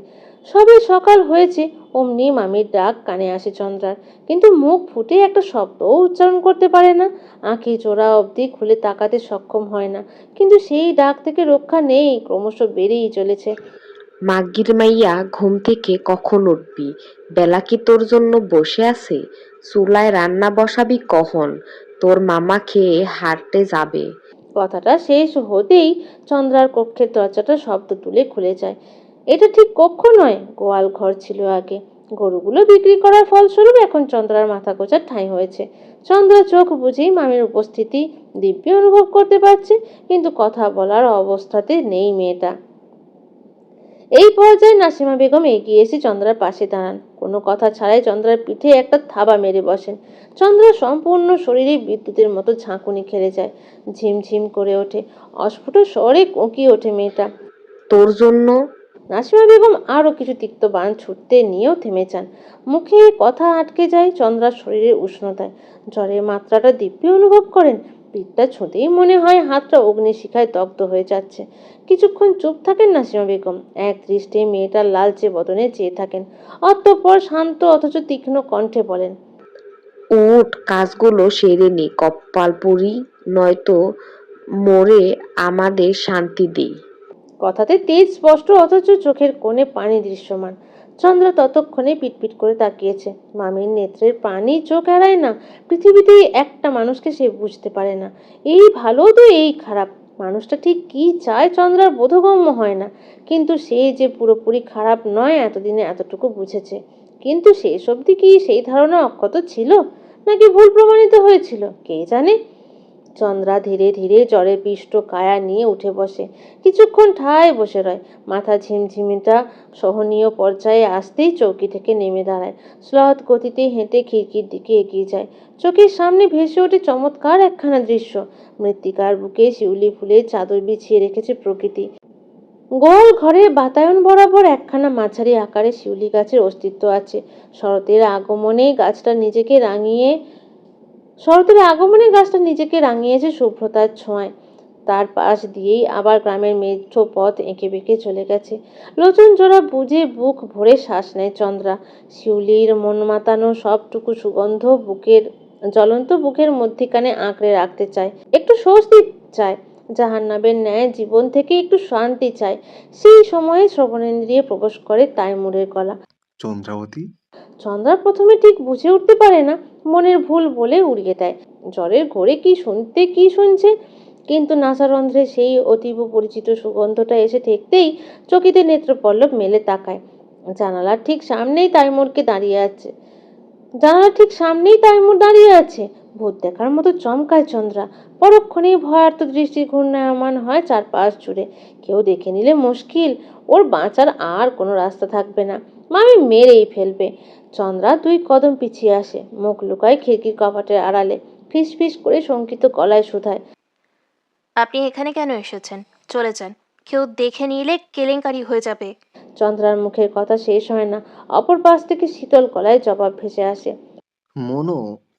সবে সকাল হয়েছে, অমনি মামির ডাক কানে আসে চন্দ্রার, কিন্তু মুখ ফুটে একটা শব্দও উচ্চারণ করতে পারে না। আঁখি জোড়া অবধি খুলে তাকাতে সক্ষম হয় না, কিন্তু সেই ডাক থেকে রক্ষা নেই, ক্রমশ বেড়েই চলেছে। মাগ্গির মাইয়া, ঘুম থেকে কখন উঠবি? বেলা কি তোর জন্য বসে আছে? চুলায় রান্না বসাবি কখন? তোর মামা খেয়ে হাঁটতে যাবে। কথাটা শেষ হতেই চন্দ্রার কক্ষের দরজাটা শব্দ তুলে খুলে যায়। এটা ঠিক কক্ষ নয়, গোয়াল ঘর ছিল আগে। গরুগুলো বিক্রি করার ফলস্বরূপ এখন চন্দ্রার মাথা গোঁজার ঠাঁই হয়েছে। চন্দ্রা চোখ বুঝেই মামির উপস্থিতি দিব্যি অনুভব করতে পারছে, কিন্তু কথা বলার অবস্থাতে নেই মেয়েটা। এই পর্যায়ে নাসিমা বেগম এগিয়ে এসে চন্দ্রার পাশে দাঁড়ান। কোনো কথা ছাড়াই চন্দ্রার পিঠে একটা থাবা মেরে বসেন। চন্দ্রা সম্পূর্ণ শরীরে বিদ্যুতের মতো ঝাঁকুনি খেলে যায়, ঝিমঝিম করে ওঠে, অস্ফুট স্বরে কোঁকিয়ে ওঠে মেয়েটা। তোর জন্য। নাসিমা বেগম আরো কিছু তিক্ত বাণ ছুটতে নিয়েও থেমে যান। মুখে কথা আটকে যায় চন্দ্রার শরীরের উষ্ণতায়। জ্বরের মাত্রাটা দিব্যি অনুভব করেন। পিঠটা ছুঁতেই মনে হয় হাতটা অগ্নিশিখায় দগ্ধ হয়ে যাচ্ছে। কিছুক্ষণ চুপ থাকেন নাসিমা বেগম, এক দৃষ্টে মেয়েটার লালচে বদনে চেয়ে থাকেন। অতঃপর শান্ত অথচ তীক্ষ্ণ কণ্ঠে বলেন, উঠ, কাজগুলো সেরে নি, কপাল পুরি, নয়তো মরে আমাদের শান্তি দেই। কথাতে তেজ স্পষ্ট, অথচ চোখের কোণে পানি দৃশ্যমান। চন্দ্রা ততক্ষণে পিটপিট করে তাকিয়েছে। মামির নেত্রের পানি চোখ এড়ায় না। পৃথিবীতে একটা মানুষকে সে বুঝতে পারে না, এই ভালো তো এই খারাপ। মানুষটা ঠিক কি চায় চন্দ্রার বোধগম্য হয় না, কিন্তু সে যে পুরোপুরি খারাপ নয় এতদিনে এতটুকু বুঝেছে। কিন্তু শেষ অবধি কি সেই ধারণা অক্ষত ছিল, নাকি ভুল প্রমাণিত হয়েছিল, কে জানে। চন্দ্রা ধীরে ধীরে জ্বরে পিষ্ট কায়া নিয়ে উঠে বসে। কিছুক্ষণ ঠায় বসে রয়। মাথা ঝিমঝিমিটা সহনীয় পর্যায়ে আসতেই চৌকি থেকে নেমে দাঁড়ায়। শ্লথ গতিতে হেঁটে খিড়কির দিকে এগিয়ে যায়। চোখের সামনে ভেসে ওঠে চমৎকার একখানা দৃশ্য। মৃত্তিকার বুকে শিউলি ফুলের চাদর বিছিয়ে রেখেছে প্রকৃতি। গোল ঘরে বাতায়ন বরাবর একখানা মাঝারি আকারে শিউলি গাছের অস্তিত্ব আছে। শরতের আগমনে গাছটা নিজেকে রাঙিয়েছে শুভ্রতার ছোঁয়ায়। তার পাশ দিয়েই আবার গ্রামের মেঠো পথ এঁকে বেঁকে চলে গেছে। লোচন জোড়া বুঝে বুক ভরে শ্বাস নেয় চন্দ্রা। শিউলির মন মাতানো সবটুকু সুগন্ধ জ্বলন্ত বুকের মধ্যিখানে আঁকড়ে রাখতে চায়। একটু স্বস্তি চায়, জাহান্নাবের ন্যায় জীবন থেকে একটু শান্তি চায়। সেই সময়ে শ্রবণেন্দ্রিয়ে প্রবেশ করে তাইমুরের গলা। চন্দ্রাবতী। চন্দ্রা প্রথমে ঠিক বুঝে উঠতে পারে না, মনের ভুল বলে উড়িয়ে দেয়। জ্বরের ঘোরে কি শুনছে, কিন্তু নাসারন্ধ্রে সেই অতীব পরিচিত সুগন্ধটা এসে ঠেকতেই চকিতে নেত্রপল্লব মেলে তাকায়। জানালার ঠিক সামনেই তাইমুর দাঁড়িয়ে আছে। ভূত দেখার মতো চমকায় চন্দ্রা। পরক্ষণেই ভয়ার্ত দৃষ্টি ঘূর্ণায়মান হয় চারপাশ জুড়ে। কেউ দেখে নিলে মুশকিল, ওর বাঁচার আর কোনো রাস্তা থাকবে না, মামি মেরেই ফেলবে। চন্দ্রা 2 কদম পিছিয়ে আসে, মুখ লুকায় খিড়কির কপাটের আড়ালে, ফিস ফিস করে শঙ্কিত গলায় শুধায়, আপনি এখানে কেন এসেছেন? চলে যান, কেউ দেখে নিলে কেলেঙ্কারি হয়ে যাবে। চন্দ্রার মুখের কথা শেষ হয় না, অপর পাশ থেকে শীতল গলায় জবাব ভেসে আসে, মনো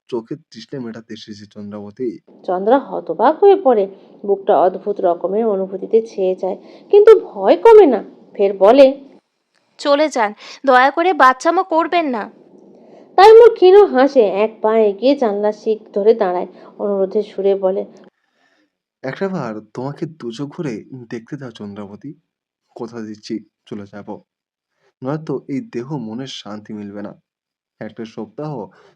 চোখের তৃষ্ণা মেটাতে এসেছে চন্দ্রাবতী। চন্দ্রা হতবাক হয়ে পড়ে। বুকটা অদ্ভুত রকমের অনুভূতিতে ছেয়ে যায়, কিন্তু ভয় কমে না। ফের বলে, চলে যান, দয়া করে বাচ্চামো করবেন না। তাইমুর ক্ষীণ হাসে, এক পা এগিয়ে জানলার শিক ধরে দাঁড়ায়, অনুরোধের সুরে বলে, একটাবার তোমাকে দুচোখ ভরে দেখতে দাও চন্দ্রাবতী। কথা দিচ্ছি চলে যাব, নয়তো এই দেহ মনের শান্তি মিলবে না। একটা সপ্তাহ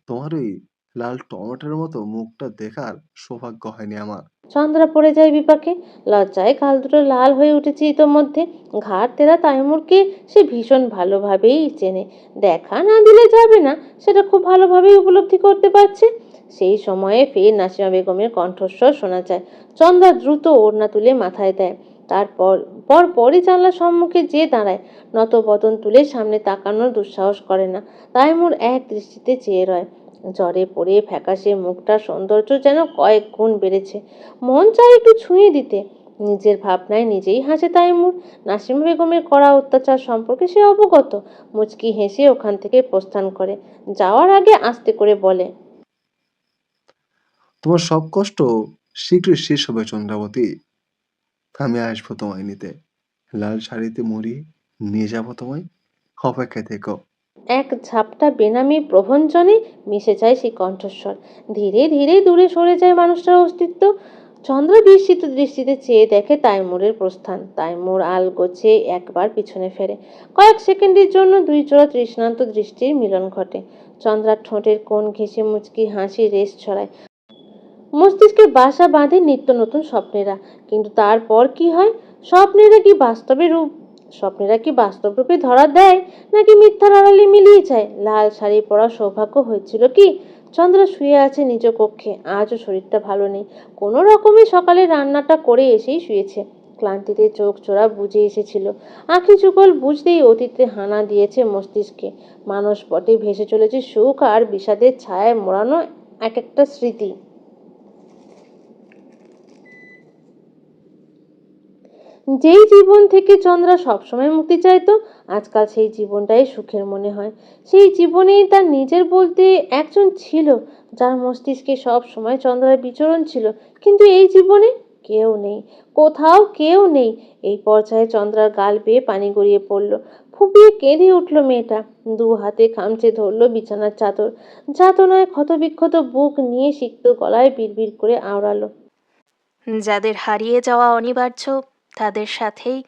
তোমার ওই লাল টমেটোর মতো মুখটা দেখার সৌভাগ্য হয়নি আমার। চন্দ্রা পড়ে যায় বিপাকে। লজ্জায় গাল দুটো লাল হয়ে উঠেছে ইতোমধ্যে। ঘাড় তেরা তাইমুরকে সে ভীষণ ভালোভাবেই চেনে। দেখা না দিলে যাবে না, সেটা খুব ভালোভাবেই উপলব্ধি করতে পারছে। সেই সময়ে ফের নাসিমা বেগমের কণ্ঠস্বর শোনা যায়। চন্দ্রা দ্রুত ওড়না তুলে মাথায় দেয়। তারপর পরপরই জানলার সম্মুখে যেয়ে দাঁড়ায়। নত বদন তুলে সামনে তাকানোর দুঃসাহস করে না। তাইমুর এক দৃষ্টিতে চেয়ে রয়। জ্বরে পড়ে ফ্যাকাশে মুখটার সৌন্দর্য যেন কয়েক গুণ বেড়েছে। মন চায় একটু ছুঁয়ে দিতে। নিজের ভাবনায় নিজেই হাসে তাইমুর। নাসিমা বেগমের করা অত্যাচার সম্পর্কে সে অবগত। মুচকি হেসে ওখান থেকে প্রস্থান করে। যাওয়ার আগে আস্তে করে বলে, তোমার সব কষ্ট শীঘ্রই শেষ হবে চন্দ্রাবতী। আমি আসবো তোমায় নিতে। লাল শাড়িতে মুড়িয়ে নিয়ে যাবো তোমায়। অপেক্ষায় থেকো। এক ঝাপটা বেনামি প্রভঞ্জনে মিশে যায় সেই কণ্ঠস্বর। ধীরে ধীরে দূরে সরে যায় মানুষটার অস্তিত্ব। চন্দ্র বিস্মিত দৃষ্টিতে চেয়ে দেখে তাইমুরের প্রস্থান। তাইমুর আলগোছে একবার পিছনে ফেরে। কয়েক সেকেন্ডের জন্য দুই জোড়া তৃষ্ণান্ত দৃষ্টির মিলন ঘটে। চন্দ্রার ঠোঁটের কোণ ঘেঁষে মুচকি হাসি রেশ ছড়ায়। মস্তিষ্কে বাসা বাঁধে নিত্য নতুন স্বপ্নেরা। কিন্তু তারপর কি হয়? স্বপ্নেরা কি বাস্তব রূপে ধরা দেয়, নাকি মিথ্যার আড়ালে মিলিয়ে যায়? লাল শাড়ি পরা সৌভাগ্য হয়েছিল কি? চন্দ্রা শুয়ে আছে নিজ কক্ষে। আজও শরীরটা ভালো নেই। কোনো রকমে সকালে রান্নাটা করে এসেই শুয়েছে। ক্লান্তিতে চোখ জোড়া বুজে এসেছিল। আঁখি যুগল বুঝতেই অতীতে হানা দিয়েছে মস্তিষ্কে। মানস পটে ভেসে চলেছে সুখ আর বিষাদের ছায়ায় মোড়ানো এক একটা স্মৃতি। যেই জীবন থেকে চন্দ্রা সবসময় মুক্তি চাইতো, আজকাল সেই জীবনটাই সুখের মনে হয়। সেই জীবনেই তার নিজের বলতে একজন ছিল, যার মস্তিষ্কে সব সময় চন্দ্রার বিচরণ ছিল। কিন্তু এই জীবনে কেউ নেই, কোথাও কেউ নেই। এই পর্যায়ে চন্দ্রার গাল বেয়ে পানি গড়িয়ে পড়ল। ফুপিয়ে কেঁদে উঠল মেয়েটা। দু হাতে খামচে ধরল বিছানার চাদর। যাতনায় ক্ষতবিক্ষত বুক নিয়ে সিক্ত গলায় বিড়বিড় করে আওড়ালো, যাদের হারিয়ে যাওয়া অনিবার্য, তাদের সাথেই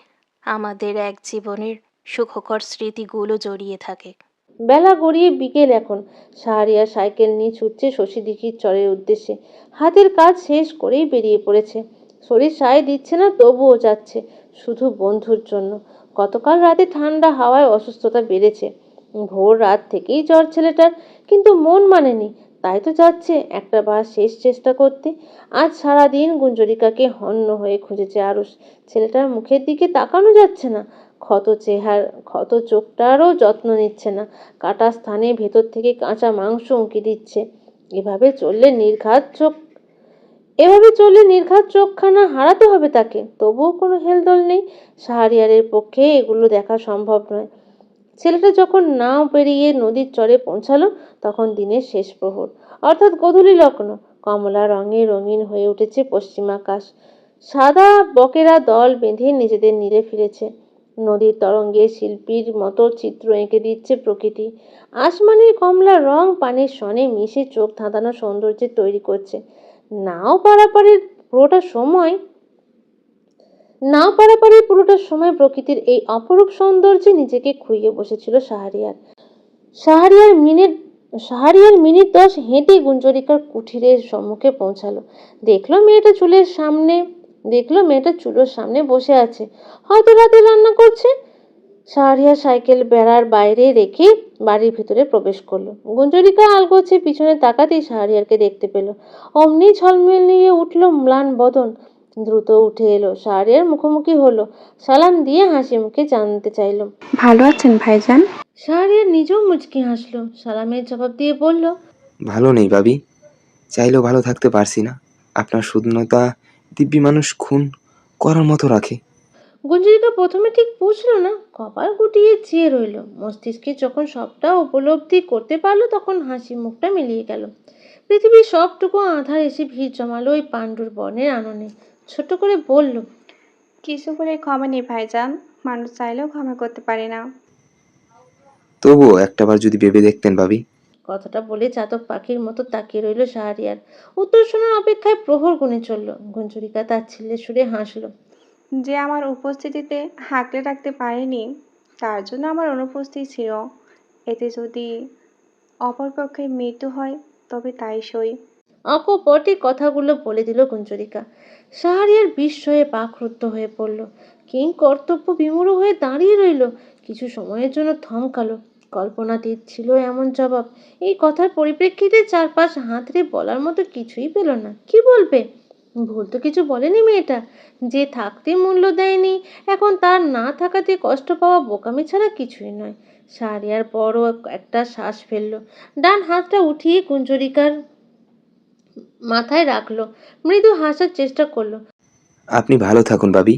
আমাদের এক জীবনের সুখকর স্মৃতিগুলো জড়িয়ে থাকে। বেলা গড়িয়ে বিকেল এখন। শাহরিয়ার সাইকেল নিয়ে ছুটছে শশীদিঘির চরের উদ্দেশ্যে। হাতের কাজ শেষ করেই বেরিয়ে পড়েছে। শরীর সায় দিচ্ছে না, তবুও যাচ্ছে, শুধু বন্ধুর জন্য। গতকাল রাতে ঠান্ডা হাওয়ায় অসুস্থতা বেড়েছে। ভোর রাত থেকেই জ্বর ছেলেটার, কিন্তু মন মানেনি। তাই তো যাচ্ছে একটা বার শেষ চেষ্টা করতে। আজ সারাদিন গুঞ্জরিকাকে হন্য হয়ে খুঁজেছে আরুষ। ছেলেটার মুখের দিকে তাকানো যাচ্ছে না। ক্ষত চোখটারও যত্ন নিচ্ছে না। কাটা স্থানে ভেতর থেকে কাঁচা মাংস উঁকি দিচ্ছে। এভাবে চললে নির্ঘাত চোখখানা হারাতে হবে তাকে। তবুও কোনো হেলদোল নেই। শাহরিয়ারের পক্ষে এগুলো দেখা সম্ভব নয়। ছেলেটা যখন নাও পেরিয়ে নদীর চরে পৌঁছালো, তখন দিনের শেষ প্রহর, অর্থাৎ গোধূলি লগ্ন। কমলা রঙে রঙিন হয়ে উঠেছে পশ্চিম আকাশ। সাদা বকেরা দল বেঁধে নিজেদের নীড়ে ফিরেছে। নদীর তরঙ্গে শিল্পীর মতো চিত্র এঁকে দিচ্ছে প্রকৃতি। আসমানের কমলা রং পানির সনে মিশে চোখ ধাঁধানো সৌন্দর্যের তৈরি করছে। নাও পারাপারের পুরোটা সময় প্রকৃতির এই অপরূপ সৌন্দর্যে নিজেকে খুইয়ে বসেছিল শাহরিয়ার। শাহরিয়ার মিনিট 10 হেঁটে গুঞ্জরিকার কুঠিরের সম্মুখে পৌঁছালো। দেখলো মেয়েটা চুলোর সামনে বসে আছে, হয়তো রাতে রান্না করছে। শাহরিয়ার সাইকেল বেড়ার বাইরে রেখে বাড়ির ভিতরে প্রবেশ করলো। গুঞ্জরিকা আলগোছে পিছনে তাকাতেই শাহরিয়ারকে দেখতে পেল। অমনি ঝলমিলিয়ে উঠল ম্লান বদন। দ্রুত উঠে এলো, শাহরিয়ার মুখোমুখি হলো। সালাম দিয়ে হাসি মুখে জানতে চাইল, ভালো আছেন ভাইজান? শাহরিয়ার নিজেও মুচকি হাসলো। সালামের জবাব দিয়ে বলল, ভালো নেই ভাবি, চাইলেও ভালো থাকতে পারছি না। আপনার শূন্যতা দিব্যি মানুষ খুন করার মতো রাখে। গুঞ্জরিকা প্রথমে ঠিক বুঝলো না, কপাল গুটিয়ে চেয়ে রইল। মস্তিষ্কে যখন সবটা উপলব্ধি করতে পারলো, তখন হাসি মুখটা মিলিয়ে গেল। পৃথিবীর সবটুকু আধার এসে ভিড় জমালো ওই পাণ্ডুর বর্ণের আননে। ছোট করে বলল, কিছু করে ক্ষমা নেই ভাইজান, মানুষ চাইলেও ক্ষমা করতে পারে না। তবুও একটাবার যদি ভেবে দেখতেন ভাবি। কথাটা বলে চাতক পাখির মতো তাকিয়ে রইল শাহরিয়ার। উত্তর শোনার অপেক্ষায় প্রহর গুনে চলল। গুঞ্জরিকা তার ছেলে সুরে হাসলো, যে আমার উপস্থিতিতে হাঁকড়ে রাখতে পারেনি, তার জন্য আমার অনুপস্থিত ছিল। এতে যদি অপরপক্ষের মৃত্যু হয়, তবে তাই সই। অকপটে কথাগুলো বলে দিল কুঞ্জরিকা। শাহরিয়ার বিস্ময়ে বাকরুদ্ধ হয়ে পড়ল। কিং কর্তব্য বিমূঢ় হয়ে দাঁড়িয়ে রইল। কিছু সময়ের জন্য থমকালো। কল্পনাতীত ছিল এমন জবাব। এই কথার পরিপ্রেক্ষিতে চারপাশ হাতড়ে বলার মতো কিছুই পেল না। কি বলবে? ভুল তো কিছু বলেনি মেয়েটা। যে থাকতে মূল্য দেয়নি, এখন তার না থাকাতে কষ্ট পাওয়া বোকামি ছাড়া কিছুই নয়। শাহরিয়ার বড় একটা শ্বাস ফেলল। ডান হাতটা উঠিয়ে কুঞ্জরিকার মাথায় রাখলো। মৃদু হাসার চেষ্টা করলো। আপনি ভালো থাকুন ভাবি।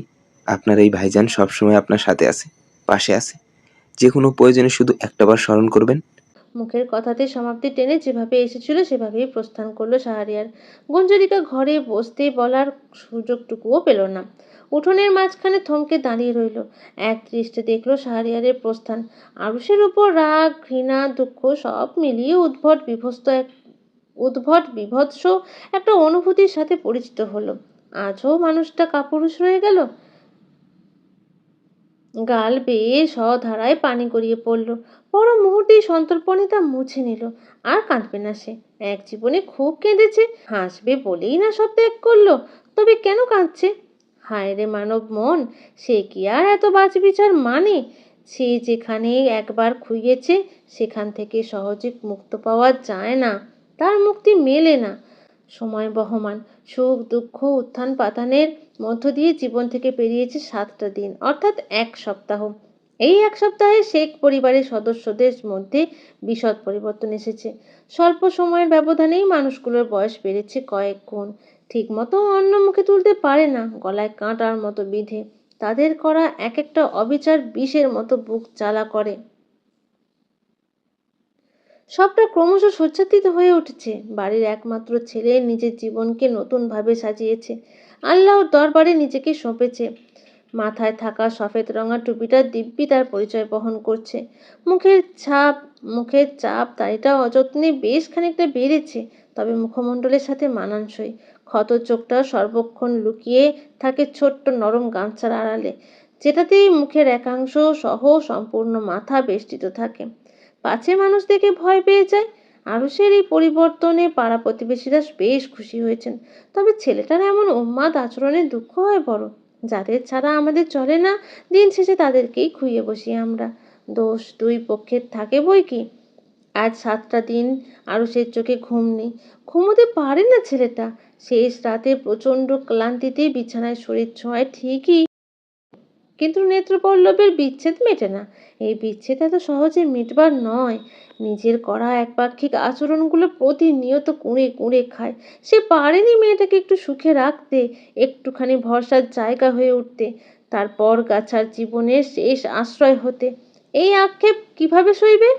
আপনার এই ভাইজান সবসময় আপনার সাথে আছে, পাশে আছে। যে কোনো প্রয়োজনে শুধু একটাবার স্মরণ করবেন। মুখের কথাতে সমাপ্তি টেনে যেভাবে এসেছিল সেভাবেই প্রস্থান করলো শাহরিয়ার। গুঞ্জরিকা ঘরে বসতে বলার সুযোগটুকুও পেল না। উঠোনের মাঝখানে থমকে দাঁড়িয়ে রইল। এক দৃষ্টে দেখলো শাহরিয়ারের প্রস্থান। আরুষের উপর রাগ, ঘৃণা, দুঃখ সব মিলিয়ে উদ্ভট বিভৎস একটা অনুভূতির সাথে পরিচিত হলো। আজও মানুষটা কাপুরুষ রয়ে গেল। গাল বেয়ে সধারায় পানি গড়িয়ে পড়ল। পর মুহূর্তেই সন্তর্পণে তা মুছে নিল। আর কাঁদবে না সে। এক জীবনে খুব কেঁদেছে, হাসবে বলেই না সব ত্যাগ করলো। তবে কেন কাঁদছে? হায় রে মানব মন, সে কি আর এত বাছবিচার মানে? সে যেখানে একবার খুইয়েছে সেখান থেকে সহজে মুক্ত পাওয়া যায় না। তার মুক্তি মেলে না। সময় বহমান। সুখ দুঃখ উত্থান পাতানের মধ্য দিয়ে জীবন থেকে পেরিয়েছে 7টা দিন, অর্থাৎ 1 সপ্তাহ। এই 1 সপ্তাহে শেখ পরিবারের সদস্যদের মধ্যে বিশদ পরিবর্তন এসেছে। স্বল্প সময়ের ব্যবধানেই মানুষগুলোর বয়স বেড়েছে কয়েক গুণ। ঠিকমতো অন্ন মুখে তুলতে পারে না, গলায় কাঁটার মতো বিঁধে। তাদের করা এক একটা অবিচার বিষের মতো বুক জ্বালা করে। সবটা ক্রমশ সজ্জাতীত হয়ে উঠেছে। বাড়ির একমাত্র ছেলে নিজের জীবনকে নতুনভাবে সাজিয়েছে। আল্লাহর দরবারে নিজেকে সঁপেছে। মাথায় থাকা সফেদ রঙা টুপিটা দিব্যি তার পরিচয় বহন করছে। মুখের চাপ দাড়িটা অযত্নে বেশ খানিকটা বেড়েছে, তবে মুখমণ্ডলের সাথে মানানসই। ক্ষত চোখটা সর্বক্ষণ লুকিয়ে থাকে ছোট্ট নরম গামছার আড়ালে, যেটাতেই মুখের একাংশ সহ সম্পূর্ণ মাথা বেষ্টিত থাকে। পাছে মানুষ দেখে ভয় পেয়ে যায়। আরুষের এই পরিবর্তনে পাড়া প্রতিবেশীরা বেশ খুশি হয়েছেন। তবে ছেলেটার এমন উন্মাদ আচরণে দুঃখ হয় বড়। যাদের ছাড়া আমাদের চলে না, দিন শেষে তাদেরকেই খুইয়ে বসি আমরা। দোষ দুই পক্ষের থাকে বই কি। আজ 7টা দিন আরুষের চোখে ঘুম নেই। ঘুমোতে পারে না ছেলেটা। শেষ রাতে প্রচণ্ড ক্লান্তিতে বিছানায় শরীর ছোঁয়ায় ঠিকই, কিন্তু নেত্রপল্লবের বিচ্ছেদ মেটে না। এই বিচ্ছেদ এত সহজে মিটবার নয়। নিজের করা একপাক্ষিক আচরণগুলো প্রতিনিয়ত কুঁড়ে কুঁড়ে খায়। সে পারেনি মেয়েটাকে একটু সুখে রাখতে, একটুখানি ভরসার জায়গা হয়ে উঠতে, তারপর গাছার জীবনের শেষ আশ্রয় হতে। এই আক্ষেপ কিভাবে সইবে?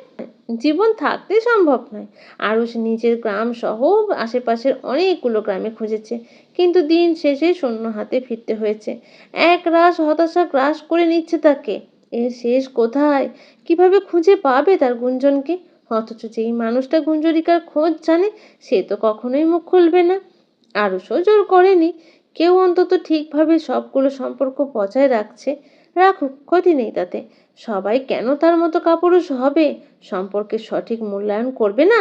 জীবন থাকতে সম্ভব নয়। আরুষ নিজের গ্রাম সহ আশেপাশের অনেকগুলো গ্রামে খুঁজেছে, কিন্তু দিন শেষে শূন্য হাতে ফিরতে হয়েছে। এক রাশ হতাশা গ্রাস করে নিচ্ছে তাকে। এর শেষ কোথায়? কিভাবে খুঁজে পাবে তার গুঞ্জনকে? অথচ যেই মানুষটা গুঞ্জরিকার খোঁজ জানে, সে তো কখনোই মুখ খুলবে না। আরুষও জোর করেনি। কেউ অন্তত ঠিকভাবে সবগুলো সম্পর্ক বজায় রাখছে। রাখুক, ক্ষতি নেই তাতে। সবাই কেন তার মতো কাপুরুষ হবে? সম্পর্কের সঠিক মূল্যায়ন করবে না?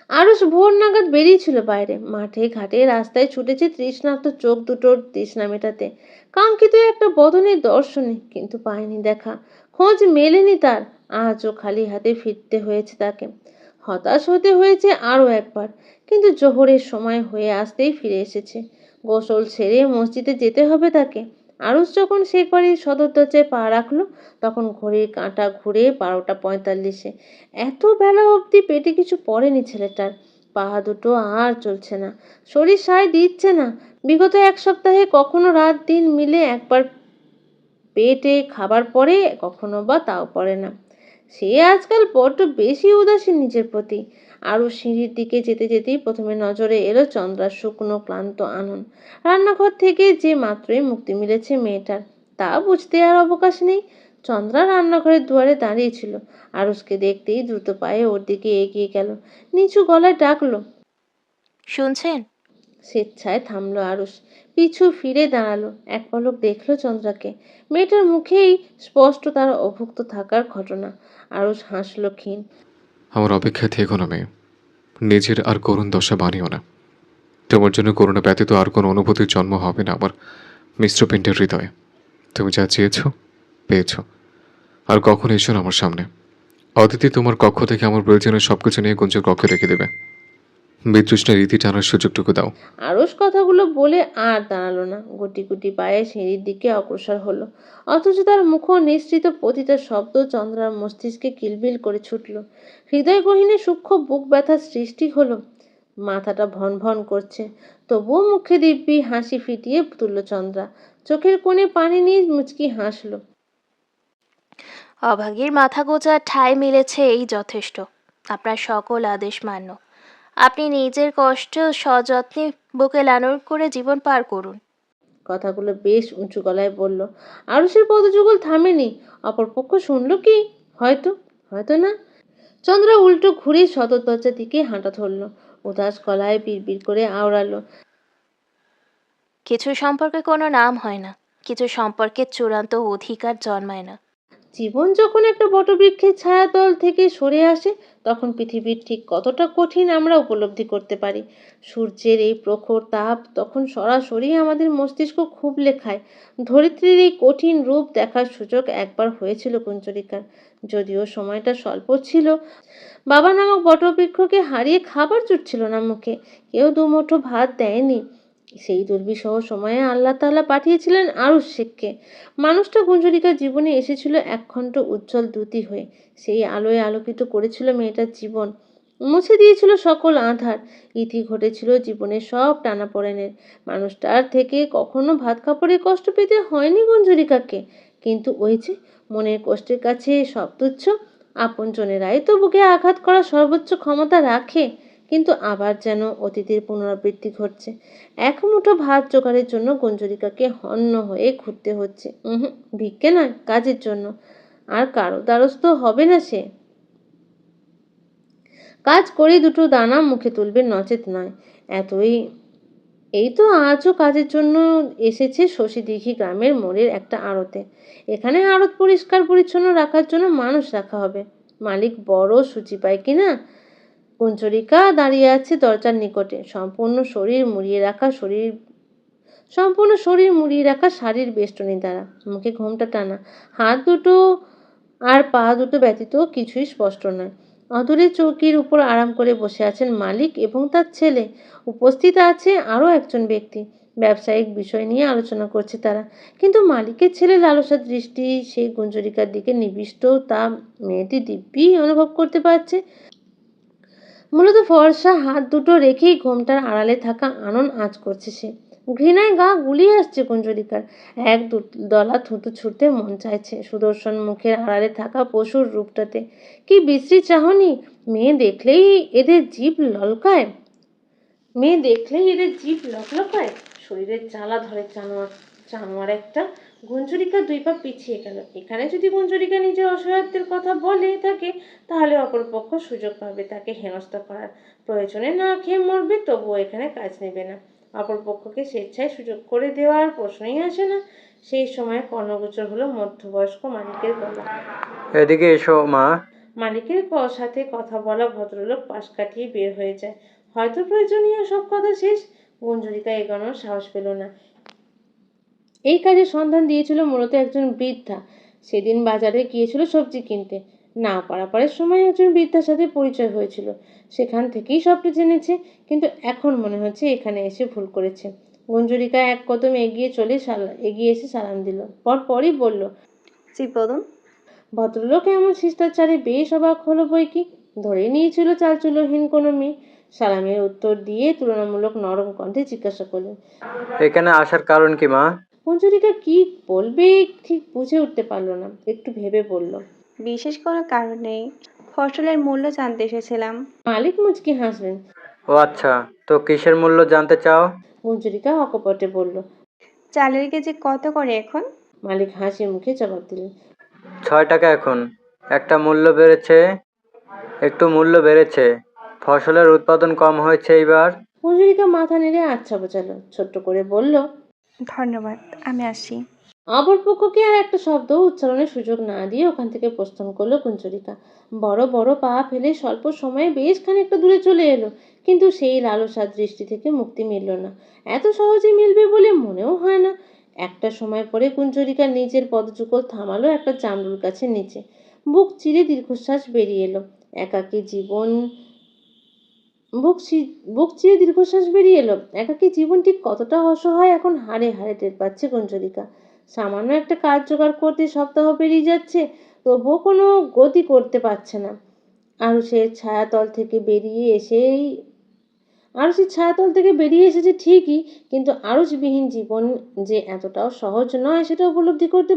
আরুষ ভোর নাগাদ বেরিয়েছিল বাইরে। মাঠে ঘাটে রাস্তায় ছুটেছে তৃষ্ণার্ত চোখ দুটোর তৃষ্ণা মেটাতে। কাঙ্ক্ষিত একটা বদনের দর্শনে, কিন্তু পায়নি দেখা। খোঁজ মেলেনি তার। আজও খালি হাতে ফিরতে হয়েছে তাকে। হতাশ হতে হয়েছে আরও একবার, কিন্তু জোহরের সময় হয়ে আসতেই ফিরে এসেছে। গোসল সেরে মসজিদে যেতে হবে তাকে। আরুষ যখন সে ঘরের সদর দরজায় পা রাখলো, তখন ঘড়ির কাঁটা ঘুরে 12টা 45। এত বেলা অবধি পেটে কিছু পড়েনি ছেলেটার। পা দুটো আর চলছে না, শরীর সায় দিচ্ছে না। বিগত 1 সপ্তাহে কখনো রাত দিন মিলে একবার পেটে খাবার পড়ে, কখনো বা তাও পড়ে না। সে আজকাল বড্ড বেশি উদাসীন নিজের প্রতি। আরও সিঁড়ির দিকে যেতে যেতেই প্রথমে নজরে এলো চন্দ্রার শুকনো ক্লান্ত আনন। রান্নাঘর থেকে যে মাত্রই মুক্তি মিলেছে মেয়েটার, তা বুঝতে আর অবকাশ নেই। চন্দ্রা রান্নাঘরের দুয়ারে দাঁড়িয়েছিল। আরুষকে দেখতেই দ্রুত পায়ে ওর দিকে এগিয়ে গেল। নিচু গলায় ডাকলো, শুনছেন? স্বেচ্ছায় থামলো আরুষ। পিছু ফিরে দাঁড়ালো। এক পলক দেখলো চন্দ্রাকে। মেয়েটার মুখেই স্পষ্ট তার অভুক্ত থাকার ঘটনা। আরুষ হাসলো ক্ষীণ। আমার অপেক্ষায় থেকো না মেয়ে। নিজের আর করুণ দশা বানিও না। তোমার জন্য করুণা ব্যতীত আর কোনো অনুভূতির জন্ম হবে না আমার মিশ্র পিণ্ডের হৃদয়ে। তুমি যা চেয়েছ পেয়েছ। আর কখন এসো না আমার সামনে। অদিতি তোমার কক্ষ থেকে আমার প্রয়োজনীয় সবকিছু নিয়ে গুঞ্জুর কক্ষে রেখে দেবে। বিতৃষ্ণার রীতি টানার সুযোগটুকু দাও। আরস কথাগুলো বলে আর দাঁড়ালো না, গুটি গুটি পায়ে সিঁড়ির দিকে অগ্রসর হলো। অথচ তার মুখ নিঃসৃত প্রতিটা শব্দ চন্দ্রার মস্তিষ্কে কিলবিল করে ছুটল। হৃদয় গহীনে সূক্ষ্ম বুক ব্যথার সৃষ্টি হলো। মাথাটা ভন ভন করছে। তবুও মুখে দিব্যি হাসি ফিটিয়ে তুলল চন্দ্রা। চোখের কোণে পানি নিয়ে মুচকি হাসলো। অভাগীর মাথা গোজা ঠাঁই মিলেছে, এই যথেষ্ট। আপনার সকল আদেশ মান্য। আপনি নিজের কষ্ট সযত্নে বুকে লালন করে জীবন পার করুন। কথাগুলো বেশ উঁচু গলায় বলল। আরুষের পদযুগল থামেনি। অপরপক্ষ শুনল কি? হয়তো, হয়তো না। চন্দ্রা উল্টো ঘুরে সদর দরজার দিকে হাঁটা ধরল। উদাস গলায় বিড়বিড় করে আওড়ালো। কিছু সম্পর্কে কোনো নাম হয় না, কিছু সম্পর্কে চূড়ান্ত অধিকার জন্মায় না। জীবন যখন একটা বটবৃক্ষের ছায়াতল থেকে সরে আসে, তখন পৃথিবীর ঠিক কতটা কঠিন আমরা উপলব্ধি করতে পারি। সূর্যের এই প্রখর তাপ তখন সরাসরি আমাদের মস্তিষ্ক খুবলে খায়। ধরিত্রীর এই কঠিন রূপ দেখার সুযোগ একবার হয়েছিল কুঞ্জরিকার। যদিও সময়টা স্বল্প ছিল, বাবা নামক বটবৃক্ষকে হারিয়ে খাবার জুটছিল না মুখে, কেউ দুমুঠো ভাত দেয়নি। সেই দুর্বিষহ সময়ে আল্লাহ তাআলা পাঠিয়েছিলেন আরুশ শেখকে। মানুষটা গুঞ্জরিকার জীবনে এসেছিল একখণ্ড উজ্জ্বল দ্যুতি হয়ে। সেই আলোয় আলোকিত করেছিল মেয়েটার জীবন, মুছে দিয়েছিল সকল আঁধার। ইতি ঘটেছিল জীবনের সব টানাপোড়েনের। মানুষটার থেকে কখনো ভাত কাপড়ের কষ্ট পেতে হয়নি গুঞ্জরিকাকে। কিন্তু ওই যে, মনের কষ্টের কাছে সব তুচ্ছ। আপনজনেরাই তো বুকে আঘাত করার সর্বোচ্চ ক্ষমতা রাখে। কিন্তু আবার যেন অতীতের পুনরাবৃত্তি ঘটছে। এক মুঠো ভাত জোগাড়ের জন্য গুঞ্জরিকাকে হন্য হয়ে ঘুরতে হচ্ছে। ভিক্ষে নয়, কাজের জন্য। আর কারো দ্বারস্থ হবে না সে। কাজ করে দুটো দানা মুখে তুলবে, নচেত নয়। এই তো আজও কাজের জন্য এসেছে শশীদিঘি গ্রামের মোড়ের একটা আড়তে। এখানে আড়ত পরিষ্কার পরিচ্ছন্ন রাখার জন্য মানুষ রাখা হবে। মালিক বড় শুচি পায় কিনা। কুঞ্জরিকা দাঁড়িয়ে আছে দরজার নিকটে, সম্পূর্ণ শরীর মুড়িয়ে রাখা শাড়ির বেষ্টনী দ্বারা। মুখে ঘোমটা টানা, হাত দুটো আর পা দুটো ব্যতীত কিছুই স্পষ্ট নয়। অদূরে চৌকির উপর আরাম করে বসে আছেন মালিক এবং তার ছেলে। উপস্থিত আছে আরও একজন ব্যক্তি। ব্যবসায়িক বিষয় নিয়ে আলোচনা করছে তারা। কিন্তু মালিকের ছেলে লালসার দৃষ্টি সেই গুঞ্জরিকার দিকে নিবিষ্ট, তা মেয়েটি দিব্যি অনুভব করতে পারছে। মূলত ফর্সা হাত দুটো রেখেই ঘোমটার আড়ালে থাকা আনন আঁচ করছে সে। ঘৃণায় গা গুলিয়ে আসছে কুঞ্জরিকার। এক দলা থুতু ছুটতে মন চাইছে সুদর্শন মুখের আড়ালে থাকা পশুর রূপটাতে। কি বিশ্রী চাহনি! মেয়ে দেখলেই এদের জিভ লকলকায়। শরীরের জ্বালা ধরে জানোয়ার একটা। গুঞ্জরিকা দুই পা পিছিয়ে গেল। এখানে যদি গুঞ্জরিকা নিজের অসহায়ত্বের কথা বলে থাকে, তাহলে অপরপক্ষ সুযোগ পাবে তাকে হেনস্থা করার। প্রয়োজনে না খেয়ে মরবে, তবুও এখানে কাজ নেবে না। অপরপক্ষকে স্বেচ্ছায় সুযোগ করে দেওয়ার প্রশ্নই আসে না। সেই সময় কর্ণগোচর হলো মধ্যবয়স্ক মালিকের গলা। এদিকে এসো মা। মালিকের সাথে কথা বলা ভদ্রলোক পাশ কাটিয়ে বের হয়ে যায়। হয়তো প্রয়োজনীয় সব কথা শেষ। গুঞ্জরিকা এগোনোর সাহস পেল না। এই কাজের সন্ধান দিয়েছিল মূলত একজন বৃদ্ধা। সেদিন বাজারে গিয়েছিল সবজি কিনতে। না পারাপারের সময় একজন বৃদ্ধার সাথে পরিচয় হয়েছিল। সেখান থেকেই সবটা জেনেছে। কিন্তু এখন মনে হচ্ছে এখানে এসে ভুল করেছে। গুঞ্জরিকা এক কদম এগিয়ে এসে সালাম দিল। পরপরই বলল, জি বলুন। ভদ্রলোক এমন শিষ্টাচারে বেশ অবাক হলো বইকি। ধরে নিয়েছিল চালচুলোহীন কোনো মেয়ে। সালামের উত্তর দিয়ে তুলনামূলক নরম কণ্ঠে জিজ্ঞাসা করলেন, এখানে আসার কারণ কি মা? কুঞ্জরিকা কি বলবে ঠিক বুঝে উঠতে পারল না। একটু ভেবে বলল, বিশেষ কোনো কারণ নেই, ফসলের মূল্য জানতে এসেছিলাম। মালিক মুচকি হাসলেন। ও আচ্ছা, তো কিসের মূল্য জানতে চাও? কুঞ্জরিকা অকপটে বলল, চালের কেজি কত করে এখন? মালিক হাসি মুখে জবাব দিলেন, 6 টাকা এখন। একটু মূল্য বেড়েছে। ফসলের উৎপাদন কম হয়েছে এইবার। কুঞ্জরিকা মাথা নেড়ে আচ্ছা বোঝালো। ছোট্ট করে বলল, ধন্যবাদ, আমি আসি। অপরপক্ষকে আর একটা শব্দ উচ্চারণের সুযোগ না দিয়ে ওখান থেকে প্রস্থান করলো কুঞ্জরিকা। বড় বড় পা ফেলে স্বল্প সময়ে বেশ খানিকটা দূরে চলে এলো, কিন্তু সেই লালসার দৃষ্টি থেকে মুক্তি মিলল না। এত সহজে মিলবে বলে মনেও হয় না। একটা সময় পরে কুঞ্জরিকা নিজের পদযুগল থামালো একটা চামড়ুর কাছে নিচে। বুক চিরে দীর্ঘশ্বাস বেরিয়ে এলো। একাকী জীবন বুক চিরে দীর্ঘশ্বাস বেরিয়ে এলো। একাকী জীবন ঠিক কতটা অসহায় এখন হাড়ে হাড়ে টের পাচ্ছে কুঞ্জরিকা। সামান্য একটা কাজ জোগাড় করতে সপ্তাহ পেরিয়ে যাচ্ছে, তবুও কোনো গতি করতে পারছে না। আরুষের ছায়াতল থেকে বেরিয়ে এসেছে ঠিকই, কিন্তু আরুষবিহীন জীবন যে এতটাও সহজ নয় সেটা উপলব্ধি করতে